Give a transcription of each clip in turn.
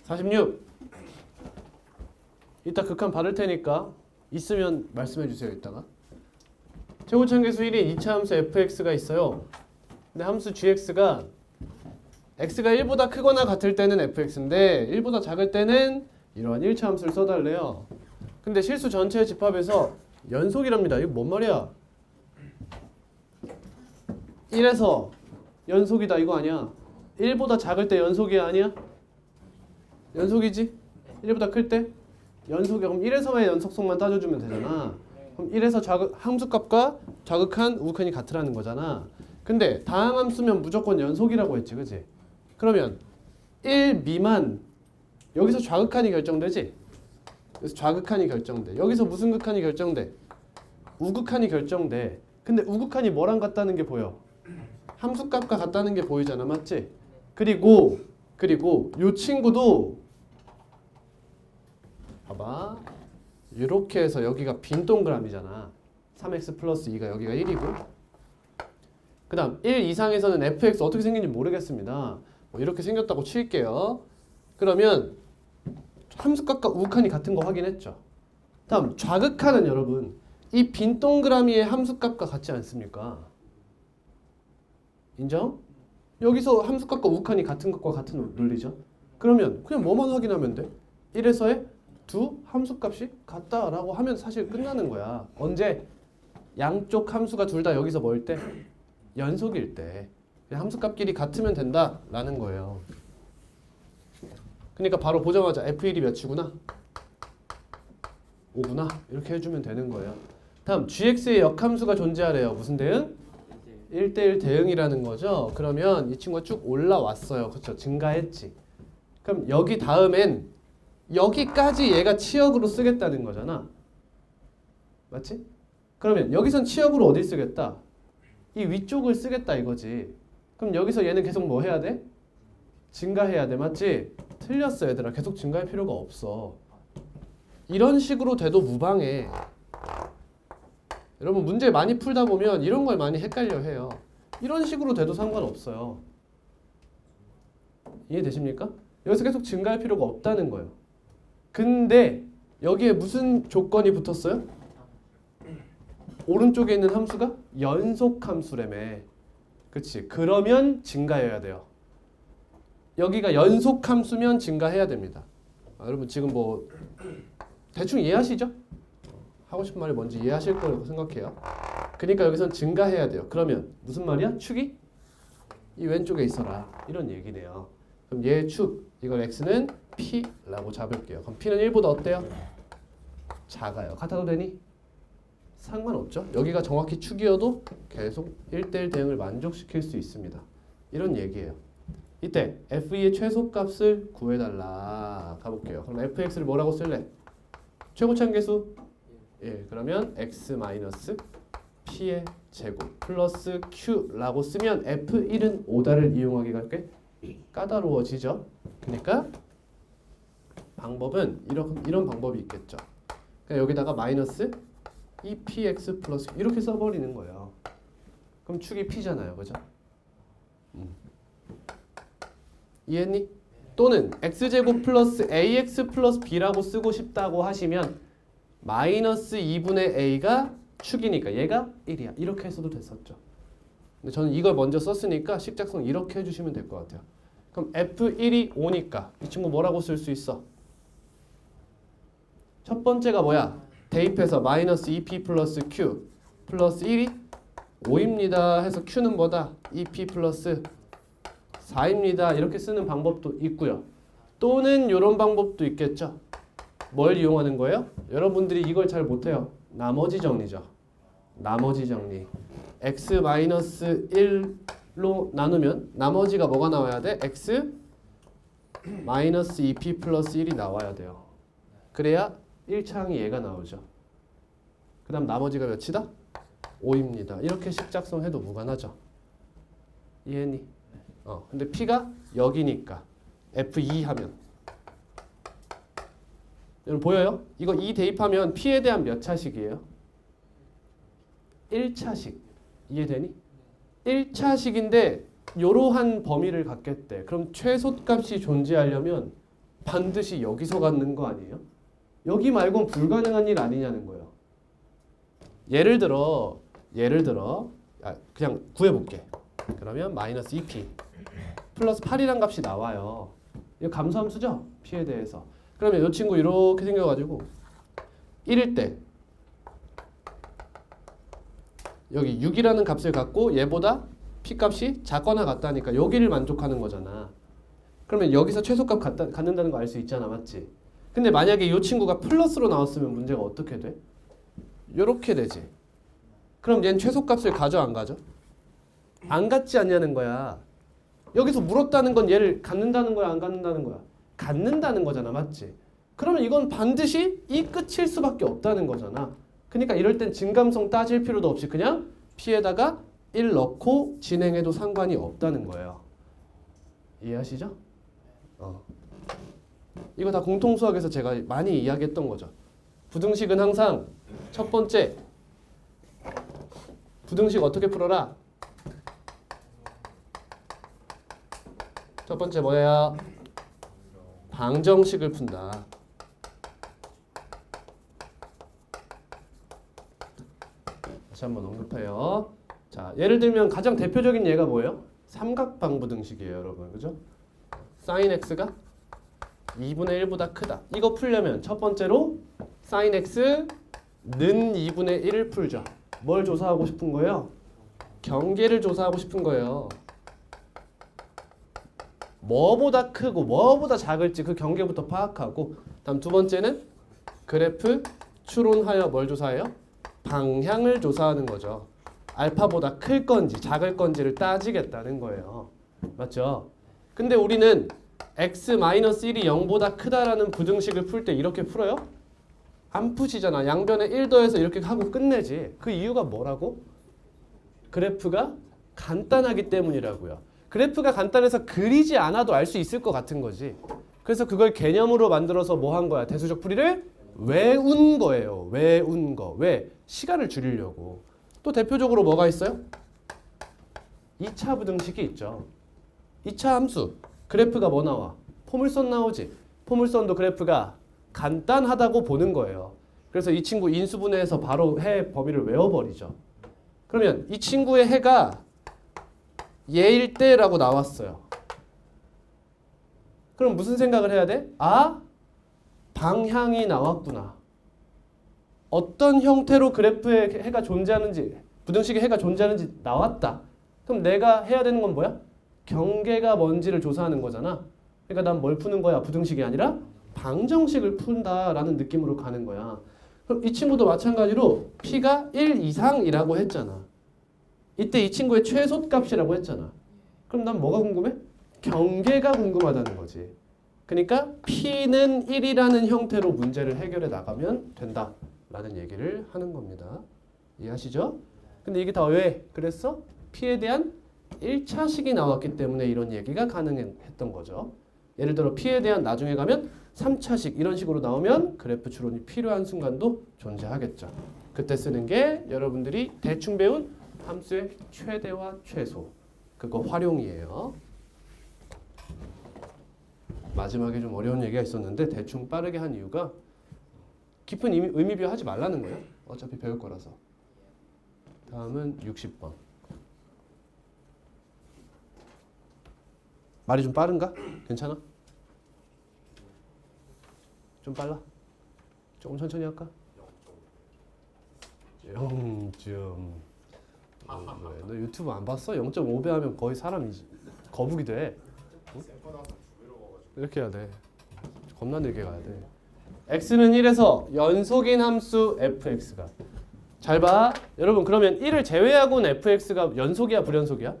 46. 이따 극한 받을 테니까 있으면 말씀해 주세요. 이따가. 최고차함계수 1인 2차 함수 fx가 있어요. 근데 함수 gx가 x가 1보다 크거나 같을 때는 fx인데 1보다 작을 때는 이러한 1차 함수를 써달래요. 근데 실수 전체의 집합에서 연속이랍니다. 이거 뭔 말이야? 1에서 연속이다 이거 아니야? 1보다 작을 때 연속이 아니야? 연속이지? 1보다 클 때? 연속이. 그럼 1에서의 연속성만 따져주면 되잖아. 그럼 1에서 함수값과 좌극한 우극한이 같으라는 거잖아. 근데 다항함수면 무조건 연속이라고 했지, 그치? 그러면 1 미만 여기서 좌극한이 결정되지? 그래서 좌극한이 결정돼. 여기서 무슨 극한이 결정돼? 우극한이 결정돼. 근데 우극한이 뭐랑 같다는 게 보여? 함수값과 같다는 게 보이잖아, 맞지? 그리고 요 친구도 봐봐. 이렇게 해서 여기가 빈 동그라미잖아. 3x 플러스 2가 여기가 1이고 그 다음 1 이상에서는 fx 어떻게 생긴지 모르겠습니다. 뭐 이렇게 생겼다고 칠게요. 그러면 함수값과 우극한이 같은 거 확인했죠. 다음 좌극한은 여러분 이 빈 동그라미의 함수값과 같지 않습니까? 인정? 여기서 함수값과 우극한이 같은 것과 같은 논리죠. 그러면 그냥 뭐만 확인하면 돼? 1에서의 두 함수값이 같다라고 하면 사실 끝나는 거야. 언제? 양쪽 함수가 둘 다 여기서 뭐일 때? 연속일 때. 그냥 함수값끼리 같으면 된다라는 거예요. 그러니까 바로 보자마자 f1이 몇이구나? 5구나? 이렇게 해주면 되는 거예요. 다음 gx의 역함수가 존재하래요. 무슨 대응? 1대1 대응이라는 거죠. 그러면 이 친구가 쭉 올라왔어요. 그렇죠? 증가했지. 그럼 여기 다음엔 여기까지 얘가 치역으로 쓰겠다는 거잖아. 맞지? 그러면 여기선 치역으로 어디 쓰겠다? 이 위쪽을 쓰겠다 이거지. 그럼 여기서 얘는 계속 뭐 해야 돼? 증가해야 돼. 맞지? 틀렸어 얘들아. 계속 증가할 필요가 없어. 이런 식으로 돼도 무방해. 여러분 문제 많이 풀다 보면 이런 걸 많이 헷갈려 해요. 이런 식으로 돼도 상관없어요. 이해되십니까? 여기서 계속 증가할 필요가 없다는 거예요. 근데 여기에 무슨 조건이 붙었어요? 오른쪽에 있는 함수가 연속함수라며. 그치? 그러면 증가해야 돼요. 여기가 연속함수면 증가해야 됩니다. 여러분 지금 뭐 대충 이해하시죠? 하고 싶은 말이 뭔지 이해하실 거라고 생각해요. 그러니까 여기선 증가해야 돼요. 그러면 무슨 말이야? 축이 이 왼쪽에 있어라. 이런 얘기네요. 그럼 얘 축, 이걸 x는 p라고 잡을게요. 그럼 p는 1보다 어때요? 작아요. 같아도 되니? 상관없죠. 여기가 정확히 축이어도 계속 1대1 대응을 만족시킬 수 있습니다. 이런 얘기예요. 이때 f2의 최소값을 구해달라. 가볼게요. 그럼 fx를 뭐라고 쓸래? 최고차함계수 1. 그러면 x 마이너스 p의 제곱 플러스 q라고 쓰면 f1은 오다를 이용하기가 꽤 까다로워지죠. 그러니까 방법은 이런 방법이 있겠죠. 그러니까 여기다가 마이너스 2px 플러스 이렇게 써버리는 거예요. 그럼 축이 p잖아요. 그죠? 이해했니? 또는 x제곱 플러스 ax 플러스 b라고 쓰고 싶다고 하시면 마이너스 2분의 a가 축이니까 얘가 1이야. 이렇게 했어도 됐었죠. 근데 저는 이걸 먼저 썼으니까 식작성 이렇게 해주시면 될 것 같아요. 그럼 f1이 5니까 이 친구 뭐라고 쓸 수 있어? 첫 번째가 뭐야? 대입해서 마이너스 2p 플러스 q 플러스 1이 5입니다 해서 q는 뭐다? 2p 플러스 4입니다. 이렇게 쓰는 방법도 있고요. 또는 이런 방법도 있겠죠. 뭘 이용하는 거예요? 여러분들이 이걸 잘 못해요. 나머지 정리죠. 나머지 정리. x 마이너스 1로 나누면 나머지가 뭐가 나와야 돼? x 마이너스 2p 플러스 1이 나와야 돼요. 그래야 1차항이 얘가 나오죠. 그 다음 나머지가 몇이다? 5입니다. 이렇게 식작성해도 무관하죠. 이해했니? 근데 p가 여기니까 f2 하면 여러분 보여요? 이거 2 대입하면 p에 대한 몇 차식이에요? 1차식. 이해되니? 1차식인데 이러한 범위를 갖겠대. 그럼 최소값이 존재하려면 반드시 여기서 갖는 거 아니에요? 여기 말고는 불가능한 일 아니냐는 거예요. 예를 들어 그냥 구해볼게. 그러면 마이너스 2p 플러스 8이란 값이 나와요. 이거 감소함수죠? p에 대해서. 그러면 이 친구 이렇게 생겨가지고 1일 때 여기 6이라는 값을 갖고 얘보다 p 값이 작거나 같다니까 여기를 만족하는 거잖아. 그러면 여기서 최소값 갖는다는 거 알 수 있잖아. 맞지? 근데 만약에 이 친구가 플러스로 나왔으면 문제가 어떻게 돼? 요렇게 되지. 그럼 얘는 최소값을 가져 안 가져? 안 갖지 않냐는 거야. 여기서 물었다는 건 얘를 갖는다는 거야 안 갖는다는 거야? 갖는다는 거잖아. 맞지? 그러면 이건 반드시 이 끝일 수밖에 없다는 거잖아. 그러니까 이럴 땐 진감성 따질 필요도 없이 그냥 p에다가 1 넣고 진행해도 상관이 없다는 거예요. 이해하시죠? 이거 다 공통수학에서 제가 많이 이야기했던 거죠. 부등식은 항상 첫 번째 부등식 어떻게 풀어라? 첫 번째 뭐예요? 방정식을 푼다. 다시 한번 언급해요. 자, 예를 들면 가장 대표적인 예가 뭐예요? 삼각방부등식이에요, 여러분. 그죠? sin x가 2분의 1보다 크다. 이거 풀려면 첫 번째로 sin x는 2분의 1을 풀죠. 뭘 조사하고 싶은 거예요? 경계를 조사하고 싶은 거예요. 뭐보다 크고 뭐보다 작을지 그 경계부터 파악하고, 다음 두 번째는 그래프 추론하여 뭘 조사해요? 방향을 조사하는 거죠. 알파보다 클 건지 작을 건지를 따지겠다는 거예요. 맞죠? 근데 우리는 x-1이 0보다 크다라는 부등식을 풀 때 이렇게 풀어요? 안 푸시잖아. 양변에 1 더해서 이렇게 하고 끝내지. 그 이유가 뭐라고? 그래프가 간단하기 때문이라고요. 그래프가 간단해서 그리지 않아도 알 수 있을 것 같은 거지. 그래서 그걸 개념으로 만들어서 뭐 한 거야? 대수적 풀이를 외운 거예요. 외운 거. 왜? 시간을 줄이려고. 또 대표적으로 뭐가 있어요? 2차 부등식이 있죠. 2차 함수. 그래프가 뭐 나와? 포물선 나오지. 포물선도 그래프가 간단하다고 보는 거예요. 그래서 이 친구 인수분해해서 바로 해 범위를 외워버리죠. 그러면 이 친구의 해가 얘일 때라고 나왔어요. 그럼 무슨 생각을 해야 돼? 아, 방향이 나왔구나. 어떤 형태로 그래프에 해가 존재하는지, 부등식에 해가 존재하는지 나왔다. 그럼 내가 해야 되는 건 뭐야? 경계가 뭔지를 조사하는 거잖아. 그러니까 난 뭘 푸는 거야? 부등식이 아니라 방정식을 푼다라는 느낌으로 가는 거야. 그럼 이 친구도 마찬가지로 p가 1 이상이라고 했잖아. 이때 이 친구의 최소값이라고 했잖아. 그럼 난 뭐가 궁금해? 경계가 궁금하다는 거지. 그러니까 p는 1이라는 형태로 문제를 해결해 나가면 된다라는 얘기를 하는 겁니다. 이해하시죠? 근데 이게 다 왜 그랬어? p에 대한 1차식이 나왔기 때문에 이런 얘기가 가능했던 거죠. 예를 들어 p에 대한 나중에 가면 3차식 이런 식으로 나오면 그래프 추론이 필요한 순간도 존재하겠죠. 그때 쓰는 게 여러분들이 대충 배운 함수의 최대와 최소, 그거 활용이에요. 마지막에 좀 어려운 얘기가 있었는데 대충 빠르게 한 이유가 깊은 의미 비유 하지 말라는 거예요. 어차피 배울 거라서. 다음은 60번. 말이 좀 빠른가? 괜찮아? 좀 빨라? 조금 천천히 할까? 0점. 너 유튜브 안 봤어? 0.5배 하면 거의 사람이 거북이 돼. 응? 이렇게 해야 돼. 겁나 늦게 가야 돼. x는 1에서 연속인 함수 fx가. 잘 봐. 여러분 그러면 1을 제외하고는 fx가 연속이야 불연속이야?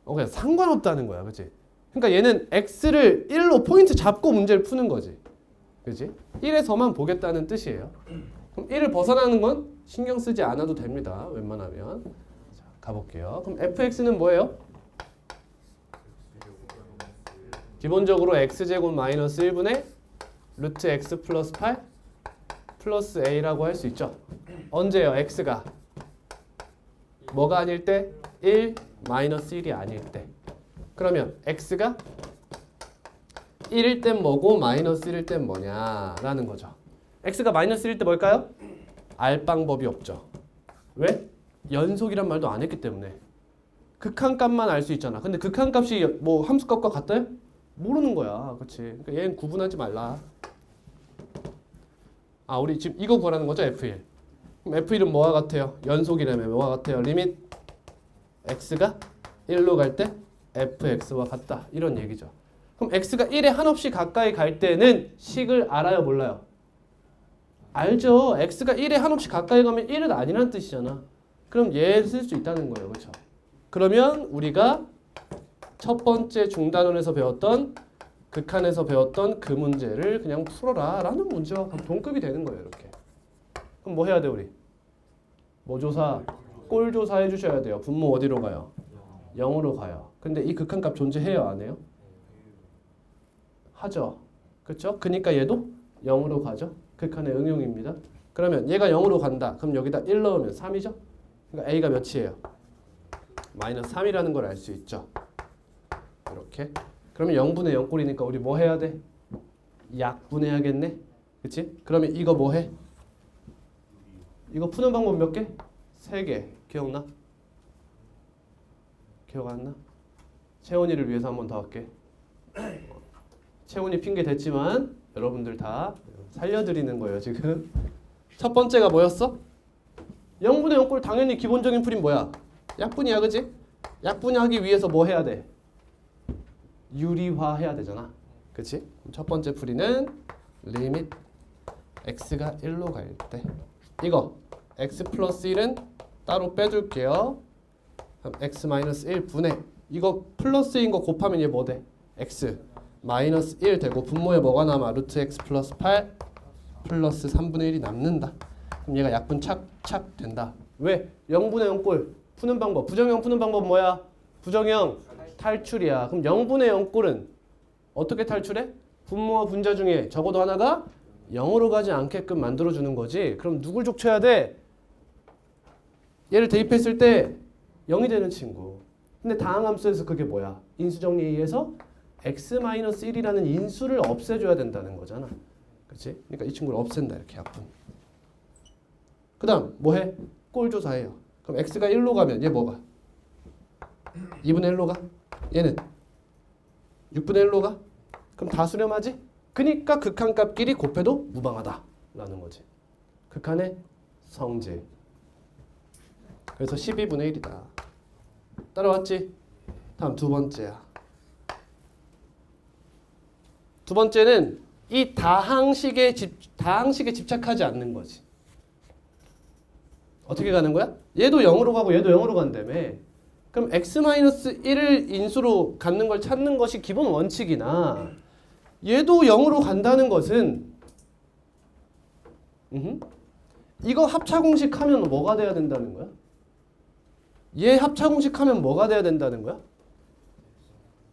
그냥 상관없다는 거야. 그치? 그러니까 얘는 x를 1로 포인트 잡고 문제를 푸는 거지. 그치? 1에서만 보겠다는 뜻이에요. 그럼 1을 벗어나는 건 신경 쓰지 않아도 됩니다. 웬만하면. 자, 가볼게요. 그럼 fx는 뭐예요? 기본적으로 x제곱 마이너스 1분의 루트 x 플러스 8 플러스 a라고 할 수 있죠. 언제요? x가 뭐가 아닐 때? 1 마이너스 1이 아닐 때. 그러면 x가 1일 땐 뭐고 마이너스 1일 땐 뭐냐라는 거죠. x가 마이너스 1일 때 뭘까요? 알 방법이 없죠. 왜? 연속이란 말도 안 했기 때문에. 극한값만 알 수 있잖아. 근데 극한값이 뭐 함수값과 같아요? 모르는 거야. 그렇지? 그러니까 얘는 구분하지 말라. 아, 우리 지금 이거 구하라는 거죠, F1. 그럼 F1은 뭐와 같아요? 연속이라면 뭐와 같아요? 리밋 x가 1로 갈 때 fx와 같다. 이런 얘기죠. 그럼 x가 1에 한없이 가까이 갈 때는 식을 알아요, 몰라요? 알죠. x가 1에 한없이 가까이 가면 1은 아니라는 뜻이잖아. 그럼 얘 쓸 수 있다는 거예요. 그렇죠? 그러면 우리가 첫 번째 중단원에서 배웠던 극한에서 배웠던 그 문제를 그냥 풀어라 라는 문제와 동급이 되는 거예요. 이렇게. 그럼 뭐 해야 돼 우리? 뭐 조사? 꼴 조사 해주셔야 돼요. 분모 어디로 가요? 0으로 가요. 근데 이 극한값 존재해요? 안 해요? 하죠. 그렇죠? 그러니까 얘도 0으로 가죠. 극한의 응용입니다. 그러면 얘가 0으로 간다. 그럼 여기다 1 넣으면 3이죠? 그러니까 A가 몇이에요? 마이너스 3이라는 걸 알 수 있죠. 이렇게. 그러면 0분의 0꼴이니까 우리 뭐 해야 돼? 약분해야겠네. 그치? 그러면 이거 뭐 해? 이거 푸는 방법 몇 개? 3개. 기억나? 기억 안 나? 채원이를 위해서 한 번 더 할게. 채원이 핑계 됐지만 여러분들 다 살려드리는 거예요 지금. 첫 번째가 뭐였어? 0분의 0꼴 당연히 기본적인 풀이 뭐야? 약분이야, 그치? 약분하기 위해서 뭐 해야 돼? 유리화 해야 되잖아. 그치? 첫 번째 풀이는 리밋 x가 1로 갈 때 이거 x 플러스 1은 따로 빼둘게요. 그럼 x 마이너스 1분의 이거 플러스인 거 곱하면 얘 뭐 돼? x 마이너스 1 되고 분모에 뭐가 남아? 루트 x 플러스 8 플러스 3분의 1이 남는다. 그럼 얘가 약분 착착 된다. 왜? 0분의 0꼴 푸는 방법. 부정형 푸는 방법 뭐야? 부정형 탈출이야. 그럼 0분의 0꼴은 어떻게 탈출해? 분모와 분자 중에 적어도 하나가 0으로 가지 않게끔 만들어주는 거지. 그럼 누굴 족쳐야 돼? 얘를 대입했을 때 0이 되는 친구. 근데 다항함수에서 그게 뭐야? 인수정리에 의해서 x-1이라는 인수를 없애줘야 된다는 거잖아. 그렇지? 그러니까 이 친구를 없앤다. 이렇게 약분. 그 다음 뭐해? 꼴 조사해요. 그럼 x가 1로 가면 얘 뭐가? 2분의 1로 가? 얘는 6분의 1로 가? 그럼 다 수렴하지? 그러니까 극한값끼리 곱해도 무방하다 라는 거지. 극한의 성질. 그래서 12분의 1이다. 따라왔지? 다음 두 번째야. 두 번째는 이 다항식에 집착하지 않는 거지. 어떻게 가는 거야? 얘도 0으로 가고 얘도 0으로 간다며. 그럼 x-1을 인수로 갖는 걸 찾는 것이 기본 원칙이나 얘도 0으로 간다는 것은 이거 합차공식 하면 뭐가 돼야 된다는 거야? 얘 합차공식 하면 뭐가 돼야 된다는 거야?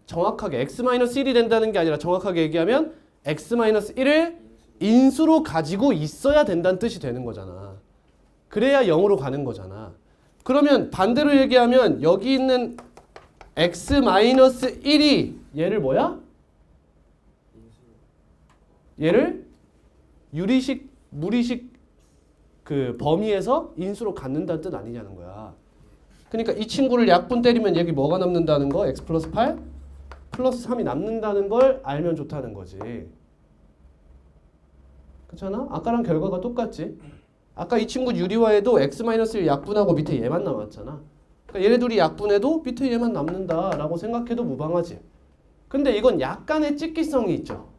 정확하게 x-1이 된다는 게 아니라 정확하게 얘기하면 x-1을 인수로 가지고 있어야 된다는 뜻이 되는 거잖아. 그래야 0으로 가는 거잖아. 그러면 반대로 얘기하면 여기 있는 x-1이 얘를 뭐야? 얘를 유리식, 무리식 그 범위에서 인수로 갖는다는 뜻 아니냐는 거야. 그러니까 이 친구를 약분 때리면 여기 뭐가 남는다는 거? x 플러스 8 플러스 3이 남는다는 걸 알면 좋다는 거지. 그렇잖아? 아까랑 결과가 똑같지? 아까 이 친구 유리화에도 x-1 약분하고 밑에 얘만 남았잖아. 그러니까 얘네 둘이 약분해도 밑에 얘만 남는다라고 생각해도 무방하지. 근데 이건 약간의 찍기성이 있죠.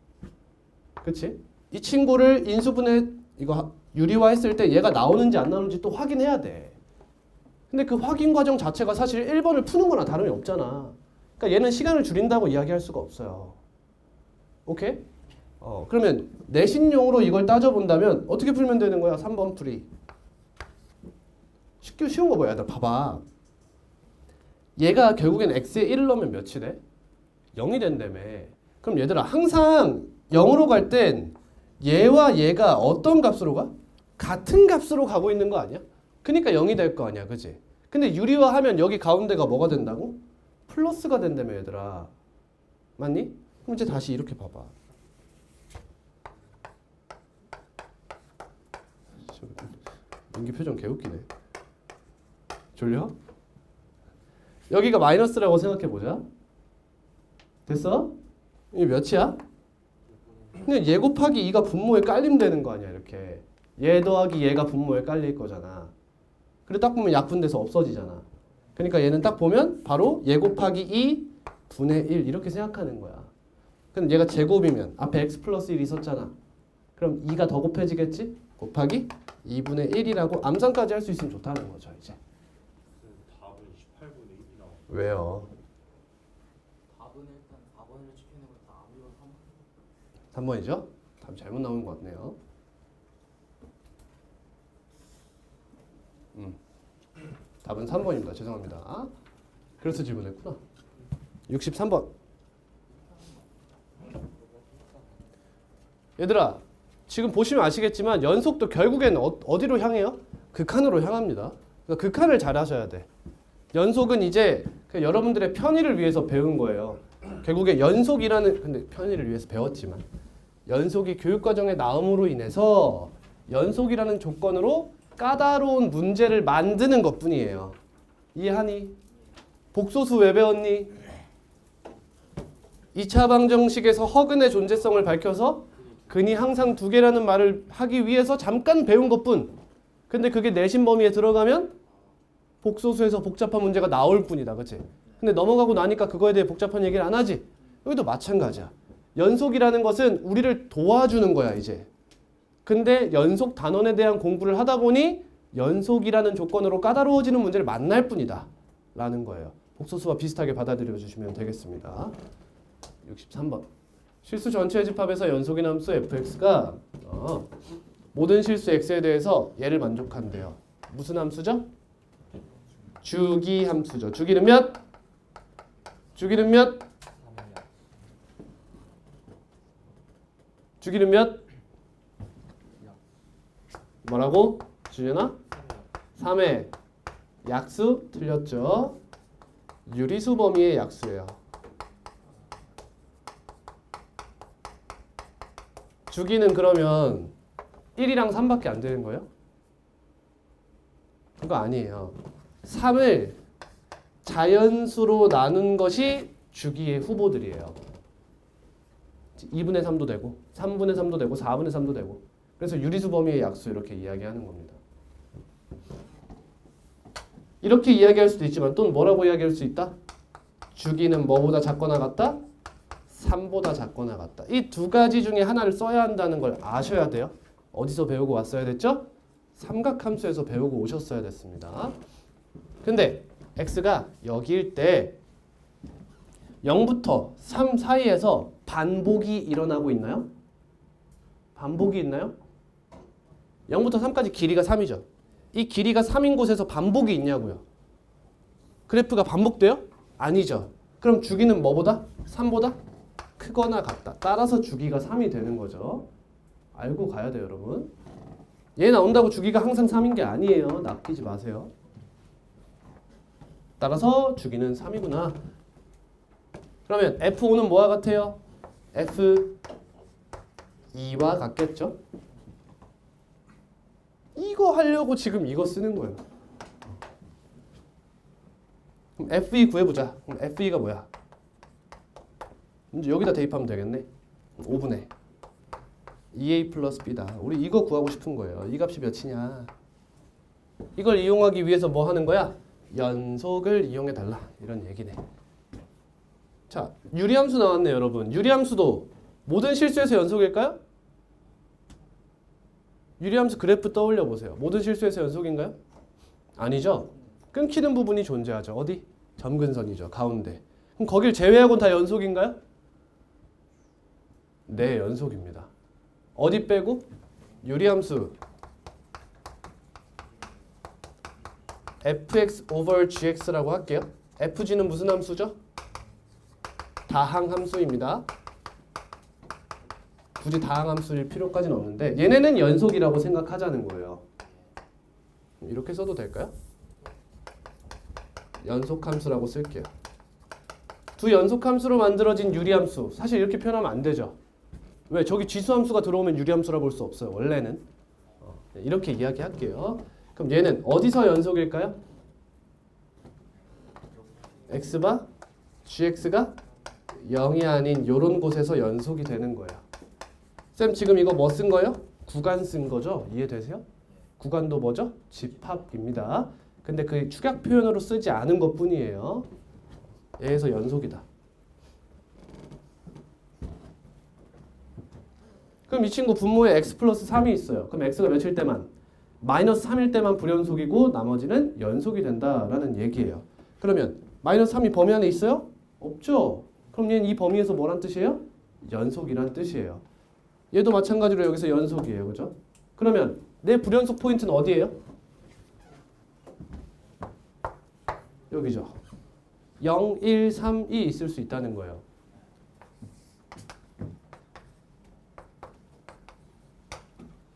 그치? 이 친구를 인수분해 이거 유리화했을 때 얘가 나오는지 안 나오는지 또 확인해야 돼. 근데 그 확인 과정 자체가 사실 1번을 푸는 거나 다름이 없잖아. 그러니까 얘는 시간을 줄인다고 이야기할 수가 없어요. 오케이? 그러면 내신용으로 이걸 따져본다면 어떻게 풀면 되는 거야? 3번 풀이. 쉬운 거 뭐야? 나 봐봐. 얘가 결국엔 x에 1을 넣으면 몇이 돼? 0이 된다며. 그럼 얘들아 항상 0으로 갈 땐 얘와 얘가 어떤 값으로 가? 같은 값으로 가고 있는 거 아니야? 그러니까 0이 될 거 아니야. 그치? 근데 유리화하면 여기 가운데가 뭐가 된다고? 플러스가 된다며 얘들아. 맞니? 그럼 이제 다시 이렇게 봐봐. 연기 표정 개웃기네. 졸려? 여기가 마이너스라고 생각해보자. 됐어? 이게 몇이야? 근데 얘 곱하기 2가 분모에 깔리면 되는 거 아니야. 이렇게 얘 더하기 얘가 분모에 깔릴 거잖아. 그리고 딱 보면 약분돼서 없어지잖아. 그러니까 얘는 딱 보면 바로 얘 곱하기 2 분의 1 이렇게 생각하는 거야. 그럼 얘가 제곱이면 앞에 x 플러스 1 있었잖아. 그럼 2가 더 곱해지겠지? 곱하기 2분의 1이라고 암산까지 할 수 있으면 좋다는 거죠. 이제 답은 18분의 1이 나와. 왜요? 답은 일단 4번을 지켜내고 다 아무리 3번이죠? 답 잘못 나온 것 같네요. 답은 3번입니다. 죄송합니다. 그래서 질문했구나. 63번. 얘들아, 지금 보시면 아시겠지만 연속도 결국에는 어디로 향해요? 극한으로 향합니다. 그러니까 극한을 잘 하셔야 돼. 연속은 이제 여러분들의 편의를 위해서 배운 거예요. 결국에 연속이라는, 근데 편의를 위해서 배웠지만 연속이 교육과정에 나옴으로 인해서 연속이라는 조건으로 까다로운 문제를 만드는 것뿐이에요. 이해하니? 복소수 왜 배웠니? 2차 방정식에서 허근의 존재성을 밝혀서 근이 항상 두 개라는 말을 하기 위해서 잠깐 배운 것뿐. 근데 그게 내신 범위에 들어가면 복소수에서 복잡한 문제가 나올 뿐이다. 그치? 근데 넘어가고 나니까 그거에 대해 복잡한 얘기를 안 하지. 여기도 마찬가지야. 연속이라는 것은 우리를 도와주는 거야 이제. 근데 연속 단원에 대한 공부를 하다 보니 연속이라는 조건으로 까다로워지는 문제를 만날 뿐이다 라는 거예요. 복소수와 비슷하게 받아들여 주시면 되겠습니다. 63번. 실수 전체의 집합에서 연속인 함수 fx가 모든 실수 x에 대해서 얘를 만족한대요. 무슨 함수죠? 주기 함수죠. 주기는 몇? 주기는 몇? 주기는 몇? 뭐라고? 주연아? 3의 약수? 틀렸죠? 유리수 범위의 약수예요. 주기는 그러면 1이랑 3밖에 안 되는 거예요? 그거 아니에요. 3을 자연수로 나눈 것이 주기의 후보들이에요. 2분의 3도 되고 3분의 3도 되고 4분의 3도 되고 그래서 유리수 범위의 약수 이렇게 이야기하는 겁니다. 이렇게 이야기할 수도 있지만 또 뭐라고 이야기할 수 있다? 주기는 뭐보다 작거나 같다? 3보다 작거나 같다. 이 두 가지 중에 하나를 써야 한다는 걸 아셔야 돼요. 어디서 배우고 왔어야 됐죠? 삼각함수에서 배우고 오셨어야 됐습니다. 근데 x가 여기일 때 0부터 3 사이에서 반복이 일어나고 있나요? 반복이 있나요? 0부터 3까지 길이가 3이죠. 이 길이가 3인 곳에서 반복이 있냐고요. 그래프가 반복돼요? 아니죠. 그럼 주기는 뭐보다? 3보다 크거나 같다. 따라서 주기가 3이 되는 거죠. 알고 가야 돼요, 여러분. 얘 나온다고 주기가 항상 3인 게 아니에요. 낚이지 마세요. 따라서 주기는 3이구나. 그러면 F5는 뭐와 같아요? F2와 같겠죠? 이거 하려고 지금 이거 쓰는 거예요. 그럼 F2 구해보자. 그럼 F2가 뭐야? 이제 여기다 대입하면 되겠네. 5분의 2a 플러스 b다. 우리 이거 구하고 싶은 거예요. 이 값이 몇이냐. 이걸 이용하기 위해서 뭐 하는 거야? 연속을 이용해달라. 이런 얘기네. 자, 유리함수 나왔네요, 여러분. 유리함수도 모든 실수에서 연속일까요? 유리함수 그래프 떠올려 보세요. 모든 실수에서 연속인가요? 아니죠. 끊기는 부분이 존재하죠. 어디? 점근선이죠. 가운데. 그럼 거길 제외하고는 다 연속인가요? 네, 연속입니다. 어디 빼고? 유리함수 fx over gx라고 할게요. fg는 무슨 함수죠? 다항함수입니다. 굳이 다항함수일 필요까지는 없는데 얘네는 연속이라고 생각하자는 거예요. 이렇게 써도 될까요? 연속함수라고 쓸게요. 두 연속함수로 만들어진 유리함수. 사실 이렇게 표현하면 안 되죠. 왜? 저기 지수함수가 들어오면 유리함수라 볼 수 없어요. 원래는. 이렇게 이야기할게요. 그럼 얘는 어디서 연속일까요? x바 gx가 0이 아닌 요런 곳에서 연속이 되는 거예요. 쌤 지금 이거 뭐 쓴 거예요? 구간 쓴 거죠? 이해되세요? 구간도 뭐죠? 집합입니다. 근데 그 축약 표현으로 쓰지 않은 것 뿐이에요. 얘에서 연속이다. 그럼 이 친구 분모에 x 플러스 3이 있어요. 그럼 x가 몇일 때만? 마이너스 3일 때만 불연속이고 나머지는 연속이 된다라는 얘기예요. 그러면 마이너스 3이 범위 안에 있어요? 없죠. 그럼 얘는 이 범위에서 뭐란 뜻이에요? 연속이란 뜻이에요. 얘도 마찬가지로 여기서 연속이에요. 그죠? 그러면 내 불연속 포인트는 어디예요? 여기죠. 0, 1, 3이 있을 수 있다는 거예요.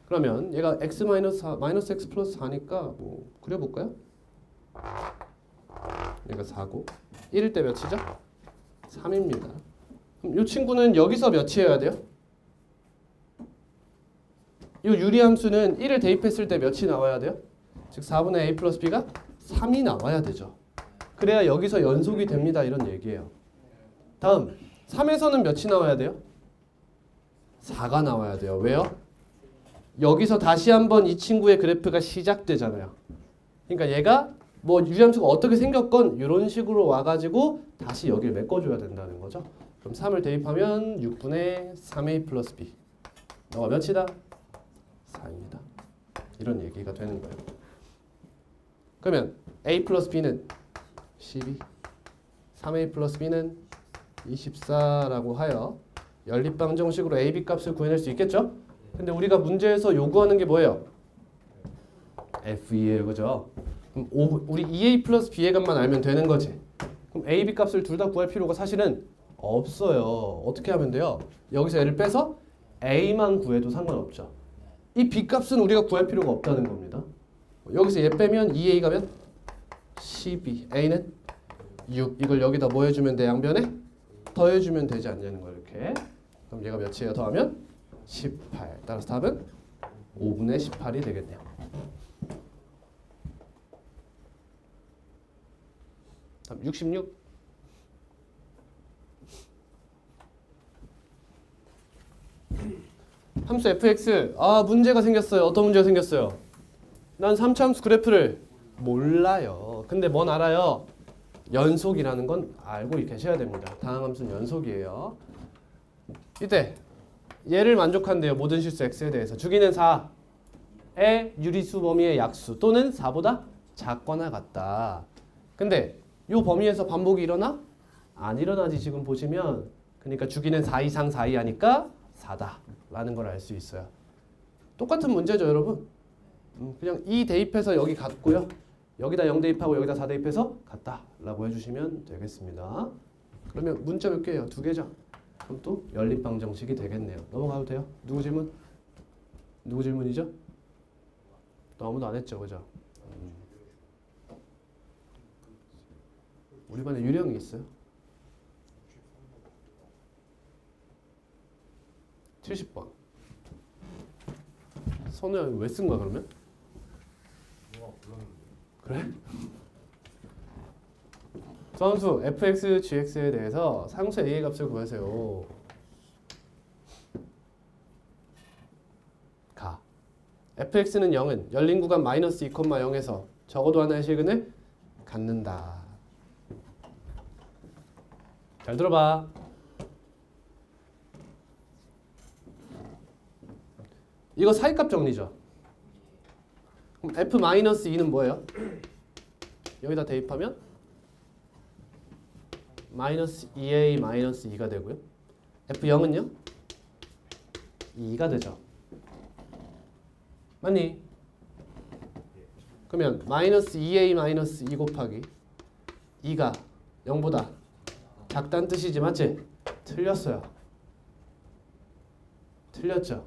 그러면 얘가 x 마이너스 x 플러스 4니까 뭐 그려볼까요? 얘가 4고 1일 때 몇이죠? 3입니다. 그럼 이 친구는 여기서 몇이어야 돼요? 이 유리함수는 1을 대입했을 때 몇이 나와야 돼요? 즉 4분의 a 플러스 b가 3이 나와야 되죠. 그래야 여기서 연속이 됩니다. 이런 얘기예요. 다음 3에서는 몇이 나와야 돼요? 4가 나와야 돼요. 왜요? 여기서 다시 한번 이 친구의 그래프가 시작되잖아요. 그러니까 얘가 뭐 유리함수가 어떻게 생겼건 이런 식으로 와가지고 다시 여기를 메꿔줘야 된다는 거죠. 그럼 3을 대입하면 6분의 3a 플러스 b 너가 몇이다? 4입니다. 이런 얘기가 되는 거예요. 그러면 a 플러스 b는 12, 3a 플러스 b는 24라고 하여 연립방 정식으로 a, b 값을 구해낼 수 있겠죠? 근데 우리가 문제에서 요구하는 게 뭐예요? F2예요. 그죠? 그럼 우리 2a 플러스 b의 값만 알면 되는 거지. 그럼 a, b 값을 둘 다 구할 필요가 사실은 없어요. 어떻게 하면 돼요? 여기서 얘를 빼서 a만 구해도 상관없죠. 이 b 값은 우리가 구할 필요가 없다는 겁니다. 여기서 얘 빼면 2a 가면 12, a는 6. 이걸 여기다 뭐 해주면 돼? 양변에 더해주면 되지 않냐는 거예요. 이렇게. 그럼 얘가 몇이에요? 더하면 18. 따라서 답은 5분의 18이 되겠네요. 다음 66. 함수 fx. 문제가 생겼어요. 어떤 문제가 생겼어요? 난 3차 함수 그래프를 몰라요. 근데 뭔 알아요? 연속이라는 건 알고 계셔야 됩니다. 다항 함수는 연속이에요. 이때 얘를 만족한대요. 모든 실수 x에 대해서. 주기는 4의 유리수 범위의 약수 또는 4보다 작거나 같다. 근데 이 범위에서 반복이 일어나? 안 일어나지. 지금 보시면. 그러니까 주기는 4 이상 4 이하니까 4다 라는 걸 알 수 있어요. 똑같은 문제죠 여러분. 그냥 2 대입해서 여기 같고요. 여기다 0 대입하고 여기다 4 대입해서 같다 라고 해주시면 되겠습니다. 그러면 문자 몇 개예요? 2개죠? 그럼 또 연립방 정식이 되겠네요. 넘어가도 돼요? 누구 질문? 누구 질문이죠? 또 아무도 안 했죠, 그죠? 우리 반에 유령이 있어요. 70번. 선우야 왜 쓴 거야 그러면? 그래? 수함수 fx, gx에 대해서 상수 a의 값을 구하세요. 가. fx는 0은 열린 구간 마이너스 2,0에서 적어도 하나의 시그널을 갖는다. 잘 들어봐. 이거 사이값 정리죠. 그럼 f-2는 뭐예요? 여기다 대입하면 마이너스 2a 마이너스 2가 되고요. f0은요? 2가 되죠. 맞니? 그러면 마이너스 2a 마이너스 2 곱하기 2가 0보다 작다는 뜻이지 맞지? 틀렸어요. 틀렸죠?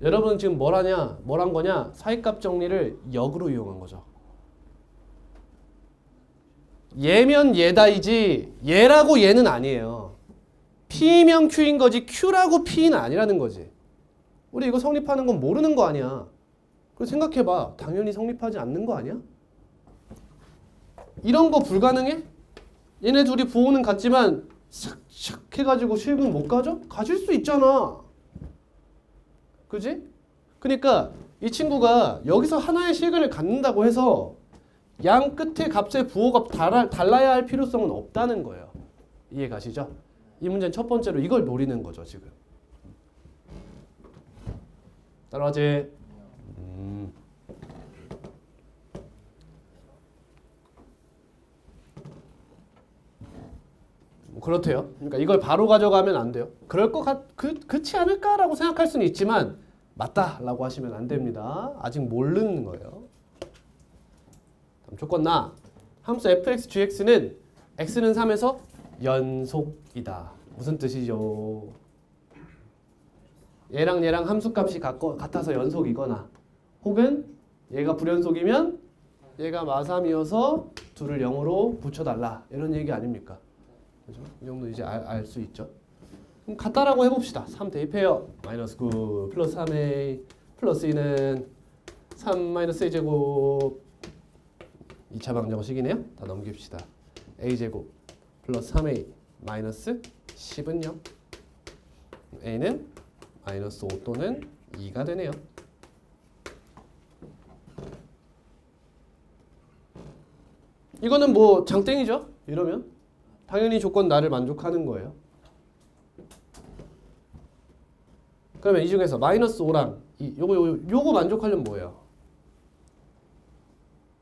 여러분 지금 뭘 한 거냐? 사이값 정리를 역으로 이용한 거죠. 얘면 얘다이지 얘라고 얘는 아니에요. P면 Q인 거지 Q라고 P는 아니라는 거지. 우리 이거 성립하는 건 모르는 거 아니야. 그래서 생각해봐. 당연히 성립하지 않는 거 아니야? 이런 거 불가능해? 얘네 둘이 부호는 같지만 샥샥 해가지고 실근 못 가져? 가질 수 있잖아. 그지? 그러니까 이 친구가 여기서 하나의 실근을 갖는다고 해서 양 끝에 값의 부호가 달라야 할 필요성은 없다는 거예요. 이해 가시죠? 이 문제는 첫 번째로 이걸 노리는 거죠, 지금. 따라하지? 뭐 그렇대요. 그러니까 이걸 바로 가져가면 안 돼요. 그럴 것 그렇지 않을까라고 생각할 수는 있지만 맞다라고 하시면 안 됩니다. 아직 모르는 거예요. 다음 조건 나. 함수 fx, gx는 x는 3에서 연속이다. 무슨 뜻이죠? 얘랑 얘랑 함수값이 같아서 연속이거나 혹은 얘가 불연속이면 얘가 마3이어서 둘을 0으로 붙여달라. 이런 얘기 아닙니까? 그죠? 이 정도 이제 알 수 있죠. 그럼 같다라고 해봅시다. 3 대입해요. 마이너스 9 플러스 3a 플러스 2는 3 마이너스 a제곱 2차 방정식이네요. 다 넘깁시다. a제곱 플러스 3a 마이너스 10은 0. a는 마이너스 5 또는 2가 되네요. 이거는 뭐 장땡이죠? 이러면 당연히 조건 나를 만족하는 거예요. 그러면 이 중에서 마이너스 5랑 요거 만족하려면 뭐예요?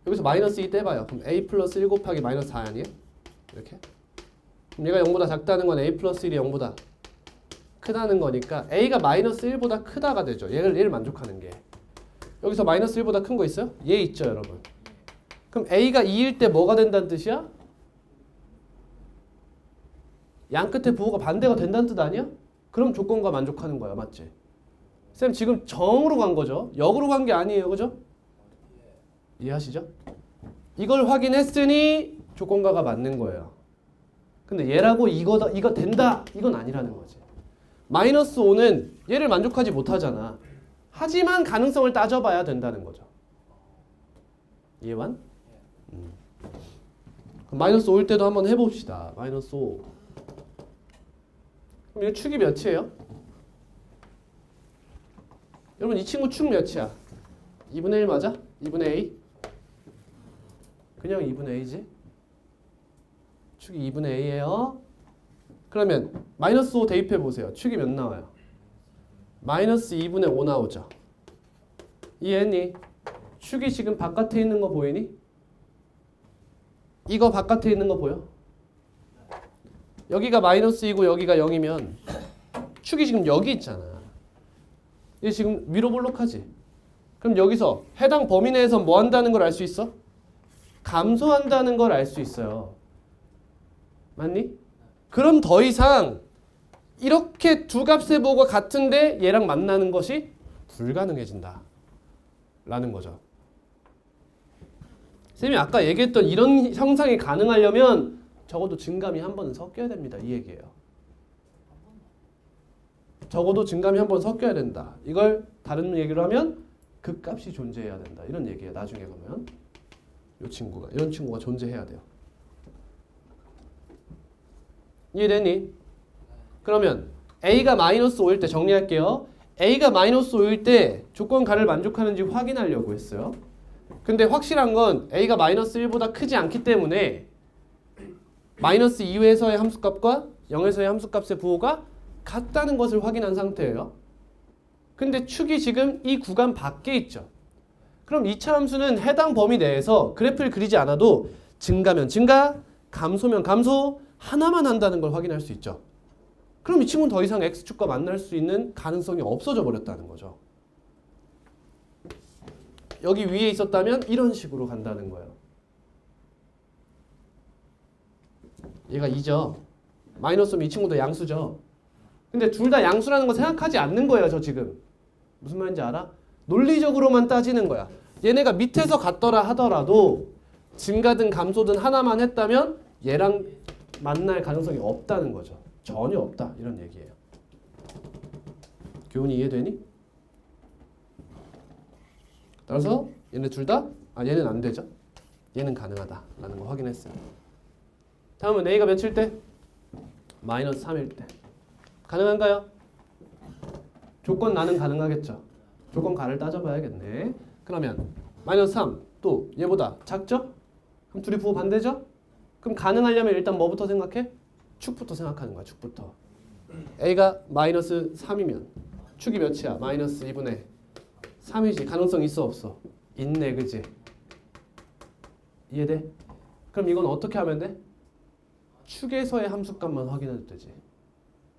여기서 마이너스 2 떼봐요. 그럼 a 플러스 1 곱하기 마이너스 4 아니에요? 이렇게? 그럼 얘가 0보다 작다는 건 a 플러스 1이 0보다 크다는 거니까 a가 마이너스 1보다 크다가 되죠. 얘를 만족하는 게. 여기서 마이너스 1보다 큰 거 있어요? 얘 있죠, 여러분. 그럼 a가 2일 때 뭐가 된다는 뜻이야? 양 끝에 부호가 반대가 된다는 뜻 아니야? 그럼 조건과 만족하는 거야. 맞지? 쌤 지금 정으로 간 거죠. 역으로 간 게 아니에요. 그죠? 이해하시죠? 이걸 확인했으니 조건과가 맞는 거예요. 근데 얘라고 이거 된다. 이건 아니라는 거지. 마이너스 5는 얘를 만족하지 못하잖아. 하지만 가능성을 따져봐야 된다는 거죠. 이해만? 그럼 마이너스 5일 때도 한번 해봅시다. 마이너스 5. 그럼 이거 축이 몇이에요? 여러분 이 친구 축 몇이야? 2분의 1 맞아? 2분의 a? 그냥 2분의 a지? 축이 2분의 a예요. 그러면 마이너스 5 대입해 보세요. 축이 몇 나와요? 마이너스 2분의 5 나오죠. 이해했니? 축이 지금 바깥에 있는 거 보이니? 이거 바깥에 있는 거 보여? 여기가 마이너스 2고 여기가 0이면 축이 지금 여기 있잖아. 얘 지금 위로 볼록하지? 그럼 여기서 해당 범위 내에서 뭐 한다는 걸 알 수 있어? 감소한다는 걸 알 수 있어요. 맞니? 그럼 더 이상 이렇게 두 값의 부호가 같은데 얘랑 만나는 것이 불가능해진다. 라는 거죠. 쌤이 아까 얘기했던 이런 형상이 가능하려면 적어도 증감이 한 번은 섞여야 됩니다. 이 얘기예요. 적어도 증감이 한 번 섞여야 된다. 이걸 다른 얘기로 하면 극값이 존재해야 된다. 이런 얘기예요. 나중에 가면 이런 친구가 존재해야 돼요. 이해되니? 그러면 a가 마이너스 5일 때 정리할게요. a가 마이너스 5일 때 조건가를 만족하는지 확인하려고 했어요. 근데 확실한 건 a가 마이너스 1보다 크지 않기 때문에 마이너스 2회에서의 함수값과 0에서의 함수값의 부호가 같다는 것을 확인한 상태예요. 근데 축이 지금 이 구간 밖에 있죠. 그럼 2차 함수는 해당 범위 내에서 그래프를 그리지 않아도 증가면 증가, 감소면 감소 하나만 한다는 걸 확인할 수 있죠. 그럼 이 친구는 더 이상 x축과 만날 수 있는 가능성이 없어져 버렸다는 거죠. 여기 위에 있었다면 이런 식으로 간다는 거예요. 얘가 2죠. 마이너스면 이 친구도 양수죠. 근데 둘 다 양수라는 거 생각하지 않는 거예요. 저 지금. 무슨 말인지 알아? 논리적으로만 따지는 거야. 얘네가 밑에서 같더라 하더라도 증가든 감소든 하나만 했다면 얘랑 만날 가능성이 없다는 거죠. 전혀 없다 이런 얘기예요. 교훈이 이해되니? 따라서 얘네 둘 다 얘는 안 되죠. 얘는 가능하다라는 거 확인했어요. 다음은 a가 몇일 때? 마이너스 3일 때. 가능한가요? 조건 나는 가능하겠죠. 조건 가를 따져봐야겠네. 그러면 마이너스 3 또 얘보다 작죠? 그럼 둘이 부호 반대죠? 그럼 가능하려면 일단 뭐부터 생각해? 축부터 생각하는 거야. 축부터. a가 마이너스 3이면 축이 몇이야? 마이너스 2분의 3이지. 가능성 있어 없어? 있네 그지? 이해돼? 그럼 이건 어떻게 하면 돼? 축에서의 함수값만 확인해도 되지.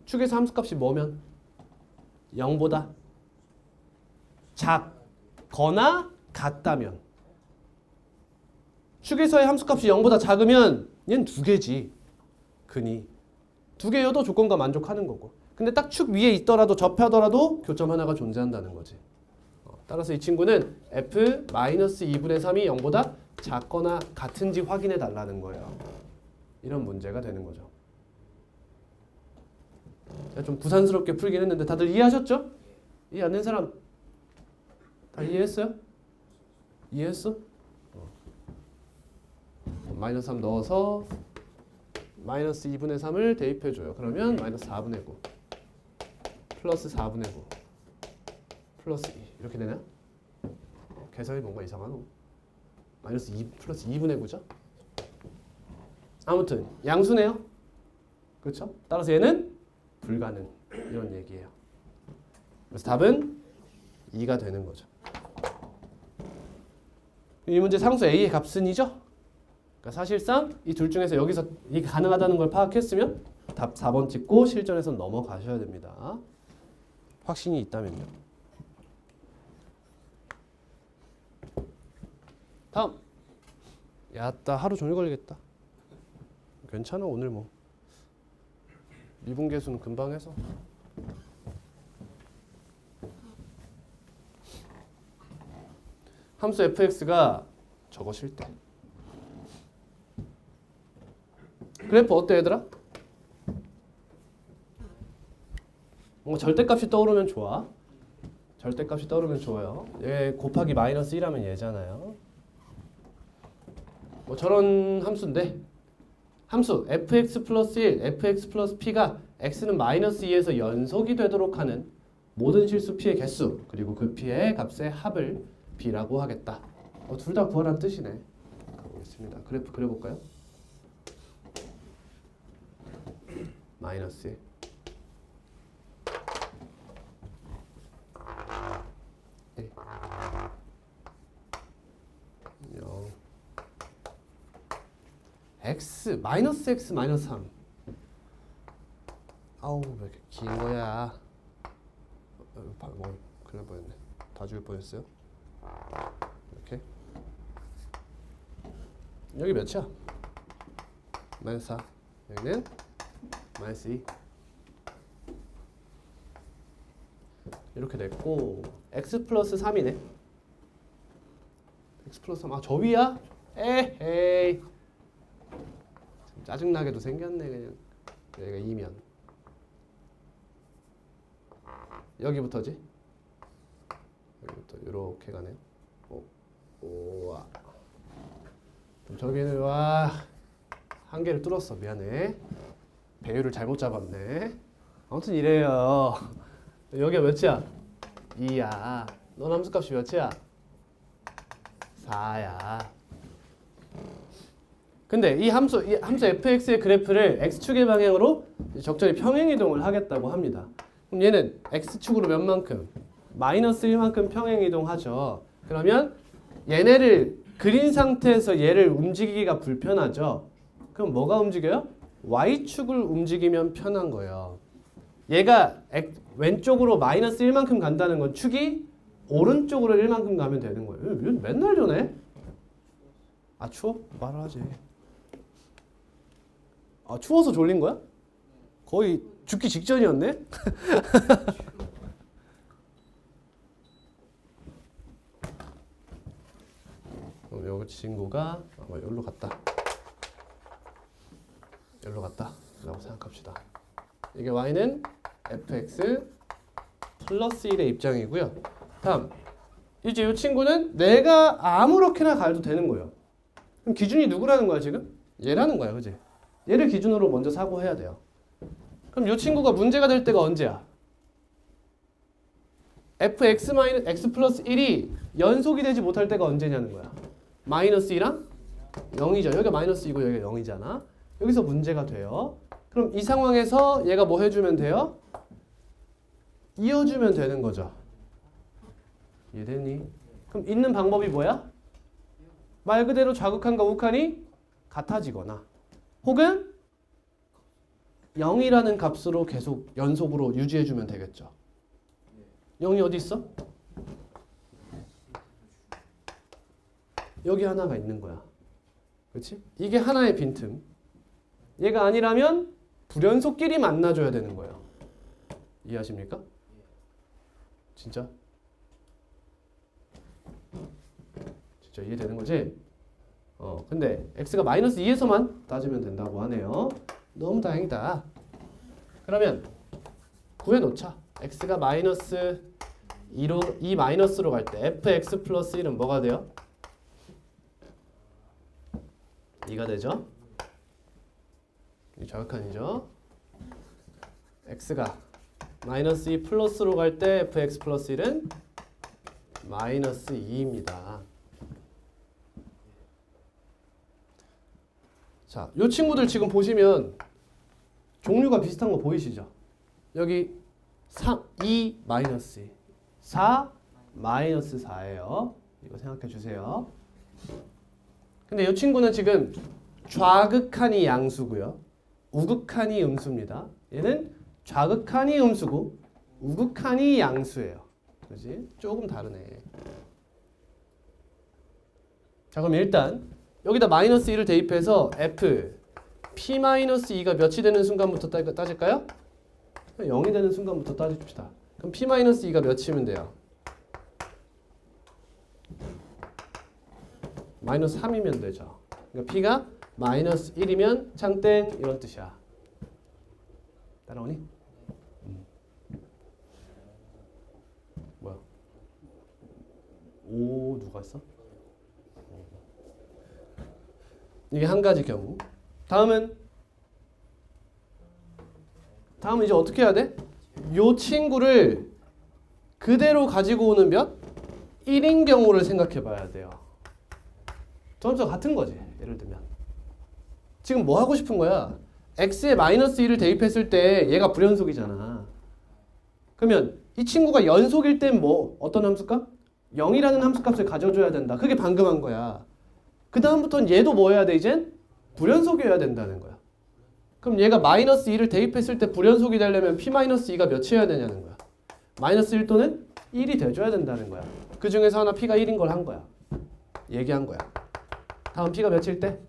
축에서 함수값이 뭐면? 0보다 작거나 같다면. 축에서의 함수값이 0보다 작으면 얘는 두 개지. 근이. 두 개여도 조건과 만족하는 거고. 근데 딱 축 위에 있더라도 접하더라도 교점 하나가 존재한다는 거지. 따라서 이 친구는 f-2분의 3이 0보다 작거나 같은지 확인해 달라는 거예요. 이런 문제가 되는 거죠. 좀 부산스럽게 풀긴 했는데 다들 이해하셨죠? 이해 안 된 사람 다 이해했어요? 이해했어? 마이너스 3 넣어서 마이너스 2분의 3을 대입해줘요. 그러면 마이너스 4분의 9 플러스 4분의 9 플러스 2 이렇게 되나요? 계산이 뭔가 이상하노? 마이너스 2 플러스 2분의 9죠? 아무튼 양수네요. 그렇죠? 따라서 얘는 불가능 이런 얘기예요. 그래서 답은 2가 되는 거죠. 이 문제 상수 a의 값은 2죠? 그러니까 사실상 이 둘 중에서 여기서 이게 가능하다는 걸 파악했으면 답 4번 찍고 실전에서 넘어가셔야 됩니다. 확신이 있다면요. 다음. 야따 하루 종일 걸리겠다. 괜찮아 오늘 뭐 미분계수는 금방 해서. 함수 fx가 저것일 때. 그래프 어때 얘들아? 뭔가 절대값이 떠오르면 좋아. 절대값이 떠오르면 좋아요. 얘 곱하기 마이너스 1하면 얘잖아요. 뭐 저런 함수인데 함수 fx 플러스 1, fx 플러스 p가 x는 마이너스 2에서 연속이 되도록 하는 모든 실수 p의 개수 그리고 그 p의 값의 합을 b라고 하겠다. 둘 다 구하라는 뜻이네. 가보겠습니다. 그래프 그려볼까요? 마이너스 1 0 x 마이너스 x 마이너스 3 아우 왜 이렇게 긴 거야. 뭐 큰일 날 뻔했네. 다 죽일 뻔했어요. 이렇게 여기 몇이야? 마이너스 4 여기는 마이너스 2 이렇게 됐고 x 플러스 3이네. x 플러스 3 저 위야? 에헤이 짜증나게도 생겼네 그냥. 여기가 2면 여기부터지? 여기부터 이렇게 가네요. 오와 저기는 와 한계를 뚫었어. 미안해. 배율을 잘못 잡았네. 아무튼 이래요. 여기가 몇이야? 2야. 넌 함수값이 몇이야? 4야. 근데 이 함수 fx의 그래프를 x축의 방향으로 적절히 평행이동을 하겠다고 합니다. 그럼 얘는 x축으로 몇만큼? 마이너스 1만큼 평행이동하죠. 그러면 얘네를 그린 상태에서 얘를 움직이기가 불편하죠. 그럼 뭐가 움직여요? y축을 움직이면 편한 거예요. 얘가 왼쪽으로 마이너스 1만큼 간다는 건 축이 오른쪽으로 1만큼 가면 되는 거예요. 맨날 저네? 추워? 말을 하지. 추워서 졸린 거야? 거의 죽기 직전이었네? 그럼 요 친구가 여기로 갔다. 여기로 갔다 라고 생각합시다. 이게 y는 fx 플러스 1의 입장이고요. 다음 이제 이 친구는 내가 아무렇게나 가도 되는 거예요. 그럼 기준이 누구라는 거야 지금? 얘라는 거야, 그지? 얘를 기준으로 먼저 사고해야 돼요. 그럼 이 친구가 문제가 될 때가 언제야? x 플러스 1이 연속이 되지 못할 때가 언제냐는 거야. 마이너스 2랑 0이죠. 여기가 마이너스 2고 여기가 0이잖아. 여기서 문제가 돼요. 그럼 이 상황에서 얘가 뭐 해주면 돼요? 이어주면 되는 거죠. 이해되니? 그럼 있는 방법이 뭐야? 말 그대로 좌극한과 우극한이 같아지거나 혹은 0이라는 값으로 계속 연속으로 유지해주면 되겠죠. 0이 어디 있어? 여기 하나가 있는 거야. 그렇지? 이게 하나의 빈틈. 얘가 아니라면 불연속끼리 만나줘야 되는 거예요. 이해하십니까? 진짜? 진짜 이해되는 거지? 근데 x가 마이너스 2에서만 따지면 된다고 하네요. 너무 다행이다. 그러면 구해놓자. x가 마이너스 2 마이너스로 갈 때 fx 플러스 1은 뭐가 돼요? 2가 되죠? 이 좌극한이죠? x가 마이너스 2 플러스로 갈 때 fx 플러스 1은 마이너스 2입니다. 자, 이 친구들 지금 보시면 종류가 비슷한 거 보이시죠? 여기 2 마이너스 2, 4 마이너스 4예요. 이거 생각해 주세요. 근데 이 친구는 지금 좌극한이 양수고요. 우극한이 음수입니다. 얘는 좌극한이 음수고 우극한이 양수예요. 그지? 조금 다르네. 자, 그럼 일단 여기다 마이너스 2를 대입해서 f p-2가 몇이 되는 순간부터 따질까요? 0이 되는 순간부터 따집시다. 그럼 p-2가 몇이면 돼요? 마이너스 3이면 되죠. 그러니까 p가 마이너스 1이면 창땡 이런 뜻이야. 따라오니? 뭐야? 오, 누가 했어? 이게 한 가지 경우. 다음은 이제 어떻게 해야 돼? 요 친구를 그대로 가지고 오는 몇? 1인 경우를 생각해 봐야 돼요. 점수 같은 거지. 예를 들면 지금 뭐 하고 싶은 거야? x에 마이너스 1을 대입했을 때 얘가 불연속이잖아. 그러면 이 친구가 연속일 땐 뭐 어떤 함수값? 0이라는 함수값을 가져줘야 된다. 그게 방금 한 거야. 그 다음부터는 얘도 뭐 해야 돼? 이젠 불연속이어야 된다는 거야. 그럼 얘가 마이너스 2를 대입했을 때 불연속이 되려면 p-2가 몇이어야 되냐는 거야. 마이너스 1 또는 1이 돼줘야 된다는 거야. 그 중에서 하나 p가 1인 걸 한 거야. 얘기한 거야. 다음 p가 몇일 때?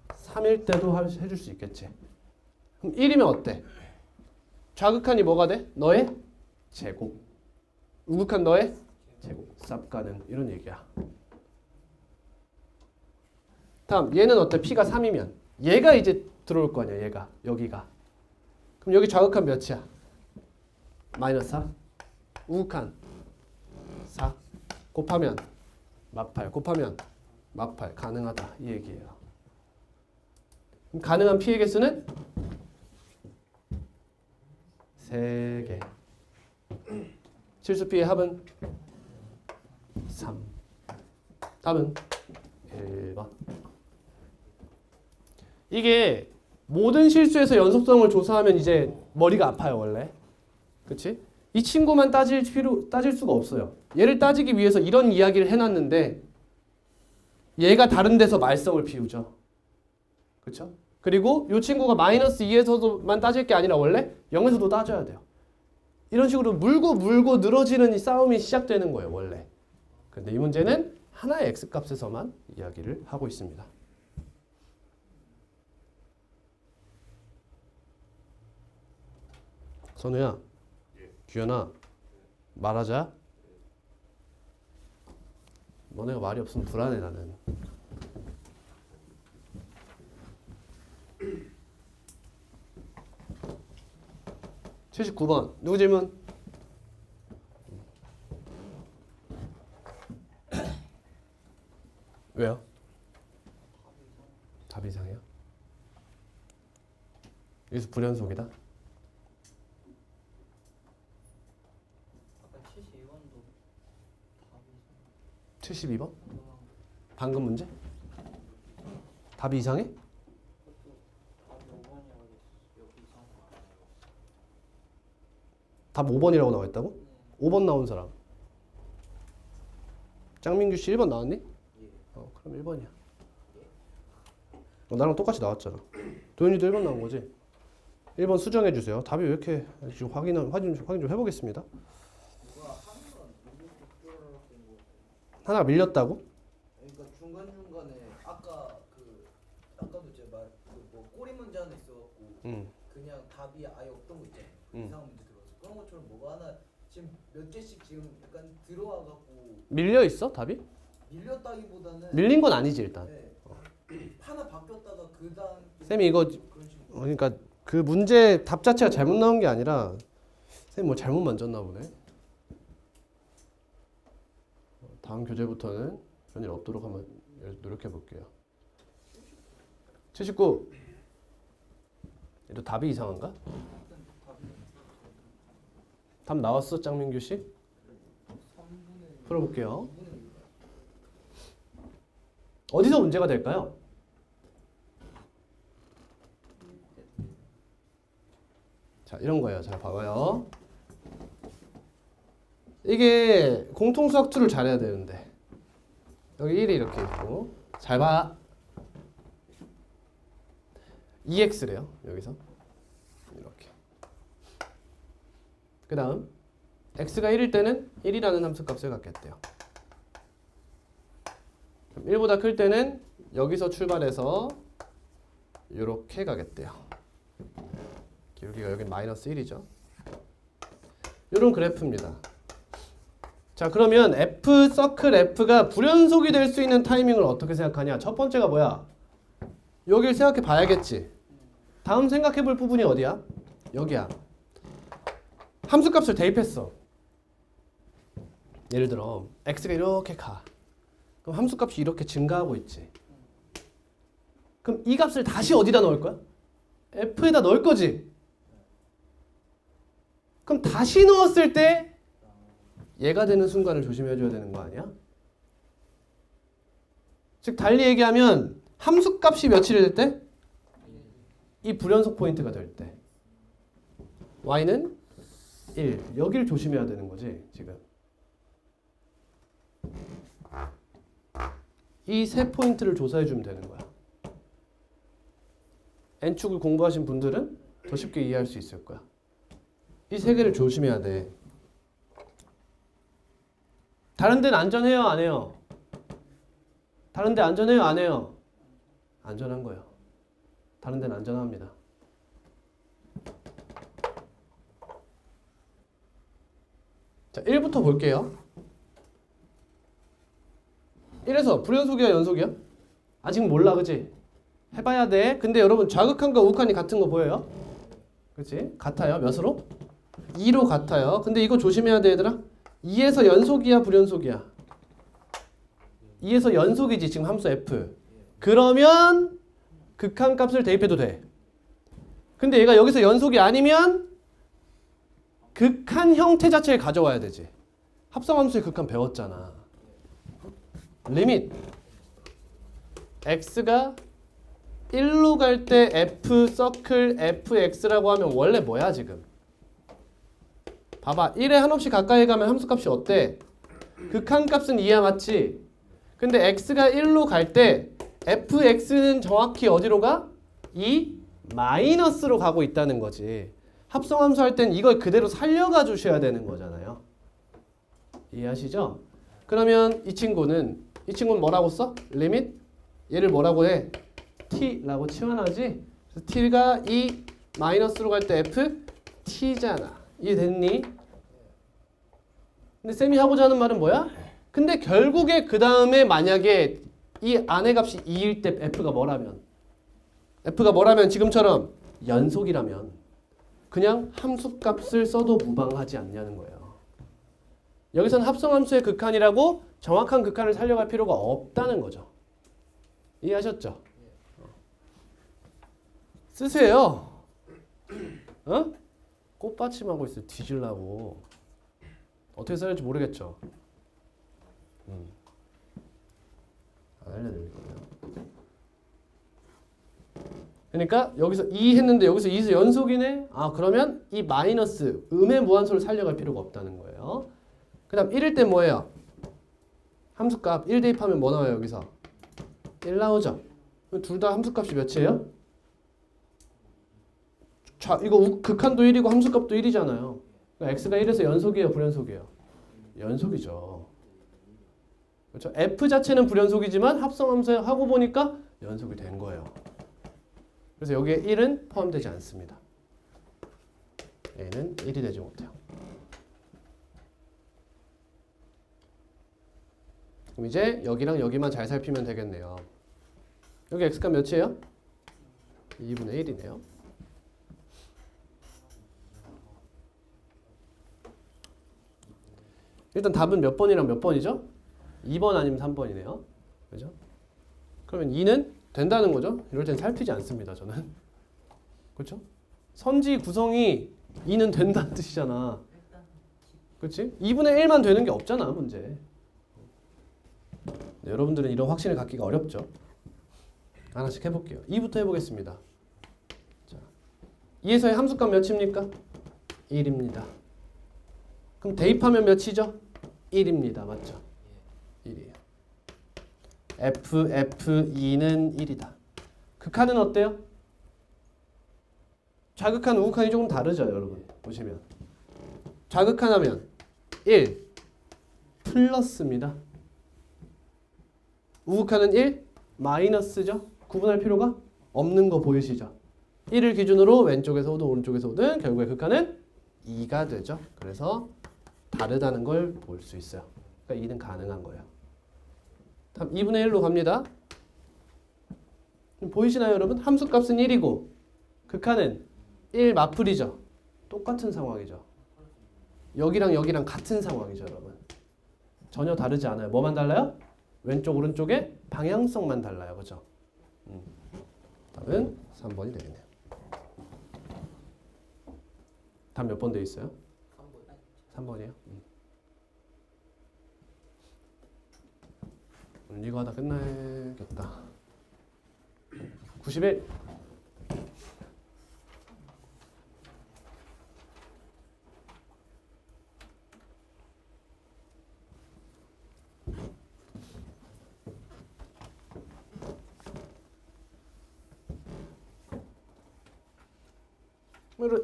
3일 때도 해줄 수 있겠지. 그럼 1이면 어때? 좌극한이 뭐가 돼? 너의 제곱. 우극한 너의 제곱. 쌉가능 이런 얘기야. 다음 얘는 어때? p가 3이면 얘가 이제 들어올 거 아니야. 얘가 여기가. 그럼 여기 좌극한 몇이야? 마이너스 4. 우극한 4 곱하면 마8 곱하면 마8 가능하다 이 얘기예요. 그럼 가능한 p의 개수는 3개. 실수 p의 합은 3. 답은 1번. 이게 모든 실수에서 연속성을 조사하면 이제 머리가 아파요 원래. 그치? 이 친구만 따질 수가 없어요. 얘를 따지기 위해서 이런 이야기를 해놨는데 얘가 다른 데서 말썽을 피우죠. 그쵸? 그리고 이 친구가 마이너스 2에서만 따질 게 아니라 원래 0에서도 따져야 돼요. 이런 식으로 물고 늘어지는 이 싸움이 시작되는 거예요 원래. 근데 이 문제는 하나의 x값에서만 이야기를 하고 있습니다. 선우야, 규현아, 말하자. 너네가 말이 없으면 불안해 나는. (79번) 누구 질문? 왜요? 답 이상해요? 여기서 불연속이다? 아까 72번도 답이 72번? 방금 문제? 답이 이상해? 그것도 답이 5번이라고 여기 이상한 거 알아요. 답 5번이라고 나와 있다고? 5번 나온 사람. 짱민규 씨 1번 나왔니? 예. 그럼 1번이야. 나랑 똑같이 나왔잖아. 도현이도 1번 나온 거지? 1번 수정해 주세요. 답이 왜 이렇게 지금 확인 좀 해보겠습니다. 누가 하나가 밀려서 된 거. 하나가 밀렸다고? 그러니까 중간 중간에 아까도 제가 뭐 꼬리 문제 하나 있어갖고 그냥 답이 아예 없던 거 있잖아요. 이상한 문제 들어와서 그런 것처럼 뭐가 하나 지금 몇 개씩 지금 약간 들어와갖고 밀려 있어 답이? 밀렸다기보다는 밀린 건 아니지 일단. 네. 하나 바뀌었다가 그 다음 쌤이 이거 그런 식으로 그러니까 그 문제 답 자체가 잘못 나온 게 아니라 쌤 뭐 잘못 만졌나 보네. 다음 교재부터는 그런 일 없도록 한번 노력해 볼게요. 79. 얘도 답이 이상한가? 답 나왔어 짱민규 씨? 3분의 풀어볼게요. 2분의 1. 어디서 문제가 될까요? 자, 이런 거예요. 잘 봐봐요. 이게 공통수학 툴을 잘해야 되는데 여기 1이 이렇게 있고 잘 봐. 2x래요. 여기서 이렇게. 그 다음 x가 1일 때는 1이라는 함수값을 갖겠대요. 1보다 클 때는 여기서 출발해서 이렇게 가겠대요. 여기가 여기 마이너스 1이죠. 이런 그래프입니다. 자, 그러면 F 서클 F가 불연속이 될 수 있는 타이밍을 어떻게 생각하냐? 첫 번째가 뭐야? 여길 생각해 봐야겠지. 다음 생각해 볼 부분이 어디야? 여기야. 함수값을 대입했어. 예를 들어 x가 이렇게 가. 그럼 함수값이 이렇게 증가하고 있지. 그럼 이 값을 다시 어디다 넣을 거야? f에다 넣을 거지. 그럼 다시 넣었을 때 얘가 되는 순간을 조심해줘야 되는 거 아니야? 즉 달리 얘기하면 함수값이 며칠이 될 때? 이 불연속 포인트가 될 때. y는 1. 여기를 조심해야 되는 거지 지금. 이 세 포인트를 조사해주면 되는 거야. n축을 공부하신 분들은 더 쉽게 이해할 수 있을 거야. 이 세 개를 조심해야 돼. 다른 데는 안전해요, 안 해요? 다른 데 안전해요, 안 해요? 안전한 거예요. 다른 데는 안전합니다. 자, 1부터 볼게요. 1에서 불연속이야, 연속이야? 아직 몰라, 그치? 해봐야 돼. 근데 여러분 좌극한과 우극한이 같은 거 보여요? 그치? 같아요. 몇으로? 2로 같아요. 근데 이거 조심해야 돼, 얘들아. 2에서 연속이야, 불연속이야? 2에서 연속이지, 지금 함수 f. 그러면 극한값을 대입해도 돼. 근데 얘가 여기서 연속이 아니면 극한 형태 자체를 가져와야 되지. 합성함수의 극한 배웠잖아. 리밋 x가 1로 갈 때 f 서클 fx라고 하면 원래 뭐야 지금? 봐봐. 1에 한없이 가까이 가면 함수값이 어때? 극한값은 2야, 맞지? 근데 x가 1로 갈 때 fx는 정확히 어디로 가? 2 마이너스로 가고 있다는 거지. 합성함수 할 땐 이걸 그대로 살려가 주셔야 되는 거잖아요. 이해하시죠? 그러면 이 친구는 뭐라고 써? 리밋? 얘를 뭐라고 해? t라고 치환하지? 그래서 t가 2 마이너스로 갈 때 f t잖아. 이해됐니? 근데 쌤이 하고자 하는 말은 뭐야? 근데 결국에 그 다음에 만약에 이 안의 값이 2일 때 f가 뭐라면 지금처럼 연속이라면 그냥 함수값을 써도 무방하지 않냐는 거예요. 여기서는 합성함수의 극한이라고 정확한 극한을 살려갈 필요가 없다는 거죠. 이해하셨죠? 쓰세요. 어? 꽃받침하고 있어요. 뒤질라고. 어떻게 써야 할지 모르겠죠. 안 알려드릴 거예요. 그러니까 여기서 2 했는데 여기서 2에서 연속이네? 아 그러면 이 마이너스 음의 무한소를 살려갈 필요가 없다는 거예요. 그 다음 1일 때 뭐예요? 함수값 1 대입하면 뭐 나와요 여기서? 1 나오죠? 둘 다 함수값이 몇이에요? 자, 이거 극한도 1이고 함수값도 1이잖아요. 그러니까 x가 1에서 연속이에요, 불연속이에요? 연속이죠. 그렇죠? f 자체는 불연속이지만 합성함수 하고 보니까 연속이 된 거예요. 그래서 여기에 1은 포함되지 않습니다. 얘는 1이 되지 못해요. 그럼 이제 여기랑 여기만 잘 살피면 되겠네요. 여기 x값 몇이에요? 2분의 1이네요. 일단 답은 몇 번이랑 몇 번이죠? 2번 아니면 3번이네요. 그죠? 그러면 2는 된다는 거죠? 이럴 땐 살피지 않습니다, 저는. 그렇죠? 선지 구성이 2는 된다는 뜻이잖아. 그렇지? 2분의 1만 되는 게 없잖아, 문제. 네, 여러분들은 이런 확신을 갖기가 어렵죠. 하나씩 해볼게요. 2부터 해보겠습니다. 자, 2에서의 함수값 몇입니까? 1입니다. 그럼 대입하면 몇이죠? 1입니다. 맞죠? 1이에요. F2는 1이다. 극한은 어때요? 좌극한, 우극한이 조금 다르죠, 여러분. 보시면. 좌극한 하면 1 플러스입니다. 우극한은 1 마이너스죠. 구분할 필요가 없는 거 보이시죠? 1을 기준으로 왼쪽에서 오든 오른쪽에서 오든 결국에 극한은 2가 되죠. 그래서 다르다는 걸 볼 수 있어요. 그러니까 2는 가능한 거예요. 다음 2분의 1로 갑니다. 보이시나요, 여러분? 함수값은 1이고 극한은 1 마플이죠. 똑같은 상황이죠. 여기랑 여기랑 같은 상황이죠, 여러분. 전혀 다르지 않아요. 뭐만 달라요? 왼쪽 오른쪽의 방향성만 달라요. 그죠? 답은 3번이 되겠네요. 답 몇 번 돼 있어요? 3번이에요? 오늘 이거 하다 끝나야겠다. 91.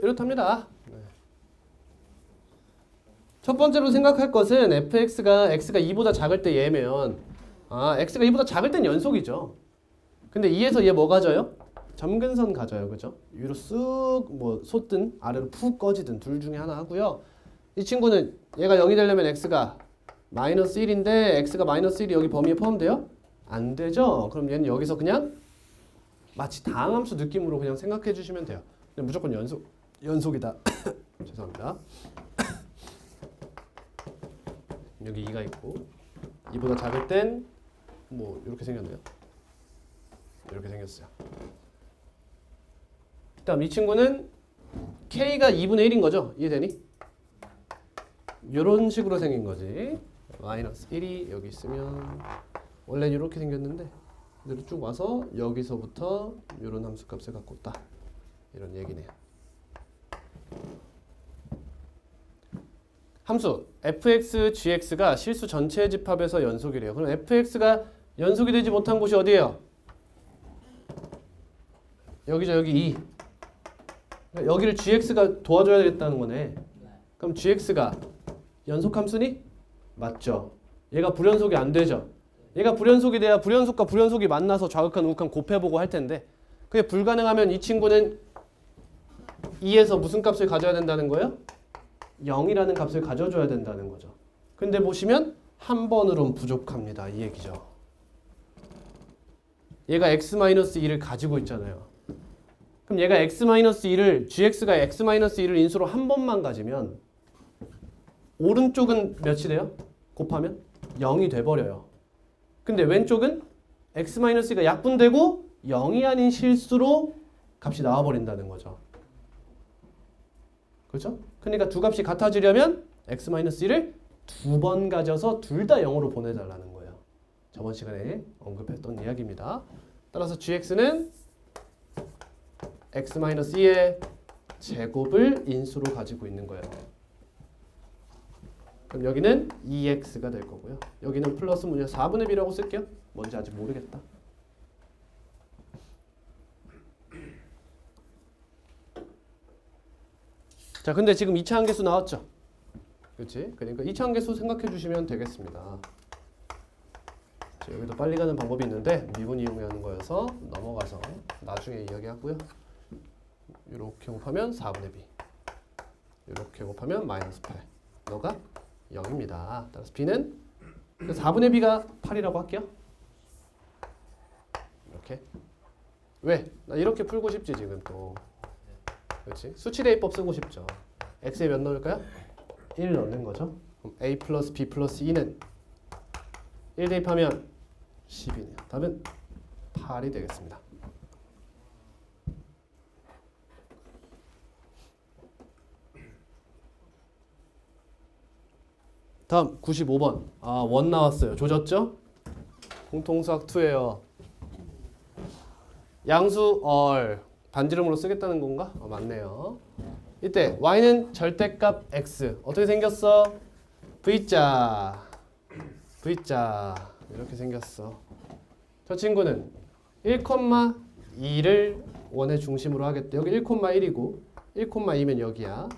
이렇답니다. 첫 번째로 생각할 것은 fx가 x가 2보다 작을 때 얘면 x가 2보다 작을 땐 연속이죠. 근데 2에서 얘 뭐 가져요? 점근선 가져요. 그죠? 위로 쑥 뭐 솟든 아래로 푹 꺼지든 둘 중에 하나 하고요. 이 친구는 얘가 0이 되려면 x가 마이너스 1인데 x가 마이너스 1이 여기 범위에 포함돼요? 안 되죠? 그럼 얘는 여기서 그냥 마치 다항함수 느낌으로 그냥 생각해 주시면 돼요. 근데 무조건 연속이다. 죄송합니다. 여기 2가 있고 2보다 작을 땐 뭐 이렇게 생겼네요. 이렇게 생겼어요. 그다음 이 친구는 k가 2분의 1인 거죠? 이해되니? 이런 식으로 생긴 거지. 마이너스 1이 여기 있으면 원래는 이렇게 생겼는데 그대로 쭉 와서 여기서부터 이런 함수값을 갖고 있다. 이런 얘기네요. 함수 fx, gx가 실수 전체의 집합에서 연속이래요. 그럼 fx가 연속이 되지 못한 곳이 어디예요? 여기죠. 여기 2. 그러니까 여기를 gx가 도와줘야 되겠다는 거네. 그럼 gx가 연속함수니? 맞죠. 얘가 불연속이 안 되죠. 얘가 불연속이 돼야 불연속과 불연속이 만나서 좌극한 우극한 곱해보고 할 텐데 그게 불가능하면 이 친구는 2에서 무슨 값을 가져야 된다는 거예요? 0이라는 값을 가져줘야 된다는 거죠. 근데 보시면 한 번으로는 부족합니다. 이 얘기죠. 얘가 x-2를 가지고 있잖아요. 그럼 얘가 x-2를 gx가 x-2를 인수로 한 번만 가지면 오른쪽은 몇이 돼요? 곱하면 0이 돼버려요. 근데 왼쪽은 x-2가 약분되고 0이 아닌 실수로 값이 나와버린다는 거죠. 그렇죠? 그러니까 두 값이 같아지려면 x-1을 두 번 가져서 둘 다 0으로 보내달라는 거예요. 저번 시간에 언급했던 이야기입니다. 따라서 gx는 x-2의 제곱을 인수로 가지고 있는 거예요. 그럼 여기는 2x가 될 거고요. 여기는 플러스 문제 4분의 b라고 쓸게요. 뭔지 아직 모르겠다. 자, 근데 지금 2차 함계수 나왔죠? 그렇지? 그러니까 2차 함계수 생각해 주시면 되겠습니다. 자, 여기도 빨리 가는 방법이 있는데 미분 이용하는 거여서 넘어가서 나중에 이야기하고요. 이렇게 곱하면 4분의 b, 이렇게 곱하면 마이너스 8. 너가 0입니다. 따라서 b는 4분의 b가 8이라고 할게요. 이렇게. 왜? 나 이렇게 풀고 싶지 지금 또. 그렇지? 수치대입법 쓰고 싶죠. x에 몇 넣을까요? 1 넣는 거죠. 그럼 a 플러스 b 플러스 2는 1 대입하면 10이네요. 답은 8이 되겠습니다. 다음 95번. 아, 원 나왔어요. 조졌죠? 공통수학 2예요. 양수 반지름으로 쓰겠다는 건가? 맞네요. 이때 y는 절대값 x. 어떻게 생겼어? v자 이렇게 생겼어. 저 친구는 1,2를 원의 중심으로 하겠대. 여기 1,1이고 1,2면 여기야.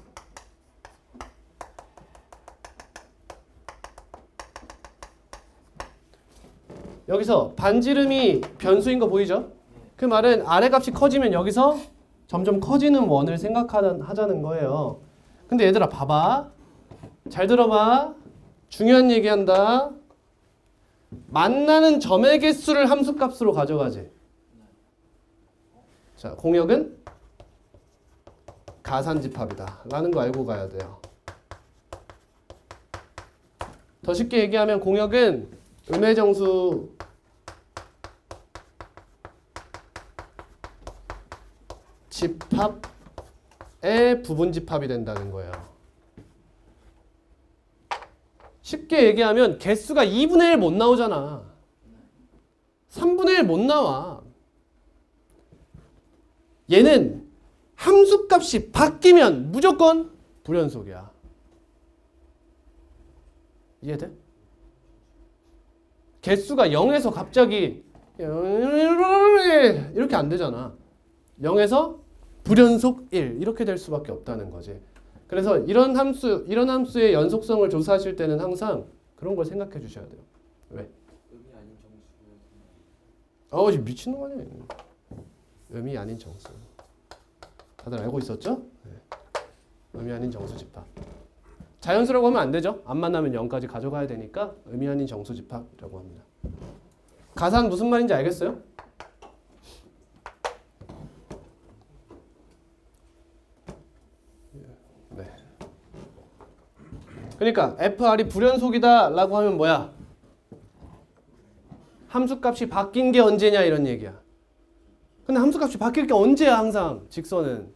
여기서 반지름이 변수인 거 보이죠? 그 말은 아래값이 커지면 여기서 점점 커지는 원을 생각하자는 거예요. 근데 얘들아 봐봐. 잘 들어봐. 중요한 얘기한다. 만나는 점의 개수를 함수값으로 가져가지. 자, 공역은 가산집합이다 라는 거 알고 가야 돼요. 더 쉽게 얘기하면 공역은 음해정수 집합의 부분집합이 된다는 거예요. 쉽게 얘기하면 개수가 2분의 1 못 나오잖아. 3분의 1 못 나와. 얘는 함수값이 바뀌면 무조건 불연속이야. 이해돼? 개수가 0에서 갑자기 이렇게 안 되잖아. 0에서 불연속 1 이렇게 될 수밖에 없다는 거지. 그래서 이런 함수의 연속성을 조사하실 때는 항상 그런 걸 생각해 주셔야 돼요. 왜? 의미 아닌 정수. 미친놈 아니야. 의미 아닌 정수. 다들 알고 있었죠? 네. 의미 아닌 정수 집합. 자연수라고 하면 안 되죠. 안 만나면 0까지 가져가야 되니까 의미 아닌 정수 집합이라고 합니다. 가산 무슨 말인지 알겠어요? 네. 그러니까 FR이 불연속이다 라고 하면 뭐야? 함수값이 바뀐 게 언제냐 이런 얘기야. 근데 함수값이 바뀔 게 언제야 항상 직선은?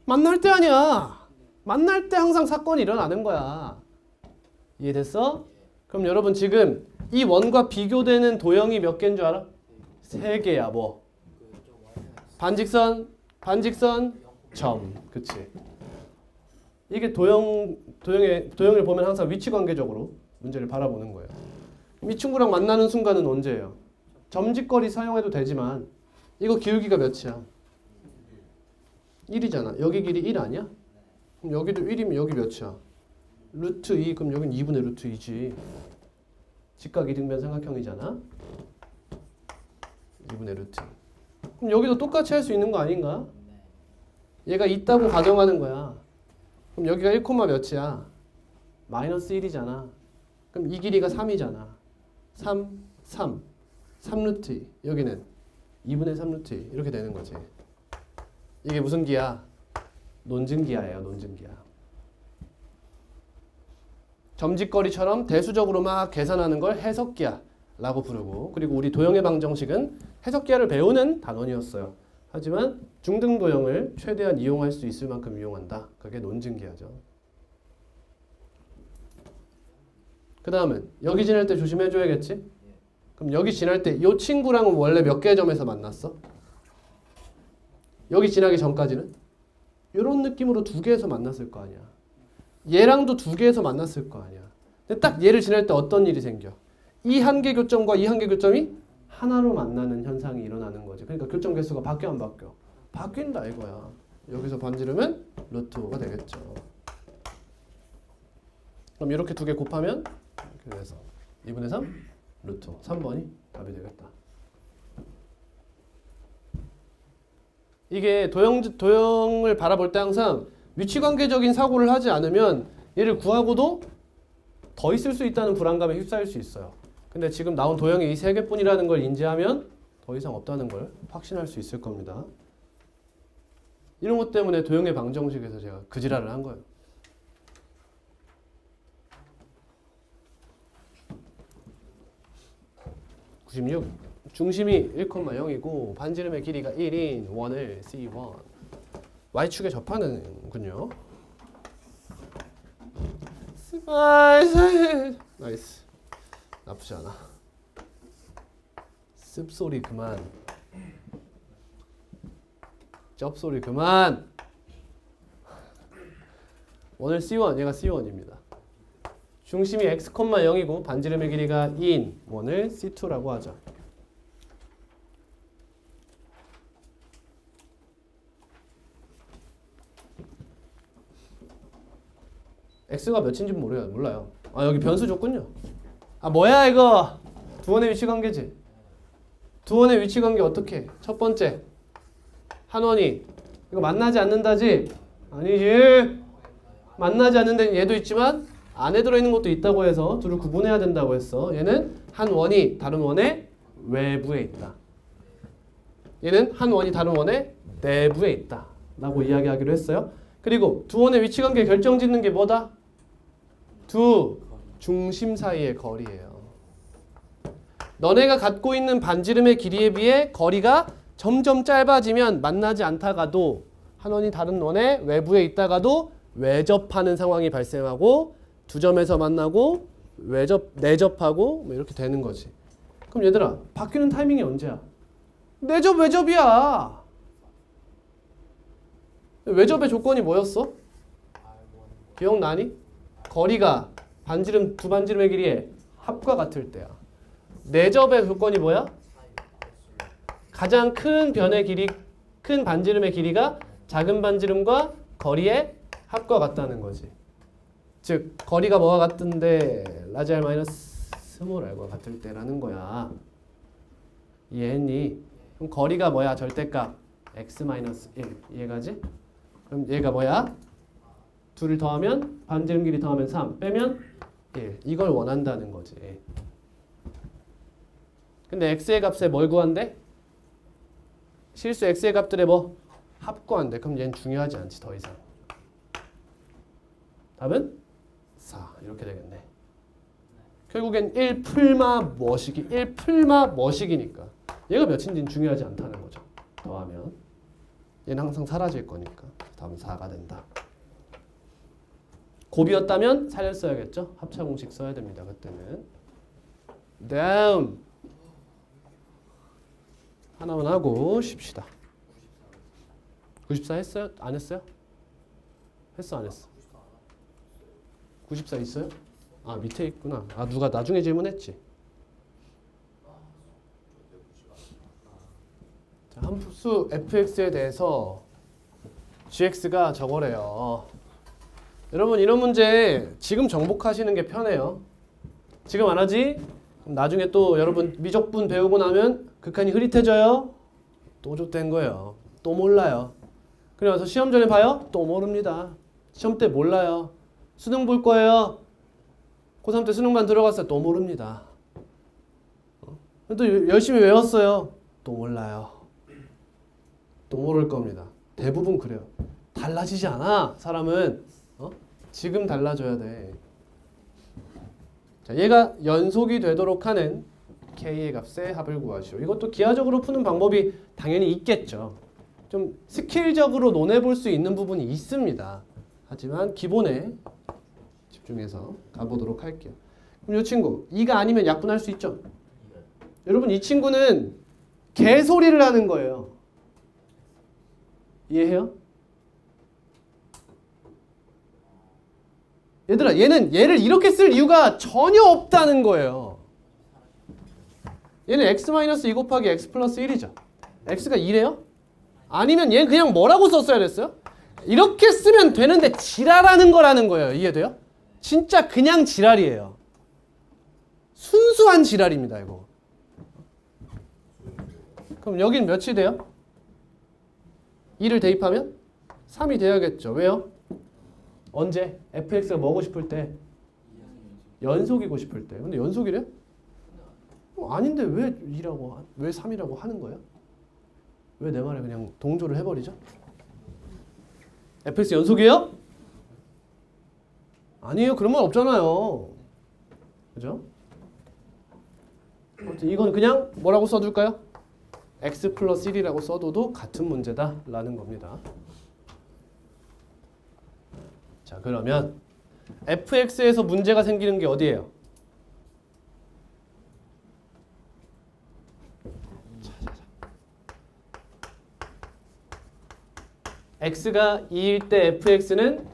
만날 때 아니야. 만날 때 항상 사건이 일어나는 거야. 이해됐어? 그럼 여러분 지금 이 원과 비교되는 도형이 몇 개인 줄 알아? 3개야. 뭐? 반직선, 점. 그치? 이게 도형을 보면 항상 위치 관계적으로 문제를 바라보는 거예요. 이 친구랑 만나는 순간은 언제예요? 점직거리 사용해도 되지만 이거 기울기가 몇이야? 1이잖아. 여기 길이 1 아니야? 그럼 여기도 1이면 여기 몇이야? 루트 2. 그럼 여긴 2분의 루트 2지. 직각 이등변 삼각형이잖아. 2분의 루트 2. 그럼 여기도 똑같이 할 수 있는 거 아닌가? 얘가 있다고 가정하는 거야. 그럼 여기가 1, 몇이야? 마이너스 1이잖아. 그럼 이 길이가 3이잖아. 3, 3, 3루트 2. 여기는 2분의 3루트 2. 이렇게 되는 거지. 이게 무슨 기야? 논증기야예요. 논증기야. 점집거리처럼 대수적으로 막 계산하는 걸 해석기야라고 부르고, 그리고 우리 도형의 방정식은 해석기야를 배우는 단원이었어요. 하지만 중등도형을 최대한 이용할 수 있을 만큼 이용한다. 그게 논증기야죠. 그 다음은 여기 지날 때 조심해줘야겠지? 그럼 여기 지날 때 이 친구랑은 원래 몇 개의 점에서 만났어? 여기 지나기 전까지는? 이런 느낌으로 두 개에서 만났을 거 아니야. 얘랑도 두 개에서 만났을 거 아니야. 근데 딱 얘를 지날 때 어떤 일이 생겨? 이 한 개 교점과 이 한 개 교점이 하나로 만나는 현상이 일어나는 거지. 그러니까 교점 개수가 바뀌어 안 바뀌어? 바뀐다 이거야. 여기서 반지르면 루트 5가 되겠죠. 그럼 이렇게 두 개 곱하면 이렇게 돼서 2분의 3 루트 5. 3번이 답이 되겠다. 이게 도형을 바라볼 때 항상 위치관계적인 사고를 하지 않으면 얘를 구하고도 더 있을 수 있다는 불안감에 휩싸일 수 있어요. 근데 지금 나온 도형이 이 세 개뿐이라는 걸 인지하면 더 이상 없다는 걸 확신할 수 있을 겁니다. 이런 것 때문에 도형의 방정식에서 제가 그 지랄을 한 거예요. 96. 중심이 1,0이고 반지름의 길이가 1인 원을 C1 Y축에 접하는군요. 나이스. 나쁘지 않아. 습소리 그만. 쩝소리 그만. 원을 C1, 얘가 C1입니다. 중심이 x,0이고 반지름의 길이가 2인 원을 C2라고 하죠. x가 몇인지 몰라요. 아, 여기 변수 줬군요. 아, 뭐야 이거? 두원의 위치관계지. 두원의 위치관계 어떻게? 첫 번째 한원이 이거 만나지 않는다지? 아니지. 만나지 않는 데는 얘도 있지만 안에 들어있는 것도 있다고 해서 둘을 구분해야 된다고 했어. 얘는 한 원이 다른 원의 외부에 있다. 얘는 한 원이 다른 원의 내부에 있다 라고 이야기하기로 했어요. 그리고 두 원의 위치관계 결정짓는 게 뭐다? 두 중심 사이의 거리예요. 너네가 갖고 있는 반지름의 길이에 비해 거리가 점점 짧아지면 만나지 않다가도 한 원이 다른 원의 외부에 있다가도 외접하는 상황이 발생하고 두 점에서 만나고 내접하고 뭐 이렇게 되는 거지. 그럼 얘들아 바뀌는 타이밍이 언제야? 내접 외접이야. 외접의 조건이 뭐였어? 기억나니? 거리가 두 반지름의 길이의 합과 같을 때야. 내접의 조건이 뭐야? 가장 큰 변의 길이, 큰 반지름의 길이가 작은 반지름과 거리의 합과 같다는 거지. 즉 거리가 뭐가 같은데 라지 R 마이너스 스몰 R과 같을 때라는 거야. 이해했니? 그럼 거리가 뭐야? 절대값 x 마이너스 1 이해가지? 그럼 얘가 뭐야? 둘을 더하면 반지름 길이 더하면 3 빼면 1 이걸 원한다는 거지. 근데 x의 값에 뭘 구한대? 실수 x의 값들의 뭐? 합 구한대. 그럼 얘는 중요하지 않지 더 이상. 답은 4 이렇게 되겠네. 결국엔 1풀마 머식이니까 얘가 몇인지는 중요하지 않다는 거죠. 더하면 얘는 항상 사라질 거니까 답은 4가 된다. 곱이었다면 살렸어야겠죠. 합차 공식 써야 됩니다. 그때는. 다음 하나만 하고 쉽시다. 94 했어요? 안 했어요? 했어 안 했어? 94 있어요? 아 밑에 있구나. 아 누가 나중에 질문했지. 자, 함수 fx에 대해서 gx가 저거래요. 여러분 이런 문제 지금 정복하시는 게 편해요. 지금 안 하지? 그럼 나중에 또 여러분 미적분 배우고 나면 극한이 흐릿해져요. 또 좆된 거예요. 또 몰라요. 그래서 시험 전에 봐요? 또 모릅니다. 시험 때 몰라요. 수능 볼 거예요. 고3 때 수능만 들어갔어요. 또 모릅니다. 또 열심히 외웠어요. 또 몰라요. 또 모를 겁니다. 대부분 그래요. 달라지지 않아. 사람은 지금 달라져야 돼. 자, 얘가 연속이 되도록 하는 K의 값의 합을 구하시오. 이것도 기하적으로 푸는 방법이 당연히 있겠죠. 좀 스킬적으로 논해볼 수 있는 부분이 있습니다. 하지만 기본에 집중해서 가보도록 할게요. 그럼 이 친구 2가 아니면 약분할 수 있죠? 여러분 이 친구는 개소리를 하는 거예요. 이해해요? 얘들아 얘는 얘를 이렇게 쓸 이유가 전혀 없다는 거예요. 얘는 x-2 곱하기 x 플러스 1이죠. x가 2래요? 아니면 얘는 그냥 뭐라고 썼어야 됐어요? 이렇게 쓰면 되는데 지랄하는 거라는 거예요. 이해돼요? 진짜 그냥 지랄이에요. 순수한 지랄입니다. 이거. 그럼 여긴 몇이 돼요? 2를 대입하면 3이 돼야겠죠. 왜요? 언제? fx가 뭐고 싶을 때? 연속이고 싶을 때. 근데 연속이래? 아닌데 왜 2라고 왜 3이라고 하는 거예요? 왜 내 말에 그냥 동조를 해버리죠? fx 연속이에요? 아니에요. 그런 말 없잖아요. 그죠? 아무튼 이건 그냥 뭐라고 써둘까요? x 플러스 1이라고 써둬도 같은 문제다라는 겁니다. 자, 그러면 fx에서 문제가 생기는 게 어디예요? x가 2일 때 fx는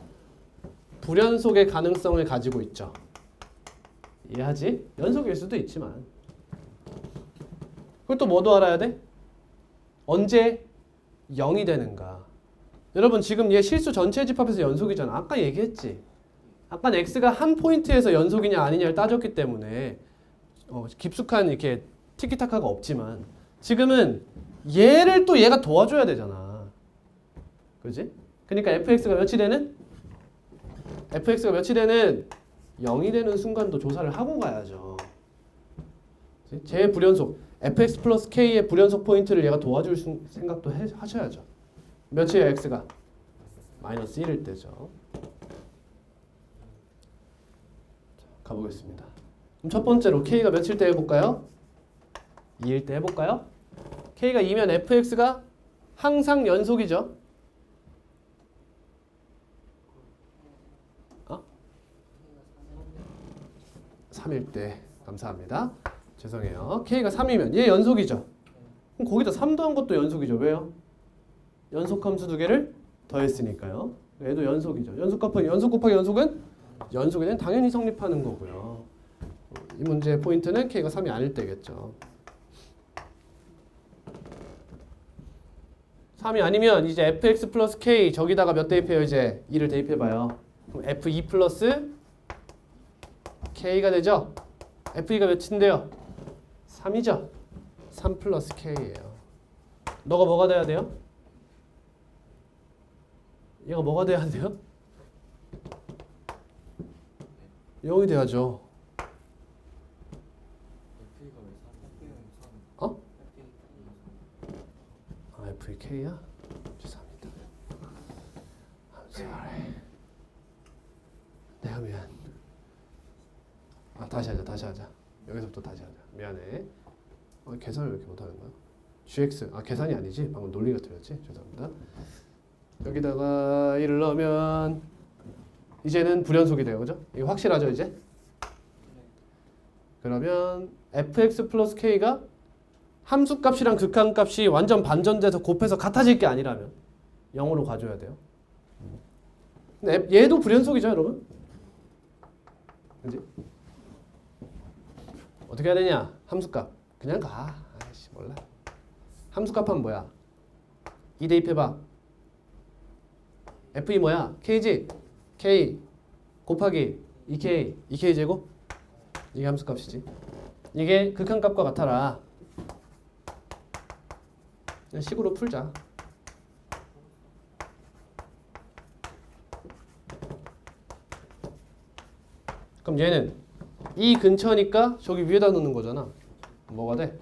불연속의 가능성을 가지고 있죠. 이해하지? 연속일 수도 있지만. 그걸 또 뭐도 알아야 돼? 언제 0이 되는가. 여러분 지금 얘 실수 전체 집합해서 연속이잖아. 아까 얘기했지. 아까 x가 한 포인트에서 연속이냐 아니냐를 따졌기 때문에 깊숙한 이렇게 티키타카가 없지만 지금은 얘를 또 얘가 도와줘야 되잖아. 그지? 그러니까 fx가 몇이 되는? fx가 몇이 되는? 0이 되는 순간도 조사를 하고 가야죠. 제 불연속 fx 플러스 k의 불연속 포인트를 얘가 도와줄 생각도 하셔야죠. 몇이에요 x가? 마이너스 1일 때죠. 자, 가보겠습니다. 그럼 첫 번째로 k가 몇일 때 해볼까요? 2일 때 해볼까요? k가 2면 fx가 항상 연속이죠. 3일 때 감사합니다. 죄송해요. k가 3이면 얘 연속이죠. 그럼 거기다 3 더한 것도 연속이죠. 왜요? 연속함수 두 개를 더했으니까요. 얘도 연속이죠. 연속 곱하기 연속은 연속에는 당연히 성립하는 거고요. 이 문제의 포인트는 k가 3이 아닐 때겠죠. 3이 아니면 이제 fx 플러스 k 저기다가 몇 대입해요? 이제 2를 대입해봐요. 그럼 f2 플러스 k가 되죠? f2가 몇인데요? 3이죠? 3 플러스 k예요. 너가 뭐가 돼야 돼요? 얘가 뭐가 돼야 돼요? 0이 돼야죠. 어? 아, FK야? 죄송합니다. I'm sorry. 내가 미안. 아, 다시 하자. 여기서부터 다시 하자. 미안해. 계산을 왜 이렇게 못하는 거야? GX. 아, 계산이 아니지? 방금 논리가 틀렸지? 죄송합니다. 여기다가 1을 넣으면 이제는 불연속이 돼요. 그죠? 이거 확실하죠, 이제? 그러면 fx 플러스 k가 함수값이랑 극한값이 완전 반전돼서 곱해서 같아질 게 아니라면 0으로 가줘야 돼요. 근데 얘도 불연속이죠, 여러분? 그지? 어떻게 해야 되냐? 함수값. 그냥 가. 아이씨, 몰라. 함수값 하면 뭐야? 2 대입해봐. f2 뭐야? k지? k 곱하기 2k 제곱? 이게 함수값이지. 이게 극한값과 같아라. 그냥 식으로 풀자. 그럼 얘는 이 근처니까 저기 위에다 놓는 거잖아. 뭐가 돼?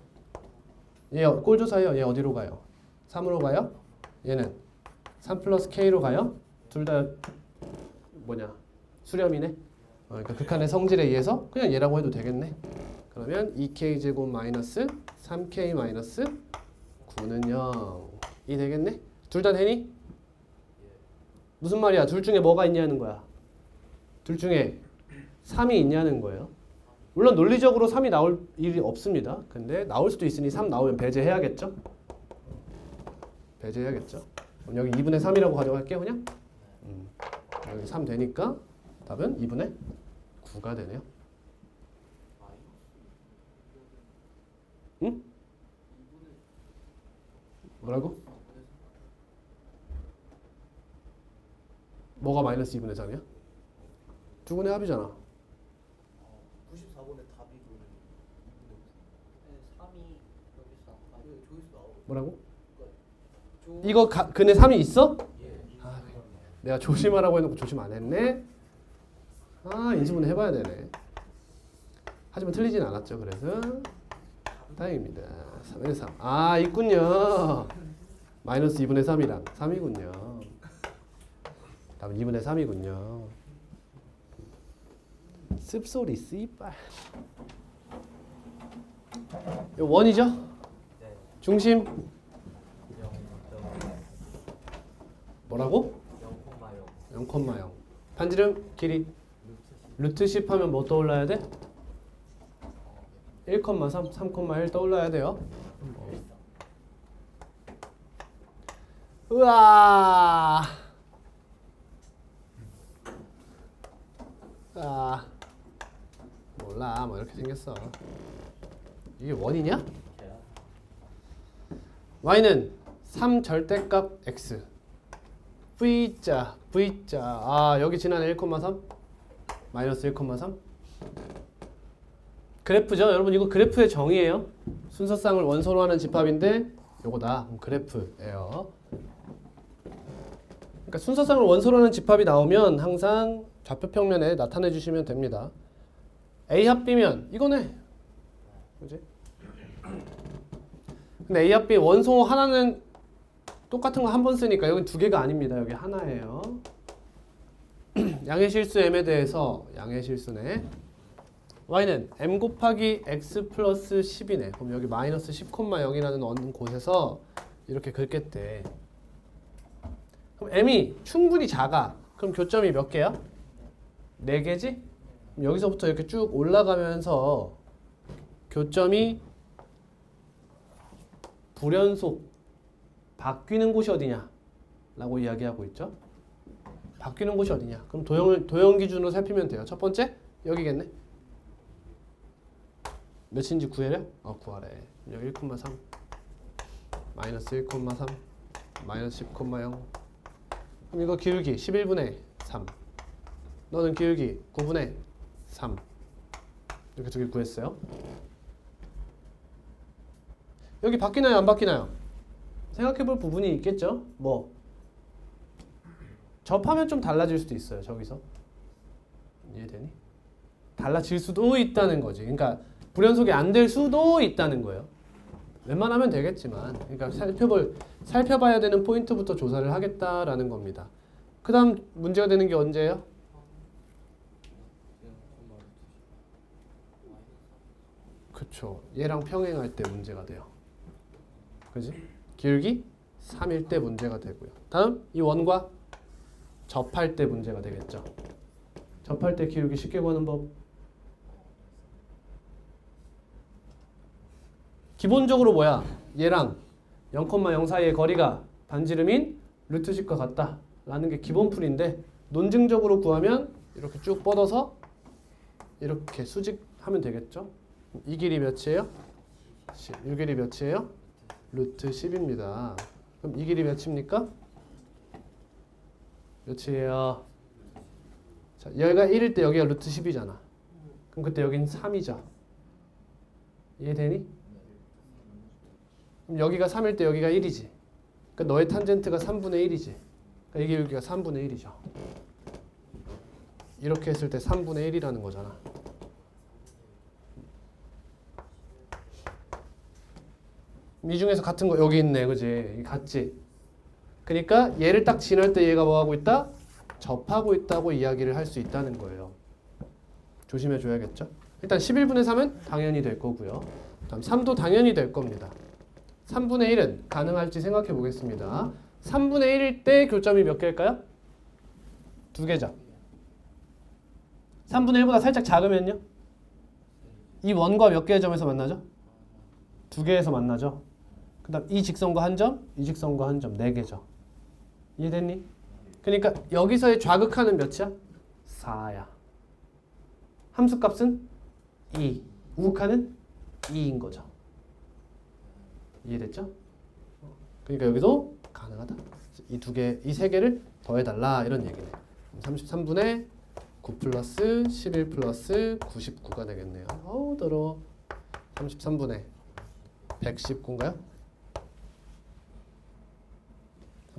얘 꼴조사예요. 얘 어디로 가요? 3으로 가요? 얘는 3 플러스 K로 가요? 둘 다 뭐냐? 수렴이네. 그러니까 극한의 성질에 의해서 그냥 얘라고 해도 되겠네. 그러면 2K제곱 마이너스 3K 마이너스 9는 0이 되겠네? 둘 다 되니? 무슨 말이야? 둘 중에 뭐가 있냐는 거야. 둘 중에 3이 있냐는 거예요. 물론 논리적으로 3이 나올 일이 없습니다. 근데 나올 수도 있으니 3 나오면 배제해야겠죠? 배제해야겠죠? 그럼 여기 2분의 3이라고 가져갈게요, 그냥. 여기 3 되니까 답은 2분의 9가 되네요. 응? 뭐라고? 뭐가 마이너스 2분의 3이야? 두 분의 합이잖아. 94번에 답이 그러면 3이 여기서 저기서 나오고 뭐라고? 저 이거 근에 3이 있어? 예. 아, 내가 조심하라고 해놓고 조심 안 했네. 아, 인수분해 해봐야 되네. 하지만 틀리진 않았죠. 그래서 다행입니다. 3의 3. 아, 있군요. 마이너스 2분의 3이랑 3이군요. 답은 2분의 3이군요. 씁소리 씨발. 이거 원이죠? 네. 중심 0, 뭐라고? 0,0 0,0. 반지름 길이 루트 10 하면 뭐 떠올라야 돼? 1,3, 3,1 떠올라야 돼요. 우와. 아. 몰라. 뭐 이렇게 생겼어. 이게 원이냐? y는 3 절대값 x. v자, v자. 아, 여기 지나는 1,3 마이너스 1,3. 그래프죠. 여러분 이거 그래프의 정의예요. 순서쌍을 원소로 하는 집합인데 요거다. 그래프예요. 그러니까 순서쌍을 원소로 하는 집합이 나오면 항상 좌표 평면에 나타내 주시면 됩니다. A 합 B면 이거네. 그지? 근데 A 합 B 원소 하나는 똑같은 거 한 번 쓰니까 여기 두 개가 아닙니다. 여기 하나예요. 양의 실수 M에 대해서 양의 실수네. y는 m 곱하기 x 플러스 10이네. 그럼 여기 마이너스 10,0이라는 어느 곳에서 이렇게 긁겠대. 그럼 m이 충분히 작아. 그럼 교점이 몇 개야? 4개지? 그럼 여기서부터 이렇게 쭉 올라가면서 교점이 불연속 바뀌는 곳이 어디냐? 라고 이야기하고 있죠. 바뀌는 곳이 어디냐? 그럼 도형 기준으로 살피면 돼요. 첫 번째 여기겠네. 몇인지 구해래? 구하래. 여기 1,3 마이너스 1,3 마이너스 10,0. 그럼 이거 기울기 11분의 3. 너는 기울기 9분의 3. 이렇게 두 개 구했어요. 여기 바뀌나요? 안 바뀌나요? 생각해볼 부분이 있겠죠? 뭐 접하면 좀 달라질 수도 있어요. 저기서 이해되니? 달라질 수도 있다는 거지. 그러니까 불연속이 안 될 수도 있다는 거예요. 웬만하면 되겠지만, 그러니까 살펴봐야 되는 포인트부터 조사를 하겠다라는 겁니다. 그 다음 문제가 되는 게 언제예요? 그쵸. 얘랑 평행할 때 문제가 돼요. 그지? 기울기 3일 때 문제가 되고요. 다음 이 원과 접할 때 문제가 되겠죠. 접할 때 기울기 쉽게 구하는 법. 기본적으로 뭐야? 얘랑 0,0 사이의 거리가 반지름인 루트 10과 같다 라는 게 기본 풀인데 논증적으로 구하면 이렇게 쭉 뻗어서 이렇게 수직하면 되겠죠. 이 길이 몇이에요? 10. 이 길이 몇이에요? 루트 10입니다. 그럼 이 길이 몇입니까? 몇이에요? 자, 여기가 1일 때 여기가 루트 10이잖아. 그럼 그때 여긴 3이죠. 이해되니? 그럼 여기가 3일 때 여기가 1이지. 그러니까 너의 탄젠트가 3분의 1이지. 그러니까 이게 여기가 3분의 1이죠. 이렇게 했을 때 3분의 1이라는 거잖아. 이 중에서 같은 거 여기 있네, 그지? 같지? 그러니까 얘를 딱 지날 때 얘가 뭐 하고 있다? 접하고 있다고 이야기를 할 수 있다는 거예요. 조심해 줘야겠죠? 일단 11분의 3은 당연히 될 거고요. 다음 3도 당연히 될 겁니다. 3분의 1은 가능할지 생각해 보겠습니다. 3분의 1일 때 교점이 몇 개일까요? 2개죠. 3분의 1보다 살짝 작으면요? 이 원과 몇 개의 점에서 만나죠? 2개에서 만나죠. 그 다음 이 직선과 한 점, 이 직선과 한 점, 4개죠. 이해됐니? 그러니까 여기서의 좌극하는 몇이야? 4야. 함수값은 2. 우극하는 2인 거죠. 이해됐죠? 그러니까 여기도 가능하다. 이 두 개, 이 세 개를 더해달라 이런 얘기네. 33분의 9 플러스 11 플러스 99가 되겠네요. 어우 더러워. 33분의 119인가요?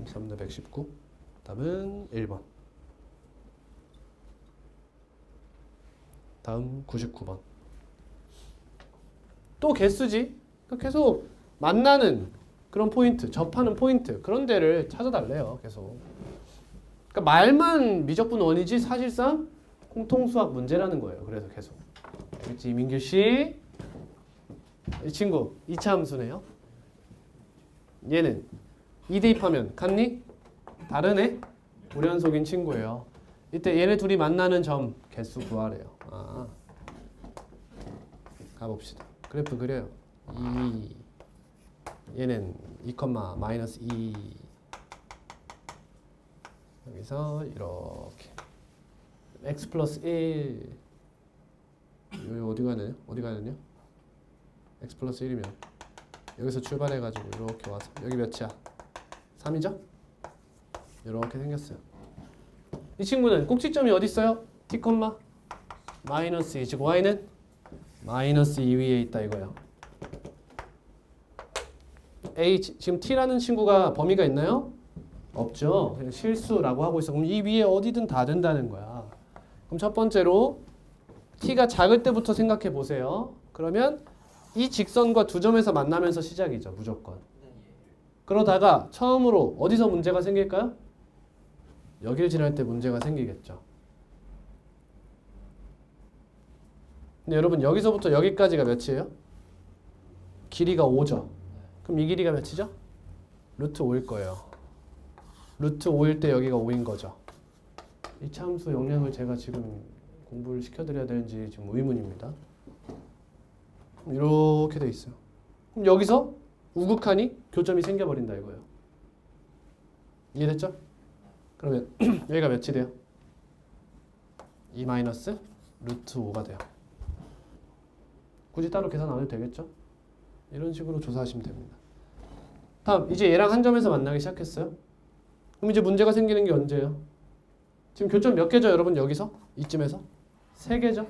33분의 119. 다음은 1번. 다음 99번. 또 개수지. 계속 만나는 그런 포인트, 접하는 포인트 그런 데를 찾아달래요. 계속. 그러니까 말만 미적분 원이지 사실상 공통수학 문제라는 거예요. 그래서 계속. 알겠지? 민규 씨. 이 친구 2차 함수네요. 얘는 2 대입하면 같니? 다르네? 불연속인 친구예요. 이때 얘네 둘이 만나는 점 개수 구하래요. 아. 가봅시다. 그래프 그려요. 2 얘는 2, 마이너스 2 여기서 이렇게 x 플러스 1 여기 어디 가느냐? 어디 가느냐? x 플러스 1이면 여기서 출발해가지고 이렇게 와서 여기 몇이야? 3이죠? 이렇게 생겼어요. 이 친구는 꼭지점이 어디 있어요? t, 마이너스 2 즉 y는 마이너스 2 위에 있다 이거예요. a 지금 t라는 친구가 범위가 있나요? 없죠. 그냥 실수라고 하고 있어. 그럼 이 위에 어디든 다 된다는 거야. 그럼 첫 번째로 t가 작을 때부터 생각해 보세요. 그러면 이 직선과 두 점에서 만나면서 시작이죠. 무조건. 그러다가 처음으로 어디서 문제가 생길까요? 여기를 지날 때 문제가 생기겠죠. 근데 여러분 여기서부터 여기까지가 몇이에요? 길이가 5죠. 그럼 이 길이가 몇이죠? 루트 5일 거예요. 루트 5일 때 여기가 5인 거죠. 이 참수 영역을 제가 지금 공부를 시켜드려야 되는지 지금 의문입니다. 이렇게 돼 있어요. 그럼 여기서 우극하니 교점이 생겨버린다 이거예요. 이해됐죠? 그러면 여기가 몇이 돼요? 2 마이너스 루트 5가 돼요. 굳이 따로 계산 안 해도 되겠죠? 이런 식으로 조사하시면 됩니다. 다음 이제 얘랑 한 점에서 만나기 시작했어요. 그럼 이제 문제가 생기는 게 언제예요? 지금 교점 몇 개죠 여러분 여기서? 이쯤에서? 3개죠?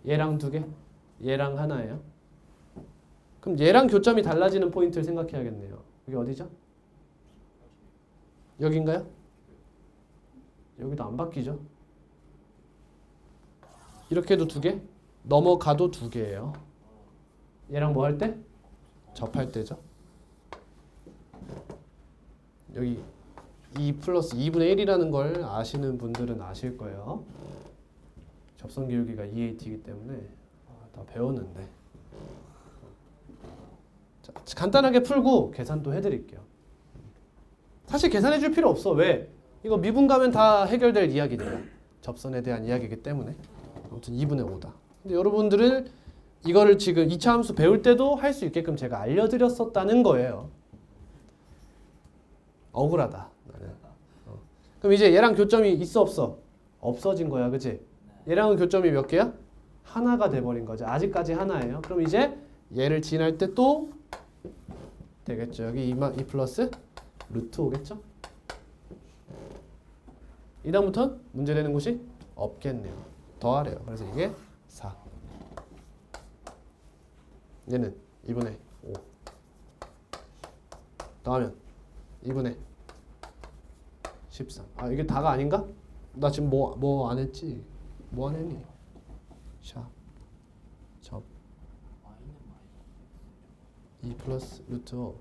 얘랑 2개, 얘랑 하나예요. 그럼 얘랑 교점이 달라지는 포인트를 생각해야겠네요. 여기 어디죠? 여긴가요? 여기도 안 바뀌죠? 이렇게 해도 2개? 넘어가도 2개예요. 얘랑 뭐 할 때? 접할 때죠. 여기 2 플러스 2분의 1이라는 걸 아시는 분들은 아실 거예요. 접선 기울기가 2at이기 때문에 다 배웠는데 자, 간단하게 풀고 계산도 해드릴게요. 사실 계산해 줄 필요 없어. 왜? 이거 미분 가면 다 해결될 이야기니까. 접선에 대한 이야기이기 때문에 아무튼 2분의 5다. 근데 여러분들은 이거를 지금 2차 함수 배울 때도 할 수 있게끔 제가 알려드렸었다는 거예요. 억울하다. 나는. 그럼 이제 얘랑 교점이 있어 없어? 없어진 거야. 그치? 얘랑은 교점이 몇 개야? 하나가 돼버린 거죠. 아직까지 하나예요. 그럼 이제 얘를 지날 때 또 되겠죠. 여기 2 플러스 루트 5겠죠? 이 다음부터는 문제되는 곳이 없겠네요. 더하래요. 그래서 이게 4. 얘는 2분의 5. 더하면 2분의 13. 아 이게 다가 아닌가? 나 지금 뭐 안 했지? 뭐 안 했니? 샵. 접. 2 플러스 루트 5.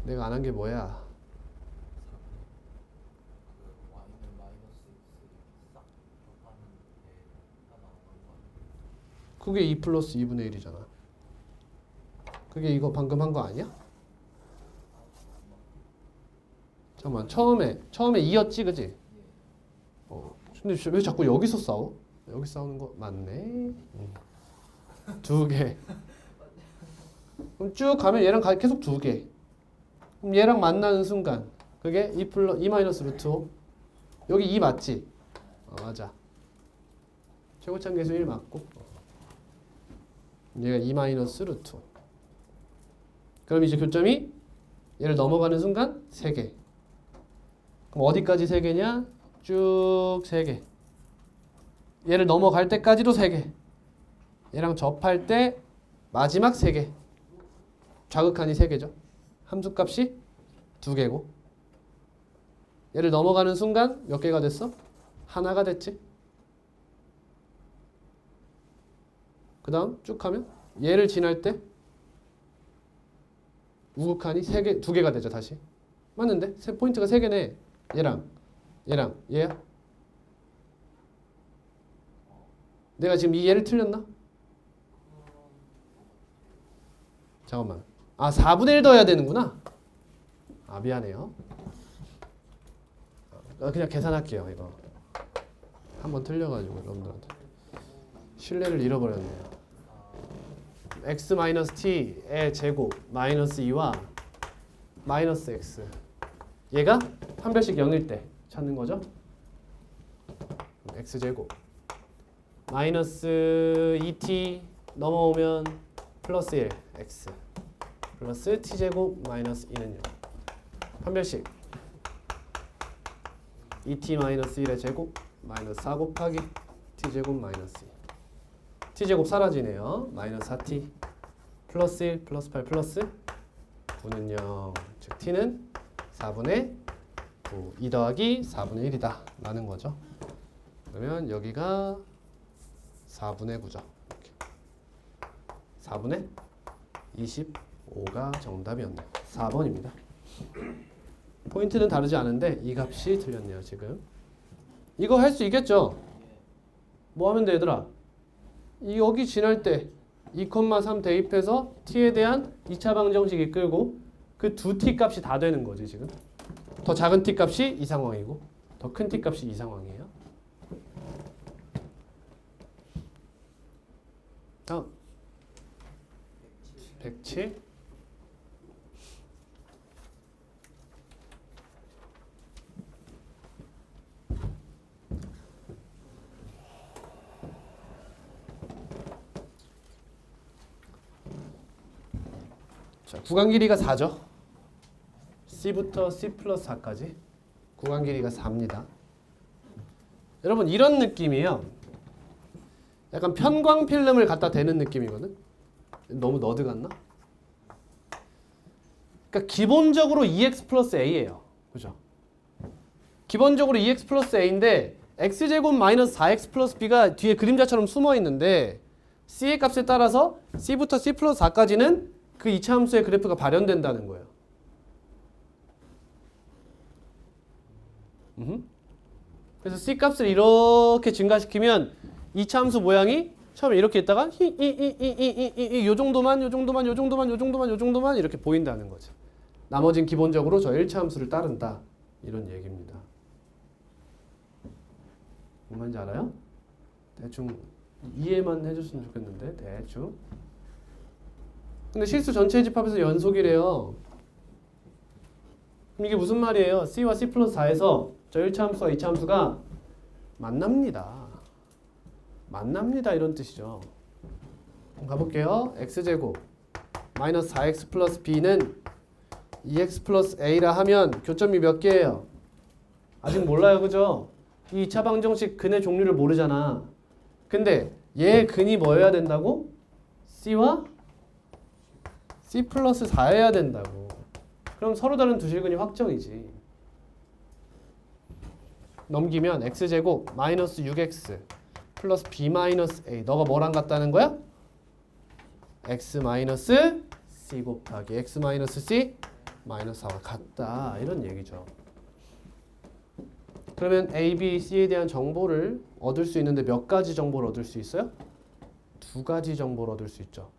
내가 안 한 게 뭐야? 그 y는 마이너스 x 싹 곱하는 게 하나 나온 거 아니에요? 그게 2 플러스 2분의 1이잖아. 그게 이거 방금 한 거 아니야? 잠깐만, 처음에 2였지, 그지? 근데 왜 자꾸 여기서 싸워? 여기 싸우는 거 맞네. 두 개. 그럼 쭉 가면 얘랑 계속 두 개. 그럼 얘랑 만나는 순간 그게 2 마이너스 루트 5. 여기 2 맞지? 맞아. 최고참 계수 1 맞고. 얘가 2 마이너스 루트 5. 그럼 이제 교점이 얘를 넘어가는 순간 3개. 그럼 어디까지 3개냐? 쭉 3개. 얘를 넘어갈 때까지도 3개. 얘랑 접할 때 마지막 3개. 좌극한이 3개죠. 함수값이 2개고. 얘를 넘어가는 순간 몇 개가 됐어? 하나가 됐지. 그 다음 쭉 가면 얘를 지날 때 우극한이 2개가 되죠. 다시. 맞는데? 포인트가 3개네. 얘랑 얘야. 내가 지금 이 얘를 틀렸나? 잠깐만. 4분의 1 더해야 되는구나. 미안해요. 그냥 계산할게요. 이거 한번 틀려가지고 여러분들한테 신뢰를 잃어버렸네요. x-t의 제곱 마이너스 2와 마이너스 x, 얘가 판별식 0일 때 찾는 거죠. x제곱 마이너스 2t 넘어오면 플러스 1 x 플러스 t제곱 마이너스 2는요. 판별식 2t 마이너스 1의 제곱 마이너스 4 곱하기 t제곱 마이너스 2. t제곱 사라지네요. 마이너스 4t 플러스 1 플러스 8 플러스 9는 0. 즉 t는 4분의 9. 2 더하기 4분의 1이다 라는 거죠. 그러면 여기가 4분의 9죠. 이렇게. 4분의 25가 정답이었네요. 4번입니다. 포인트는 다르지 않은데 이 값이 틀렸네요. 지금 이거 할 수 있겠죠? 뭐 하면 돼 얘들아? 여기 지날 때 2,3 대입해서 t에 대한 2차 방정식이 끌고 그 두 t 값이 다 되는 거지. 지금 더 작은 t 값이 이 상황이고 더 큰 t 값이 이 상황이에요. 다음 107. 자, 구간 길이가 4죠. C부터 C 플러스 4까지 구간 길이가 4입니다. 여러분 이런 느낌이에요. 약간 편광 필름을 갖다 대는 느낌이거든. 너무 너드 같나? 그러니까 기본적으로 2x 플러스 a예요. 그죠? 기본적으로 2x 플러스 a인데 x제곱 마이너스 4x 플러스 b가 뒤에 그림자처럼 숨어 있는데 c의 값에 따라서 c부터 c 플러스 4까지는 그 이차 함수의 그래프가 발현된다는 거예요. 그래서 c 값을 이렇게 증가시키면 이차 함수 모양이 처음에 이렇게 있다가 요 정도만 이렇게 보인다는 거죠. 나머진 기본적으로 저 1차 함수를 따른다. 이런 얘기입니다. 뭔 말인지 알아요? 대충 이해만 해줬으면 좋겠는데 대충. 근데 실수 전체의 집합에서 연속이래요. 그럼 이게 무슨 말이에요? C와 C 플러스 4에서 저 1차 함수와 2차 함수가 만납니다. 이런 뜻이죠. 가볼게요. x제곱 마이너스 4x 플러스 b는 2x 플러스 a라 하면 교점이 몇 개예요? 아직 몰라요. 그죠? 이 2차 방정식 근의 종류를 모르잖아. 근데 얘 근이 뭐여야 된다고? C와 C 플러스 4여야 된다고. 그럼 서로 다른 두 실근이 확정이지. 넘기면 x제곱 마이너스 6x 플러스 b 마이너스 a. 너가 뭐랑 같다는 거야? x 마이너스 c 곱하기 x 마이너스 c 마이너스 4와 같다 이런 얘기죠. 그러면 A, B, C에 대한 정보를 얻을 수 있는데 몇 가지 정보를 얻을 수 있어요? 두 가지 정보를 얻을 수 있죠.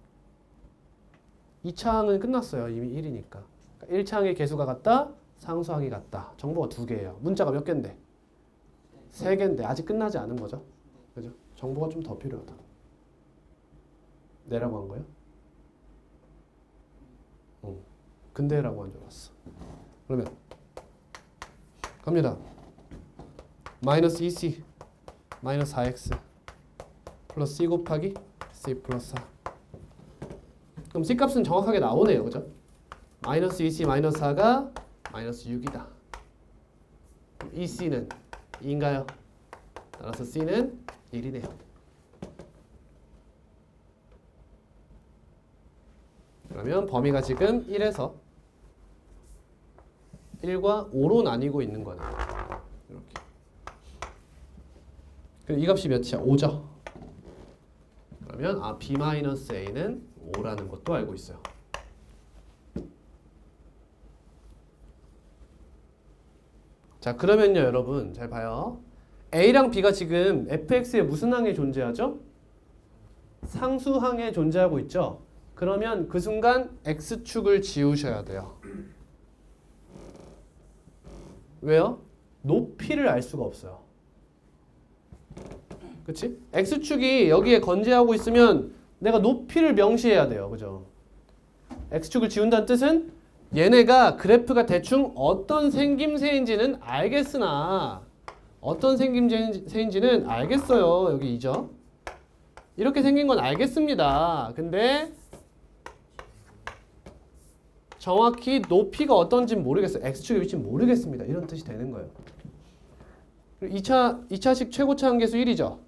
2차 항은 끝났어요. 이미 1이니까. 1차 항의 개수가 같다, 상수항이 같다. 정보가 두 개예요. 문자가 몇 개인데? 세 개인데 아직 끝나지 않은 거죠. 그죠? 정보가 좀 더 필요하다. 내라고 한 거예요? 근데라고 한 줄 알았어. 그러면 갑니다. 마이너스 2c 마이너스 4x 플러스 c 곱하기 c 플러스 4. 그럼 c 값은 정확하게 나오네요. 그죠? 마이너스 2c 마이너스 4가 마이너스 6이다. 2c는 2인가요? 따라서 c는 1이네요. 그러면 범위가 지금 1에서 1과 5로 나뉘고 있는 거네요. 이렇게. 그럼 이 값이 몇이야? 5죠. 그러면 b-a는 5라는 것도 알고 있어요. 자, 그러면요 여러분 잘 봐요. a랑 b가 지금 fx의 무슨 항에 존재하죠? 상수항에 존재하고 있죠. 그러면 그 순간 x축을 지우셔야 돼요. 왜요? 높이를 알 수가 없어요. 그치? x축이 여기에 건재하고 있으면 내가 높이를 명시해야 돼요. 그죠? x축을 지운다는 뜻은 얘네가 그래프가 대충 어떤 생김새인지는 알겠으나 어떤 생김새인지는 알겠어요. 여기 2죠. 이렇게 생긴 건 알겠습니다. 근데 정확히 높이가 어떤지 모르겠어요. x축의 위치는 모르겠습니다. 이런 뜻이 되는 거예요. 2차식 최고차 함계수 1이죠.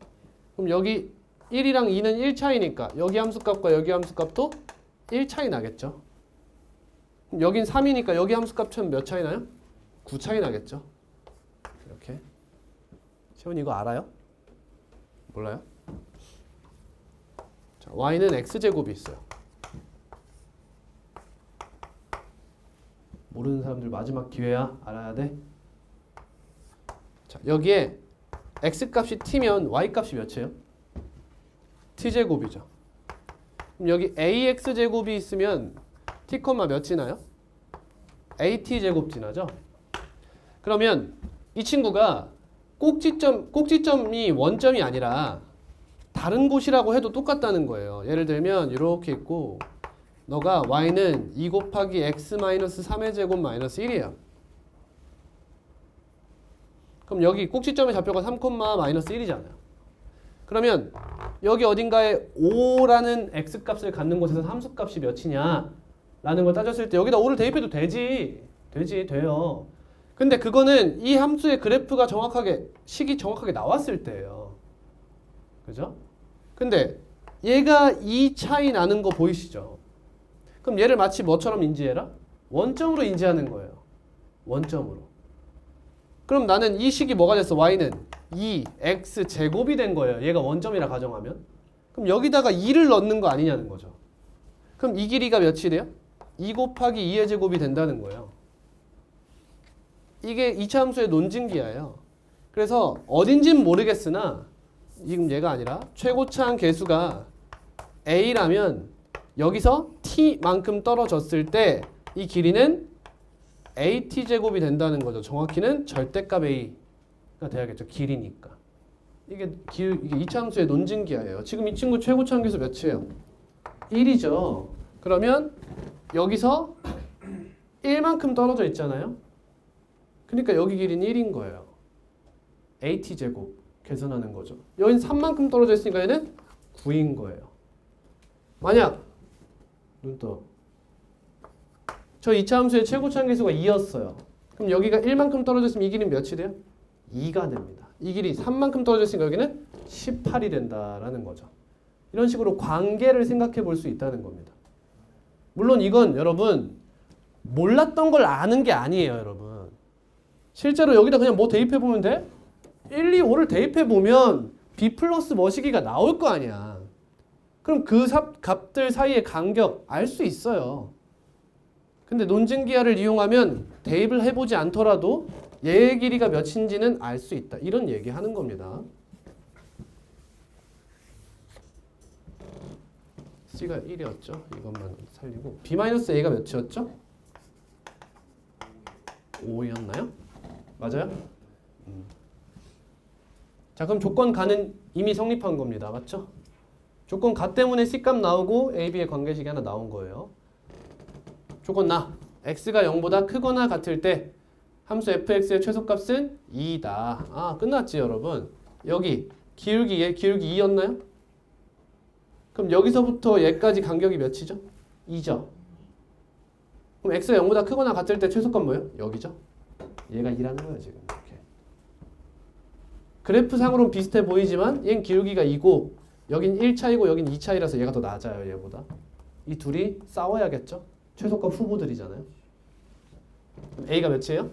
그럼 여기 1이랑 2는 1 차이니까 여기 함수값과 여기 함수값도 1 차이 나겠죠. 그럼 여긴 3이니까 여기 함수값은 몇 차이 나요? 9 차이 나겠죠. 이렇게. 시원이 이거 알아요? 몰라요? 자, y는 x제곱이 있어요. 모르는 사람들 마지막 기회야. 알아야 돼. 자, 여기에 x값이 t면 y값이 몇이에요? t제곱이죠. 그럼 여기 ax제곱이 있으면 t, 몇 지나요? at제곱 지나죠? 그러면 이 친구가 꼭지점이 원점이 아니라 다른 곳이라고 해도 똑같다는 거예요. 예를 들면 이렇게 있고 너가 y는 2 곱하기 x 마이너스 3의 제곱 마이너스 1이에요. 그럼 여기 꼭지점의 좌표가 3, 마이너스 1이잖아요. 그러면 여기 어딘가에 5라는 x값을 갖는 곳에서 함수값이 몇이냐 라는 걸 따졌을 때 여기다 5를 대입해도 돼요. 근데 그거는 이 함수의 그래프가 식이 정확하게 나왔을 때예요. 그죠? 근데 얘가 이 차이 나는 거 보이시죠? 그럼 얘를 마치 뭐처럼 인지해라? 원점으로 인지하는 거예요. 원점으로. 그럼 나는 이 식이 뭐가 됐어? y는 2x 제곱이 된 거예요. 얘가 원점이라 가정하면. 그럼 여기다가 2를 넣는 거 아니냐는 거죠. 그럼 이 길이가 몇이 돼요? 2 곱하기 2의 제곱이 된다는 거예요. 이게 2차 함수의 논증기예요. 그래서 어딘진 모르겠으나 지금 얘가 아니라 최고차항 계수가 a라면 여기서 t만큼 떨어졌을 때 이 길이는 at제곱이 된다는 거죠. 정확히는 절대값 a가 돼야겠죠. 길이니까. 이게 2차 함수의 논증기예요. 지금 이 친구 최고차항 계수 몇이에요? 1이죠. 그러면 여기서 1만큼 떨어져 있잖아요. 그러니까 여기 길이는 1인 거예요. at제곱 계산하는 거죠. 여긴 3만큼 떨어져 있으니까 얘는 9인 거예요. 만약 눈 떠. 저 2차 함수의 최고차항 계수가 2였어요. 그럼 여기가 1만큼 떨어져 있으면 이 길이는 몇이 돼요? 2가 됩니다. 이 길이 3만큼 떨어져 있으니까 여기는 18이 된다라는 거죠. 이런 식으로 관계를 생각해 볼 수 있다는 겁니다. 물론 이건 여러분 몰랐던 걸 아는 게 아니에요, 여러분. 실제로 여기다 그냥 뭐 대입해 보면 돼? 1, 2, 5를 대입해 보면 b 플러스 뭐시기가 나올 거 아니야. 그럼 그 값들 사이의 간격 알 수 있어요. 근데 논증기하를 이용하면 대입을 해보지 않더라도 얘의 길이가 몇인지는 알 수 있다. 이런 얘기 하는 겁니다. C가 1이었죠. 이것만 살리고 B-A가 몇이었죠? 5였나요? 맞아요? 자, 그럼 조건 가는 이미 성립한 겁니다. 맞죠? 조건 가 때문에 C값 나오고 A, B의 관계식이 하나 나온 거예요. 조건 나. X가 0보다 크거나 같을 때 함수 fx의 최소값은 2다. 아, 끝났지 여러분. 여기 기울기 얘 기울기 2였나요? 그럼 여기서부터 얘까지 간격이 몇이죠? 2죠. 그럼 x가 0보다 크거나 같을 때 최소값 뭐예요? 여기죠. 얘가 2라는 거예요 지금. 이렇게. 그래프상으로는 비슷해 보이지만 얘는 기울기가 2고 여긴 1차이고 여긴 2차이라서 얘가 더 낮아요 얘보다. 이 둘이 싸워야겠죠? 최소값 후보들이잖아요. 그럼 A가 몇이에요?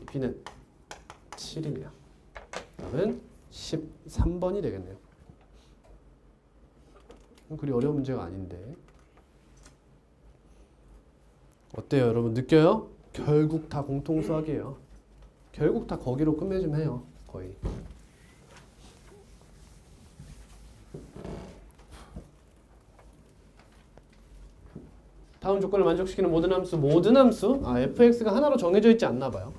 B는 7이네요. 답은 13번이 되겠네요. 그리 어려운 문제가 아닌데. 어때요 여러분? 느껴요? 결국 다 공통수학이에요. 결국 다 거기로 끝맺음 해요. 거의. 다음 조건을 만족시키는 모든 함수 fx가 하나로 정해져 있지 않나 봐요.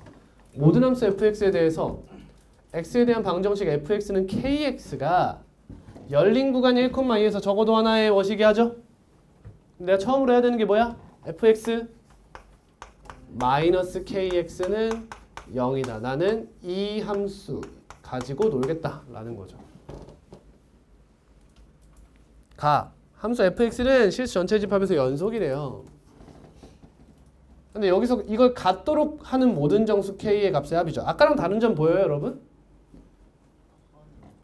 모든 함수 fx에 대해서 x에 대한 방정식 fx는 kx가 열린 구간 1,2에서 적어도 하나의 뭐시기 하죠? 내가 처음으로 해야 되는 게 뭐야? fx 마이너스 kx는 0이다. 나는 이 함수 가지고 놀겠다 라는 거죠. 함수 fx는 실수 전체 집합에서 연속이래요. 근데 여기서 이걸 같도록 하는 모든 정수 k의 값의 합이죠. 아까랑 다른 점 보여요 여러분?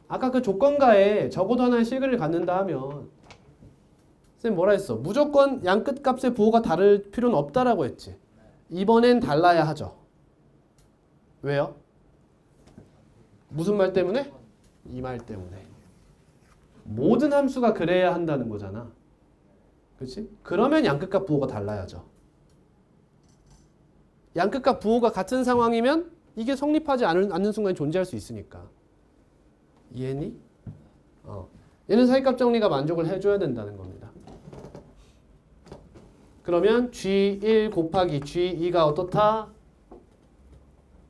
아까 그 조건가에 적어도 하나의 실근을 갖는다 하면 쌤 뭐라 했어? 무조건 양 끝값의 부호가 다를 필요는 없다라고 했지. 이번엔 달라야 하죠. 왜요? 무슨 말 때문에? 이 말 때문에. 모든 함수가 그래야 한다는 거잖아. 그렇지? 그러면 양 끝값 부호가 달라야죠. 양 끝값 부호가 같은 상황이면 이게 성립하지 않는 순간에 존재할 수 있으니까. 이해니? 얘는 사이값 정리가 만족을 해줘야 된다는 겁니다. 그러면 G1 곱하기 G2가 어떻다?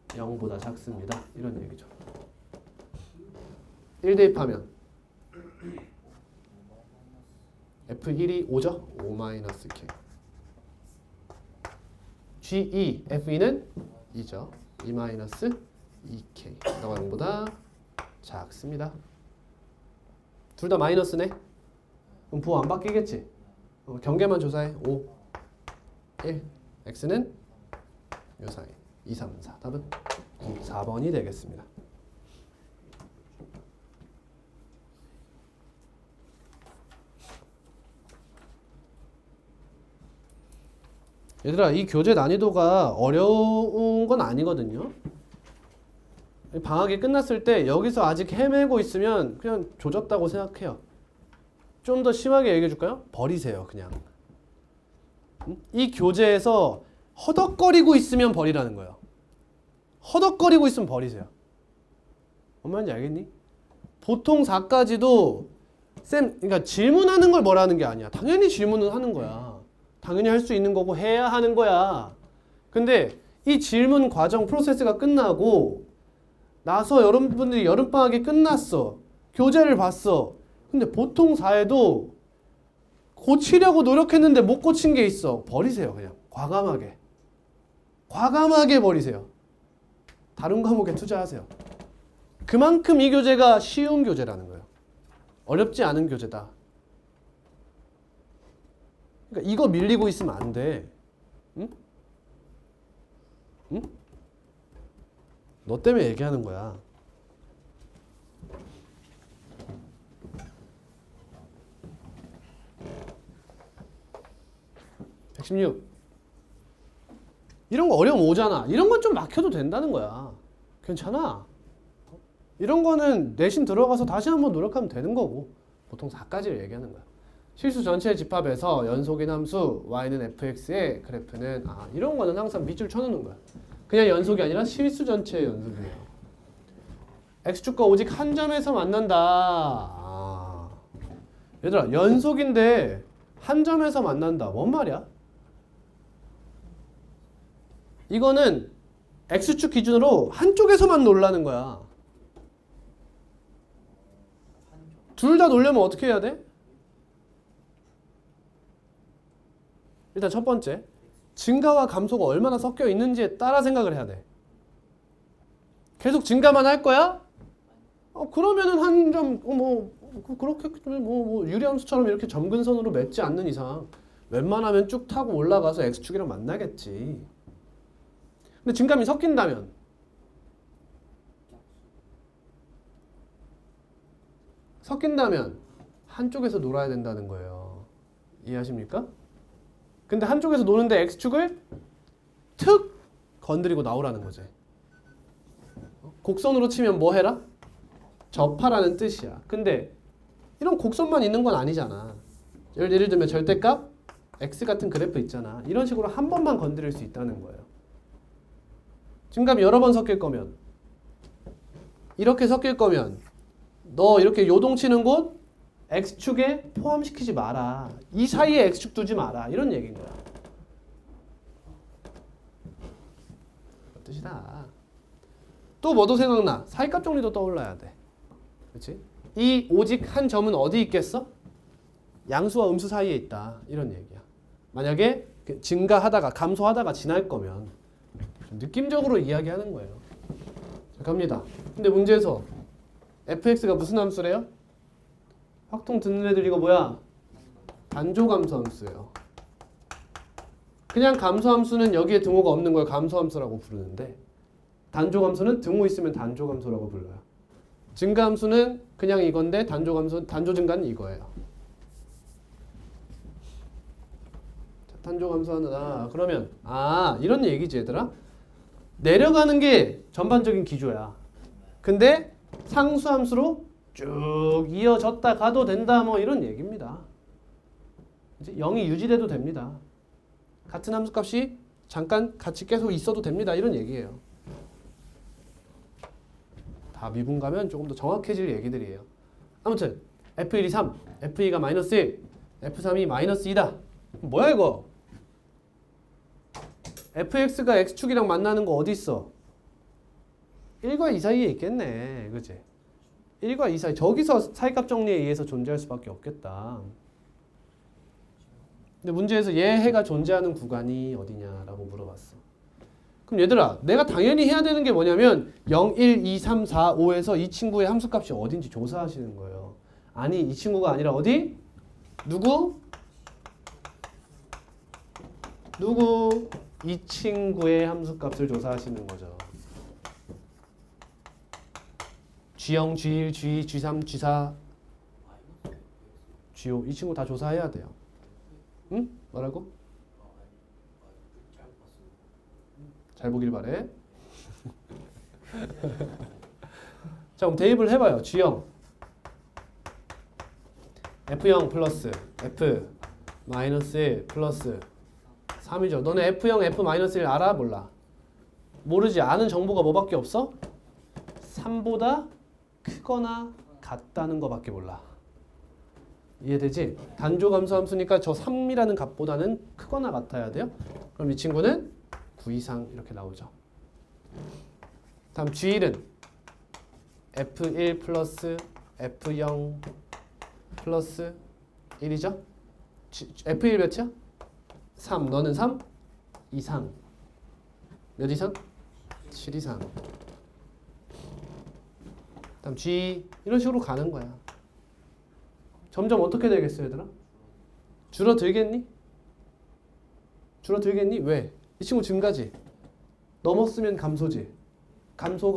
0보다 작습니다. 이런 얘기죠. 1 대입하면 F1이 5죠? 5-K. G2, F2는 2죠. 2-2K. 너가 0보다 작습니다. 둘 다 마이너스네? 그럼 부호 안 바뀌겠지? 경계만 조사해. 5, 1. X는 요 사이. 2, 3, 4. 답은 9, 4번이 되겠습니다. 얘들아, 이 교재 난이도가 어려운 건 아니거든요. 방학이 끝났을 때 여기서 아직 헤매고 있으면 그냥 조졌다고 생각해요. 좀 더 심하게 얘기해 줄까요? 버리세요, 그냥. 이 교재에서 허덕거리고 있으면 버리라는 거예요. 허덕거리고 있으면 버리세요. 뭔 말인지 알겠니? 보통 4까지도 그러니까 질문하는 걸 뭐라는 게 아니야. 당연히 질문은 하는 거야. 당연히 할 수 있는 거고 해야 하는 거야. 근데 이 질문 과정 프로세스가 끝나고 나서 여러분들이 여름방학이 끝났어. 교재를 봤어. 근데 보통 4에도 고치려고 노력했는데 못 고친 게 있어. 버리세요. 그냥 과감하게. 과감하게 버리세요. 다른 과목에 투자하세요. 그만큼 이 교재가 쉬운 교재라는 거예요. 어렵지 않은 교재다. 그러니까 이거 밀리고 있으면 안 돼. 응? 응? 너 때문에 얘기하는 거야. (116) 이런 거 어려움 오잖아. 이런 건 좀 막혀도 된다는 거야. 괜찮아. 이런 거는 내신 들어가서 다시 한번 노력하면 되는 거고. 보통 4가지를 얘기하는 거야. 실수 전체의 집합에서 연속인 함수 y는 fx의 그래프는 이런 거는 항상 밑줄 쳐놓는 거야. 그냥 연속이 아니라 실수 전체의 연속이에요. x축과 오직 한 점에서 만난다. 얘들아 연속인데 한 점에서 만난다. 뭔 말이야? 이거는 x축 기준으로 한쪽에서만 놀라는 거야. 둘 다 놀려면 어떻게 해야 돼? 일단 첫 번째, 증가와 감소가 얼마나 섞여 있는지에 따라 생각을 해야 돼. 계속 증가만 할 거야? 그러면은 한 점, 그렇게 유리함수처럼 이렇게 점근선으로 맺지 않는 이상 웬만하면 쭉 타고 올라가서 x축이랑 만나겠지. 근데 증감이 섞인다면 한쪽에서 놀아야 된다는 거예요. 이해하십니까? 근데 한쪽에서 노는데 x축을 툭 건드리고 나오라는 거지. 곡선으로 치면 뭐 해라? 접하라는 뜻이야. 근데 이런 곡선만 있는 건 아니잖아. 예를 들면 절대값 x 같은 그래프 있잖아. 이런 식으로 한 번만 건드릴 수 있다는 거예요. 증감이 여러 번 섞일 거면, 이렇게 섞일 거면 너 이렇게 요동치는 곳 x축에 포함시키지 마라. 이 사이에 x축 두지 마라. 이런 얘기인 거야. 그 뜻이다. 또 뭐도 생각나? 사이값 정리도 떠올라야 돼. 그렇지? 이 오직 한 점은 어디 있겠어? 양수와 음수 사이에 있다. 이런 얘기야. 만약에 증가하다가 감소하다가 지날 거면 좀 느낌적으로 이야기하는 거예요. 자, 갑니다. 근데 문제에서 fx가 무슨 함수래요? 확통 듣는 애들 이거 뭐야? 단조감소 함수예요. 그냥 감소함수는 여기에 등호가 없는 걸 감소함수라고 부르는데 단조감소는 등호 있으면 단조감소라고 불러요. 증가함수는 그냥 이건데 단조증가는 이거예요. 자, 단조감소 하나. 그러면 이런 얘기지 얘들아. 내려가는 게 전반적인 기조야. 근데 상수함수로 쭉 이어졌다 가도 된다 뭐 이런 얘기입니다. 이제 0이 유지돼도 됩니다. 같은 함수값이 잠깐 같이 계속 있어도 됩니다. 이런 얘기예요. 다 미분 가면 조금 더 정확해질 얘기들이에요. 아무튼 F1이 3, F2가 마이너스 1, F3이 마이너스 2다. 뭐야 이거? fx가 x축이랑 만나는 거 어디 있어? 1과 2 사이에 있겠네. 그치? 1과 2 사이. 저기서 사이값 정리에 의해서 존재할 수밖에 없겠다. 근데 문제에서 얘 해가 존재하는 구간이 어디냐라고 물어봤어. 그럼 얘들아, 내가 당연히 해야 되는 게 뭐냐면 0, 1, 2, 3, 4, 5에서 이 친구의 함수값이 어딘지 조사하시는 거예요. 아니, 이 친구가 아니라 어디? 누구? 이 친구의 함수값을 조사하시는 거죠. G0, G1, G2, G3, G4, G5 이 친구 다 조사해야 돼요. 응? 뭐라고? 잘 보길 바래. 자, 그럼 대입을 해봐요. G0 F0 플러스 F 마이너스 1 플러스 3이죠. 너네 F0 F 마이너스 1 알아? 몰라? 모르지. 아는 정보가 뭐밖에 없어? 3보다 크거나 같다는 거밖에 몰라. 이해되지? 단조감소 함수니까 저 3이라는 값보다는 크거나 같아야 돼요. 그럼 이 친구는 9 이상 이렇게 나오죠. 다음 G1은 F1 플러스 F0 플러스 1이죠. F1 몇이야? 3. 너는 3 이상. 몇 이상? 7 이상. 다음 G 이런 식으로 가는 거야. 점점 어떻게 되겠어 얘들아? 줄어들겠니? 줄어들겠니? 왜? 이 친구 증가지. 넘었으면 감소지. 감소.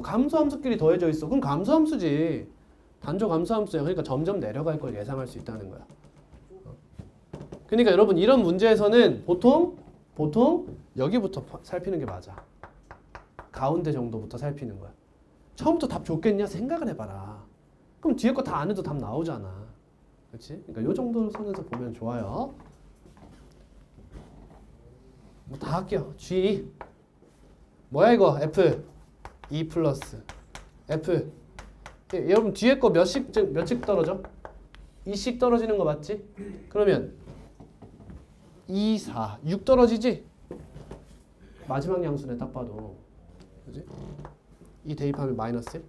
감소함수끼리 더해져 있어. 그럼 감소함수지. 단조 감소함수야. 그러니까 점점 내려갈 걸 예상할 수 있다는 거야. 그러니까 여러분 이런 문제에서는 보통 여기부터 살피는 게 맞아. 가운데 정도부터 살피는 거야. 처음부터 답 줬겠냐 생각을 해봐라. 그럼 뒤에 거 다 안 해도 답 나오잖아. 그렇지? 그러니까 요 정도 선에서 보면 좋아요. 뭐 다 할게요. G 뭐야 이거? F 2 플러스 F 여러분 뒤에 거 몇씩 떨어져? 2씩 떨어지는 거 맞지? 그러면 2, 4, 6 떨어지지? 마지막 양수네 딱 봐도 그지? 이 대입하면 마이너스 1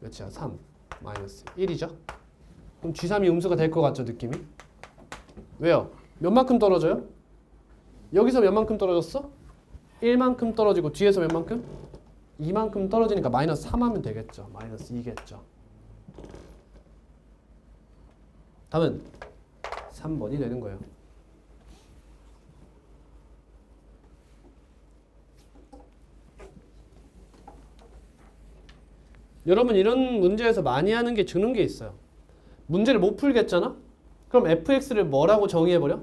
몇이야? 3 마이너스 1이죠? 그럼 G3이 음수가 될 것 같죠 느낌이? 왜요? 몇 만큼 떨어져요? 여기서 몇 만큼 떨어졌어? 1만큼 떨어지고 뒤에서 몇 만큼? 2만큼 떨어지니까 마이너스 3 하면 되겠죠. 마이너스 2겠죠. 답은 3번이 되는 거예요. 여러분 이런 문제에서 많이 하는 게 주는 게 있어요. 문제를 못 풀겠잖아? 그럼 fx를 뭐라고 정의해버려?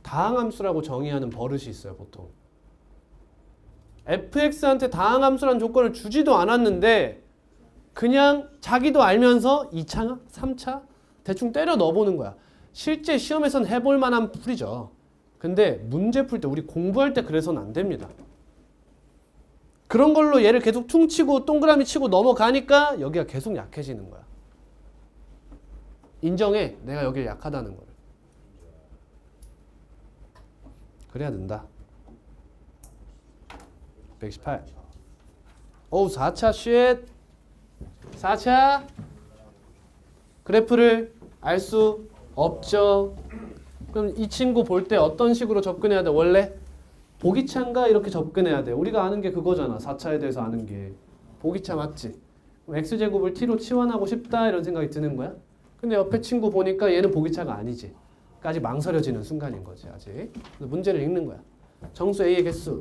다항함수라고 정의하는 버릇이 있어요 보통. fx한테 다항함수라는 조건을 주지도 않았는데 그냥 자기도 알면서 2차, 3차 대충 때려 넣어보는 거야. 실제 시험에선 해볼 만한 풀이죠. 근데 문제 풀 때 우리 공부할 때 그래서는 안 됩니다. 그런 걸로 얘를 계속 퉁치고 동그라미 치고 넘어가니까 여기가 계속 약해지는 거야. 인정해. 내가 여기 약하다는 걸. 그래야 된다. 118. 어우 4차 쉣. 4차 그래프를 알 수 없죠. 그럼 이 친구 볼 때 어떤 식으로 접근해야 돼? 원래 보기차인가 이렇게 접근해야 돼. 우리가 아는 게 그거잖아. 4차에 대해서 아는 게. 보기차 맞지? 그럼 x제곱을 t로 치환하고 싶다 이런 생각이 드는 거야. 근데 옆에 친구 보니까 얘는 보기차가 아니지. 까지 망설여지는 순간인 거지 아직. 그래서 문제를 읽는 거야. 정수 A의 개수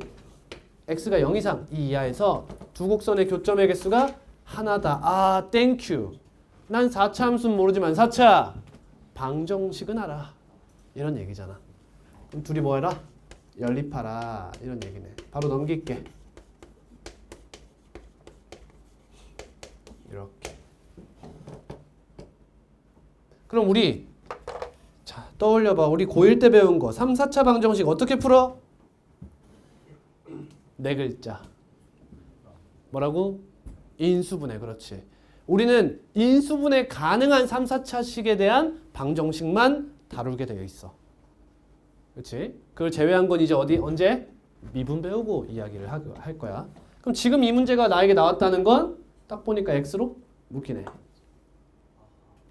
x가 0 이상 이 이하에서 두 곡선의 교점의 개수가 하나다. 아 땡큐. 난 4차 함수는 모르지만 4차 방정식은 알아. 이런 얘기잖아. 그럼 둘이 뭐 해라? 연립하라. 이런 얘기네. 바로 넘길게. 이렇게. 그럼 우리 자 떠올려봐. 우리 고1 때 배운 거 3, 4차 방정식 어떻게 풀어? 네 글자. 뭐라고? 인수분해. 그렇지. 우리는 인수분해 가능한 3, 4차식에 대한 방정식만 다루게 되어 있어. 그렇지? 그걸 제외한 건 이제 언제? 미분 배우고 이야기를 할 거야. 그럼 지금 이 문제가 나에게 나왔다는 건 딱 보니까 x로 묶이네.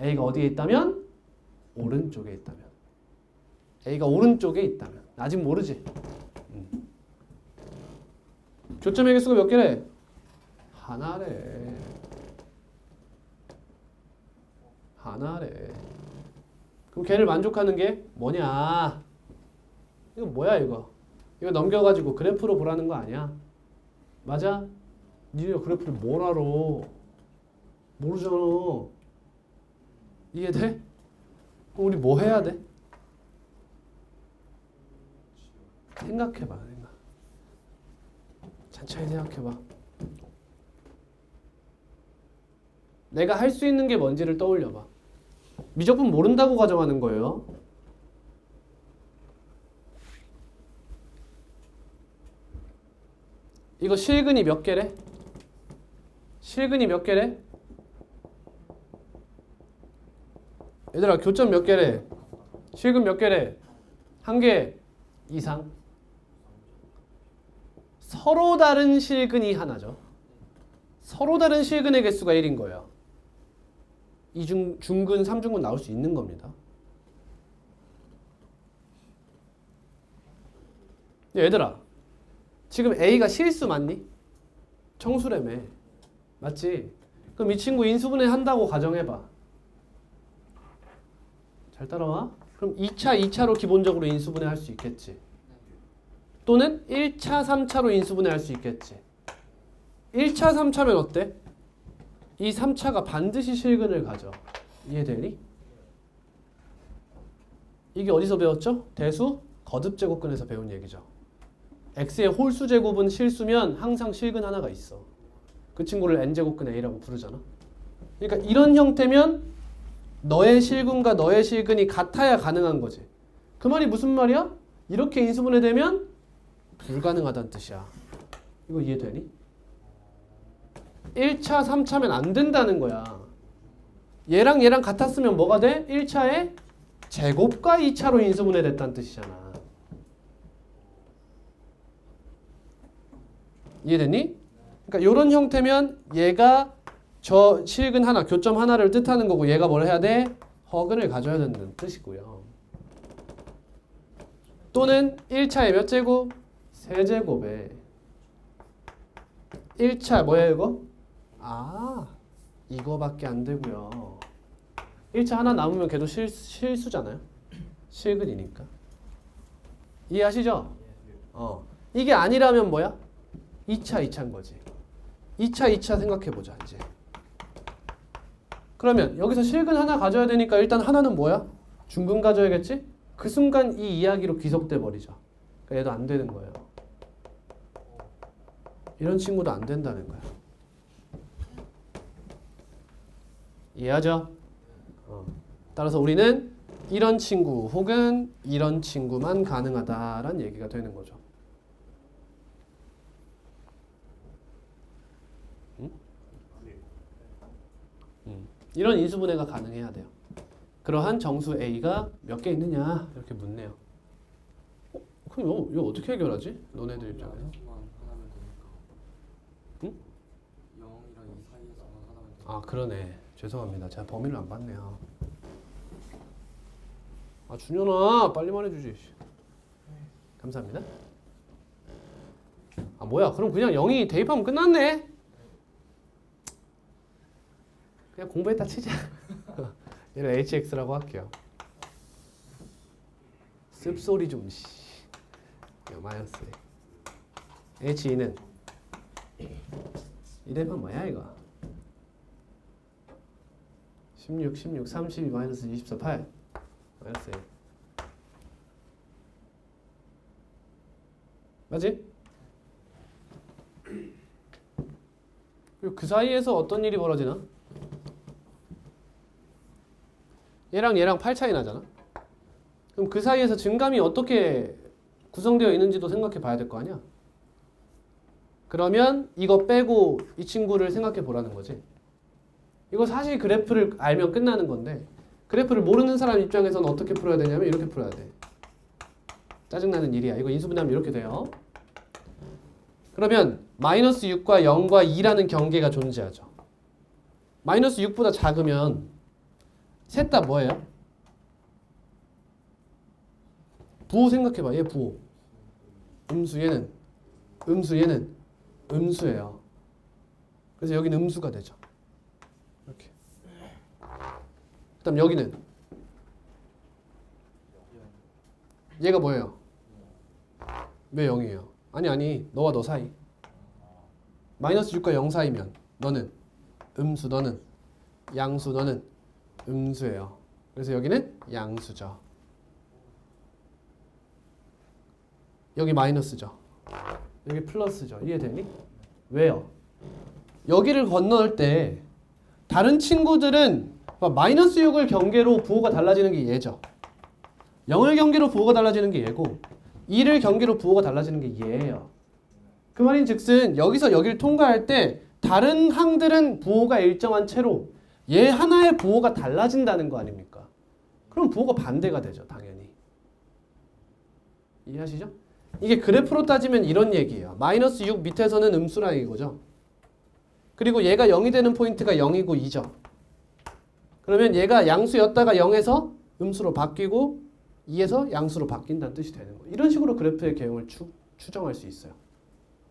a가 어디에 있다면? 오른쪽에 있다면. a가 오른쪽에 있다면. 아직 모르지? 교점의 개수가 몇 개래? 하나래. 하나래. 그럼 걔를 만족하는 게 뭐냐? 이거 뭐야 이거? 이거 넘겨가지고 그래프로 보라는 거 아니야? 맞아? 니네가 그래프를 뭘 알아? 모르잖아. 이해돼? 그럼 우리 뭐 해야 돼? 생각해봐. 천천히 생각해봐. 내가 할 수 있는 게 뭔지를 떠올려봐. 미적분 모른다고 가정하는 거예요. 이거 실근이 몇 개래? 실근이 몇 개래? 얘들아 교점 몇 개래? 실근 몇 개래? 한 개 이상. 서로 다른 실근이 하나죠. 서로 다른 실근의 개수가 1인 거예요. 중근, 3중근 나올 수 있는 겁니다. 얘들아 지금 A가 실수 맞니? 청수래매. 맞지? 그럼 이 친구 인수분해 한다고 가정해봐. 잘 따라와? 그럼 2차, 2차로 기본적으로 인수분해 할 수 있겠지. 또는 1차, 3차로 인수분해 할 수 있겠지. 1차, 3차면 어때? 이 3차가 반드시 실근을 가져. 이해되니? 이게 어디서 배웠죠? 대수 거듭제곱근에서 배운 얘기죠. x의 홀수 제곱은 실수면 항상 실근 하나가 있어. 그 친구를 n제곱근 a라고 부르잖아. 그러니까 이런 형태면 너의 실근과 너의 실근이 같아야 가능한 거지. 그 말이 무슨 말이야? 이렇게 인수분해되면 불가능하다는 뜻이야. 이거 이해되니? 1차, 3차면 안 된다는 거야. 얘랑 얘랑 같았으면 뭐가 돼? 1차에 제곱과 2차로 인수분해됐다는 뜻이잖아. 이해됐니? 그러니까 이런 형태면 얘가 저 실근 하나, 교점 하나를 뜻하는 거고 얘가 뭘 해야 돼? 허근을 가져야 된다는 뜻이고요. 또는 1차에 몇 제곱? 세제곱에 1차 뭐야 이거? 아, 이거밖에 안 되고요. 1차 하나 남으면 걔도 실수잖아요. 실근이니까. 이해하시죠? 이게 아니라면 뭐야? 2차, 2차인 거지. 2차 생각해보자 이제. 그러면 여기서 실근 하나 가져야 되니까 일단 하나는 뭐야? 중근 가져야겠지? 그 순간 이 이야기로 귀속돼 버리죠. 그러니까 얘도 안 되는 거예요. 이런 친구도 안 된다는 거야. 이해하죠? 따라서 우리는 이런 친구 혹은 이런 친구만 가능하다라는 얘기가 되는 거죠. 이런 인수분해가 가능해야 돼요. 그러한 정수 A가 몇 개 있느냐 이렇게 묻네요. 그럼 이거 어떻게 해결하지? 너네들 입장에서. 하나면 되니까. 응? 0이랑 2 사이에서만 하나면 되니까. 아 그러네. 죄송합니다. 제가 범위를 안 봤네요. 아 준현아 빨리 말해주지. 감사합니다. 아 뭐야? 그럼 그냥 0이 대입하면 끝났네. 그냥 공부했다 치자. 얘를 hx라고 할게요. 씁소리 좀 씨. 마이너스 h2는 이 대입하면 뭐야 이거? 16, 16, 32, 마이너스 24, 8 마이너스 1 맞지? 그리고 그 사이에서 어떤 일이 벌어지나? 얘랑 얘랑 8 차이 나잖아. 그럼 그 사이에서 증감이 어떻게 구성되어 있는지도 생각해 봐야 될 거 아니야. 그러면 이거 빼고 이 친구를 생각해 보라는 거지. 이거 사실 그래프를 알면 끝나는 건데 그래프를 모르는 사람 입장에서는 어떻게 풀어야 되냐면 이렇게 풀어야 돼. 짜증나는 일이야. 이거 인수분해하면 이렇게 돼요. 그러면 마이너스 6과 0과 2라는 경계가 존재하죠. 마이너스 6보다 작으면 셋 다 뭐예요? 부호 생각해봐. 얘 부호. 음수 얘는 음수 얘는 음수예요. 그래서 여기는 음수가 되죠. 이렇게. 그다음 여기는 얘가 뭐예요? 왜 0이에요? 아니 너와 너 사이. 마이너스 6과 0 사이면 너는 음수 너는 양수 너는 음수예요. 그래서 여기는 양수죠. 여기 마이너스죠. 여기 플러스죠. 이해되니? 왜요? 여기를 건널 때 다른 친구들은 마이너스 6을 경계로 부호가 달라지는 게 얘죠. 0을 경계로 부호가 달라지는 게 얘고 2를 경계로 부호가 달라지는 게 얘예요. 그 말인 즉슨 여기서 여기를 통과할 때 다른 항들은 부호가 일정한 채로 얘 하나의 부호가 달라진다는 거 아닙니까? 그럼 부호가 반대가 되죠. 당연히. 이해하시죠? 이게 그래프로 따지면 이런 얘기예요. 마이너스 6 밑에서는 음수라 이거죠. 그리고 얘가 0이 되는 포인트가 0이고 2죠. 그러면 얘가 양수였다가 0에서 음수로 바뀌고 2에서 양수로 바뀐다는 뜻이 되는 거예요. 이런 식으로 그래프의 개형을 추정할 수 있어요.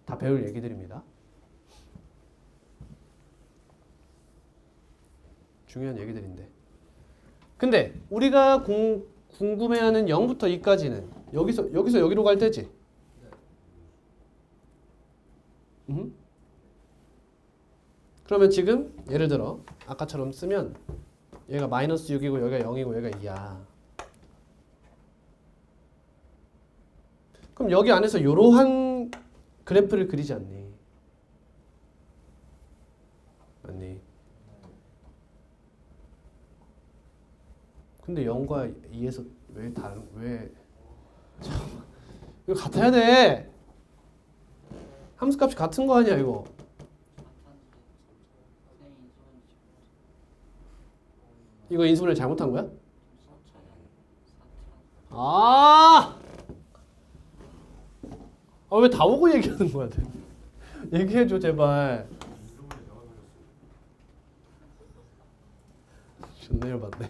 다 배울 얘기들입니다. 중요한 얘기들인데. 근데 우리가 궁금해하는 0부터 2까지는 여기서 여기로 갈 때지. 그러면 지금 예를 들어 아까처럼 쓰면 얘가 마이너스 6이고 여기가 0이고 여기가 2야. 그럼 여기 안에서 이러한 그래프를 그리지 않니? 맞니? 근데 0과 2에서 왜 다른 왜 이거 같아야 돼. 함수값이 같은 거 아니야 이거. 이거 인수분해 잘못한 거야? 아! 왜 다 보고 얘기하는 거야? 얘기해줘 제발. 존나 열받네.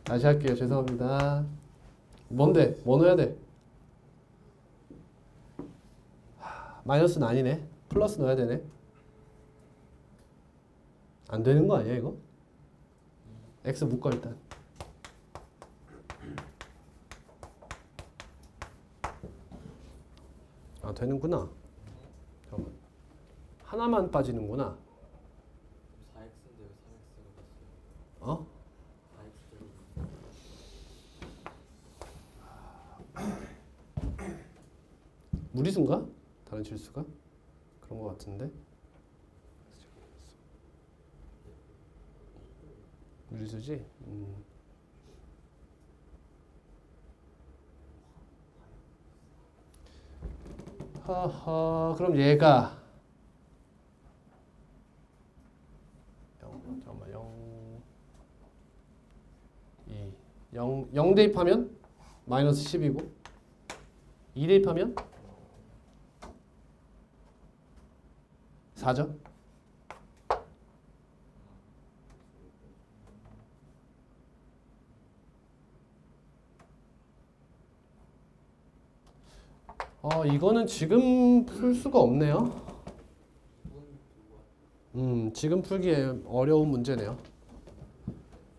다시 할게요. 죄송합니다. 뭔데? 뭐 넣어야 돼? 마이너스는 아니네. 플러스 넣어야 되네. 안 되는 거 아니야 이거? x 묶어 일단. 아 되는구나. 잠깐만. 하나만 빠지는구나. 4x인데 왜 4x가 됐어요? 어? 4x대로 무리수인가? 다른 실수가? 그런 거 같은데. 무리수지? 하하. 그럼 얘가 0, 잠깐만 0 대입하면 마이너스 10이고 2 대입하면 4죠? 이거는 지금 풀 수가 없네요. 지금 풀기에 어려운 문제네요.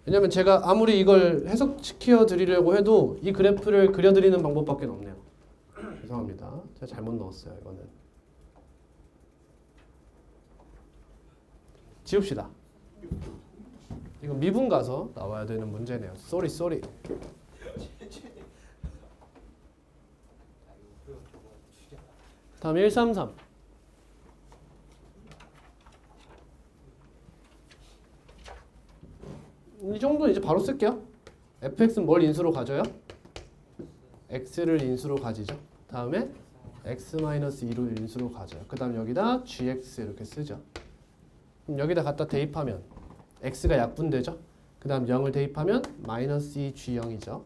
왜냐면 제가 아무리 이걸 해석시켜 드리려고 해도 이 그래프를 그려드리는 방법밖에 없네요. 죄송합니다. 제가 잘못 넣었어요. 이거는 지웁시다. 이거 미분 가서 나와야 되는 문제네요. 쏘리. 다음 133. 이 정도는 이제 바로 쓸게요. fx는 뭘 인수로 가져요? x를 인수로 가지죠. 다음에 x-2로 인수로 가져요. 그 다음 여기다 gx 이렇게 쓰죠. 그럼 여기다 갖다 대입하면 x가 약분되죠. 그 다음 0을 대입하면 마이너스 2g0이죠.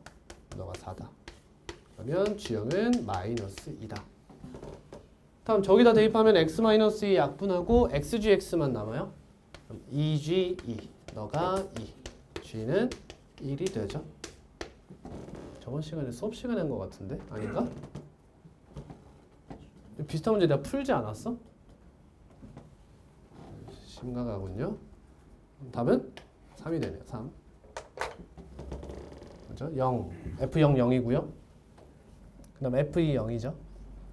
너가 4다. 그러면 g0은 마이너스 2다. 다음 저기다 대입하면 x-2 약분하고 xgx만 남아요. 그럼 2g2 너가 2 g는 1이 되죠. 저번 시간에 수업 시간에 한 것 같은데 아닌가? 비슷한 문제 내가 풀지 않았어? 심각하군요. 답은 3이 되네요. 3. 그죠? 0. F0 0이고요. 그 다음 F2 0이죠.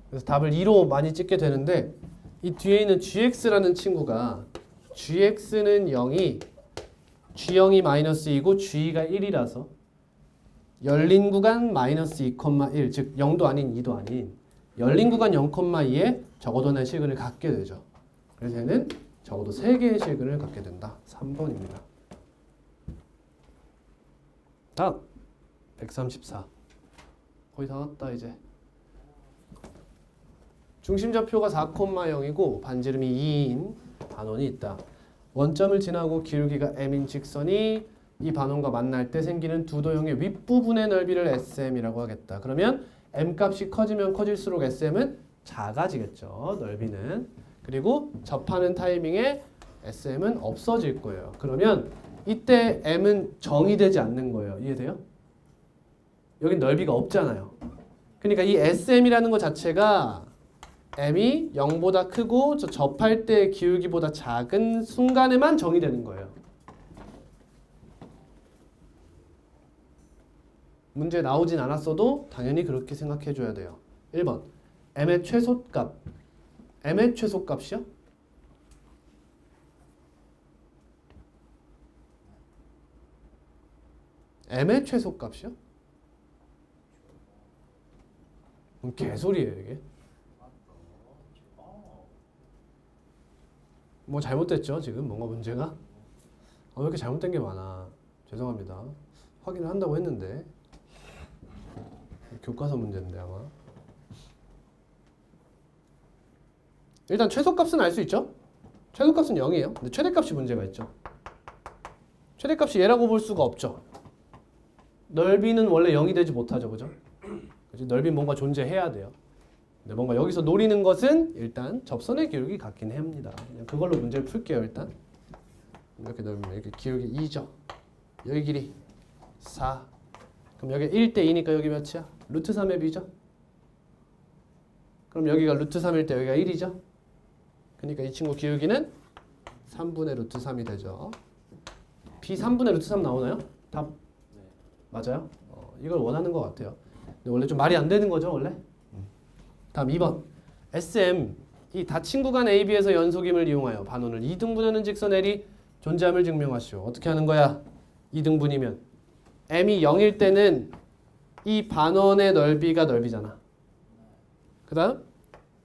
그래서 답을 2로 많이 찍게 되는데 이 뒤에 있는 gx라는 친구가 gx는 0이 g0이 마이너스 2고 g가 1이라서 열린 구간 마이너스 2,1 즉 0도 아닌 2도 아닌 열린 구간 0,2에 적어도 는 시그널을 갖게 되죠. 그래서 얘는 적어도 3개의 시그널을 갖게 된다. 3번입니다. 다음 134. 거의 다 왔다 이제. 중심좌표가 4,0이고 반지름이 2인 반원이 있다. 원점을 지나고 기울기가 m인 직선이 이 반원과 만날 때 생기는 두 도형의 윗부분의 넓이를 SM이라고 하겠다. 그러면 m 값이 커지면 커질수록 SM은 작아지겠죠. 넓이는. 그리고 접하는 타이밍에 SM은 없어질 거예요. 그러면 이때 m은 정의되지 않는 거예요. 이해돼요? 여긴 넓이가 없잖아요. 그러니까 이 SM이라는 것 자체가 m이 0보다 크고 저 접할 때 기울기보다 작은 순간에만 정의되는 거예요. 문제 나오진 않았어도 당연히 그렇게 생각해 줘야 돼요. 1번 m의 최소값. m의 최소값이요? m의 최소값이요? 개소리예요 이게. 뭐 잘못됐죠 지금 뭔가 문제가? 왜 이렇게 잘못된 게 많아. 죄송합니다. 확인을 한다고 했는데 교과서 문제인데 아마. 일단 최소값은 알 수 있죠? 최소값은 0이에요. 근데 최대값이 문제가 있죠. 최대값이 얘라고 볼 수가 없죠. 넓이는 원래 0이 되지 못하죠. 그죠? 그치? 넓이는 뭔가 존재해야 돼요. 근데 뭔가 여기서 노리는 것은 일단 접선의 기울기 같긴 합니다. 그냥 그걸로 문제를 풀게요. 일단 이렇게 넓으면 이렇게 기울기 2죠. 여기 길이 4. 그럼 여기 1대 2니까 여기 몇이야? 루트 3의 b죠. 그럼 여기가 루트 3일 때 여기가 1이죠. 그러니까 이 친구 기울기는 3분의 루트 3이 되죠. b 3분의 루트 3 나오나요? 답 네. 맞아요? 이걸 원하는 것 같아요. 근데 원래 좀 말이 안 되는 거죠, 원래? 다음 2번. SM 이 닫힌 구간 AB에서 연속임을 이용하여 반원을 2등분하는 직선 L이 존재함을 증명하시오. 어떻게 하는 거야? 2등분이면 M이 0일 때는 이 반원의 넓이가 넓이잖아. 그 다음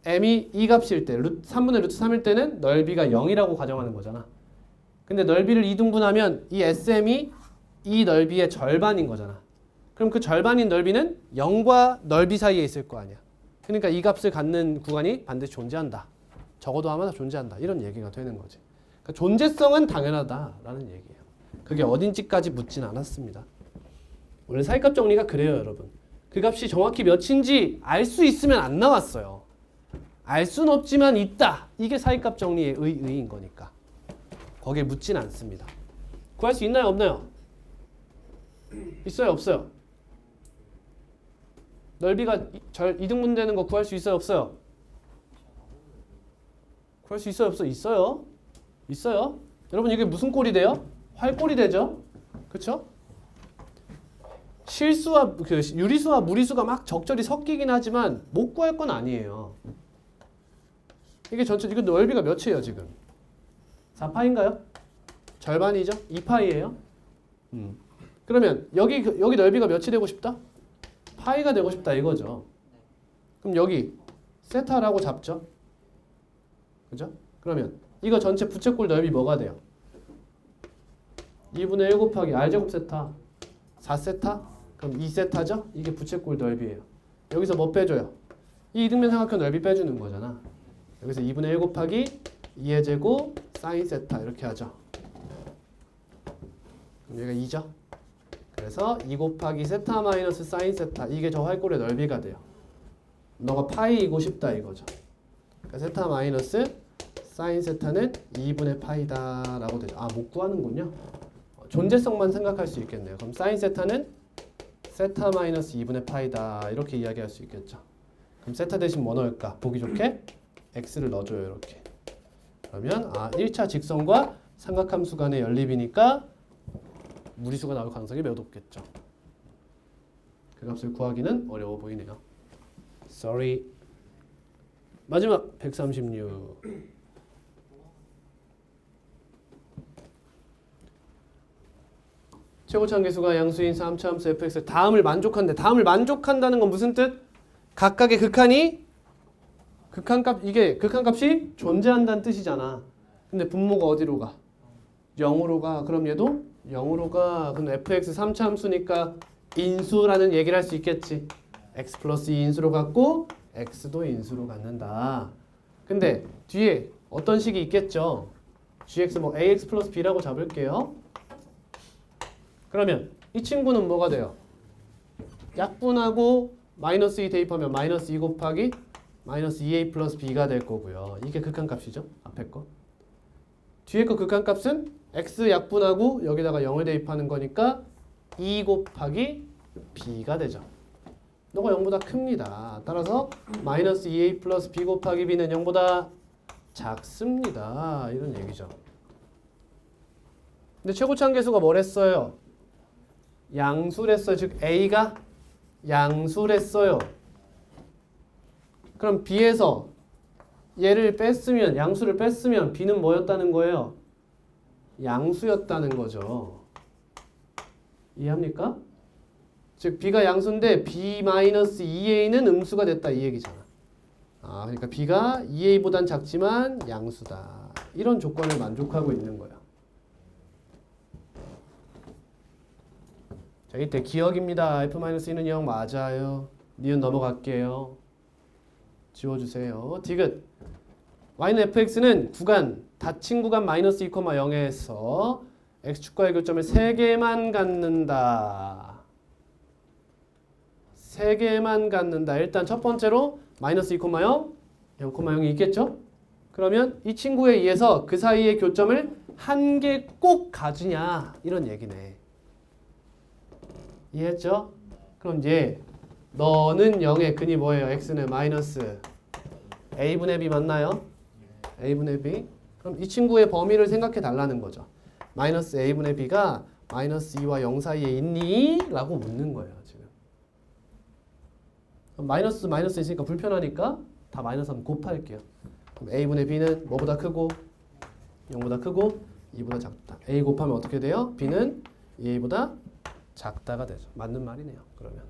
M이 이 값일 때 3분의 루트 3일 때는 넓이가 0이라고 가정하는 거잖아. 근데 넓이를 2등분하면 이 SM이 이 넓이의 절반인 거잖아. 그럼 그 절반인 넓이는 0과 넓이 사이에 있을 거 아니야. 그러니까 이 값을 갖는 구간이 반드시 존재한다. 적어도 아마나 존재한다. 이런 얘기가 되는 거지. 그러니까 존재성은 당연하다라는 얘기예요. 그게 어딘지까지 묻진 않았습니다. 원래 사이값 정리가 그래요, 여러분. 그 값이 정확히 몇인지 알 수 있으면 안 나왔어요. 알 수는 없지만 있다. 이게 사이값 정리의 의의인 거니까. 거기에 묻진 않습니다. 구할 수 있나요, 없나요? 있어요, 없어요? 넓이가 2등분 되는 거 구할 수 있어요, 없어요? 구할 수 있어요, 없어요? 있어요. 있어요. 여러분 이게 무슨 꼴이 돼요? 활꼴이 되죠? 그쵸? 실수와 그 유리수와 무리수가 막 적절히 섞이긴 하지만 못 구할 건 아니에요. 이게 전체 이거 넓이가 몇이에요 지금? 4파인가요? 절반이죠? 2파이예요. 그러면 여기 넓이가 몇이 되고 싶다? 파이가 되고 싶다 이거죠. 그럼 여기 세타라고 잡죠. 그죠? 그러면 이거 전체 부채꼴 넓이 뭐가 돼요? 2분의 1 곱하기 r제곱 세타 4세타? 그럼 2세타죠? 이게 부채꼴 넓이에요. 여기서 뭐 빼줘요? 이 이등변 삼각형 넓이 빼주는 거잖아. 여기서 2분의 1 곱하기 2의 제곱 사인 세타 이렇게 하죠. 그럼 여기가 2죠? 그래서 2 곱하기 세타 마이너스 사인 세타 이게 저 활꼴의 넓이가 돼요. 너가 파이이고 싶다 이거죠. 그러니까 세타 마이너스 사인 세타는 2분의 파이다 라고 되죠. 아, 못 구하는군요. 존재성만 생각할 수 있겠네요. 그럼 사인 세타는 세타 마이너스 2분의 파이다 이렇게 이야기할 수 있겠죠. 그럼 세타 대신 뭐 넣을까? 보기 좋게 x를 넣어줘요. 이렇게. 그러면 1차 직선과 삼각함수 간의 연립이니까 무리수가 나올 가능성이 매우 높겠죠. 그 값을 구하기는 어려워 보이네요. Sorry. 마지막 136. 최고차함계수가 양수인 3차 함수 fx 다음을 만족한대. 다음을 만족한다는 건 무슨 뜻? 각각의 극한이 이게 극한값이 존재한다는 뜻이잖아. 근데 분모가 어디로 가? 0으로 가. 그럼 얘도 0으로 가. 그럼 fx 3차 함수니까 인수라는 얘기를 할 수 있겠지. x 플러스 2 인수로 갔고 x도 인수로 갖는다. 근데 뒤에 어떤 식이 있겠죠? gx 뭐 ax 플러스 b라고 잡을게요. 그러면 이 친구는 뭐가 돼요? 약분하고 마이너스 2 대입하면 마이너스 2 곱하기 마이너스 2a 플러스 b가 될 거고요. 이게 극한값이죠. 앞에 거. 뒤에 거 극한값은 x 약분하고 여기다가 0을 대입하는 거니까 2 곱하기 b가 되죠. 너가 0보다 큽니다. 따라서 마이너스 2a 플러스 b 곱하기 b는 0보다 작습니다. 이런 얘기죠. 근데 최고차함계수가 뭐랬어요? 양수랬어요. 즉 a가 양수랬어요. 그럼 b에서 얘를 뺐으면 양수를 뺐으면 b는 뭐였다는 거예요? 양수였다는 거죠. 이해합니까? 즉 b가 양수인데 b-2a는 음수가 됐다 이 얘기잖아. 그러니까 b가 2a보단 작지만 양수다. 이런 조건을 만족하고 있는 거야. 자, 이때 기억입니다. f-2는 0 맞아요. 니은 넘어갈게요. 지워주세요. 디귿. y는 fx는 구간 닫힌 구간 마이너스 2, 0에서 x축과의 교점을 3개만 갖는다. 3개만 갖는다. 일단 첫 번째로 마이너스 2, 0, 0,0이 있겠죠? 그러면 이 친구에 의해서 그 사이의 교점을 한 개 꼭 가지냐 이런 얘기네. 이해했죠? 그럼 얘 너는 0의 근이 뭐예요? x는 마이너스 a분의 b 맞나요? a분의 b. 그럼 이 친구의 범위를 생각해 달라는 거죠. 마이너스 a분의 b가 마이너스 2와 0 사이에 있니? 라고 묻는 거예요. 지금. 그럼 마이너스 있으니까 불편하니까 다 마이너스 한번 곱할게요. 그럼 a분의 b는 뭐보다 크고 0보다 크고 2보다 작다. a 곱하면 어떻게 돼요? b는 2보다 작다가 되죠. 맞는 말이네요. 그러면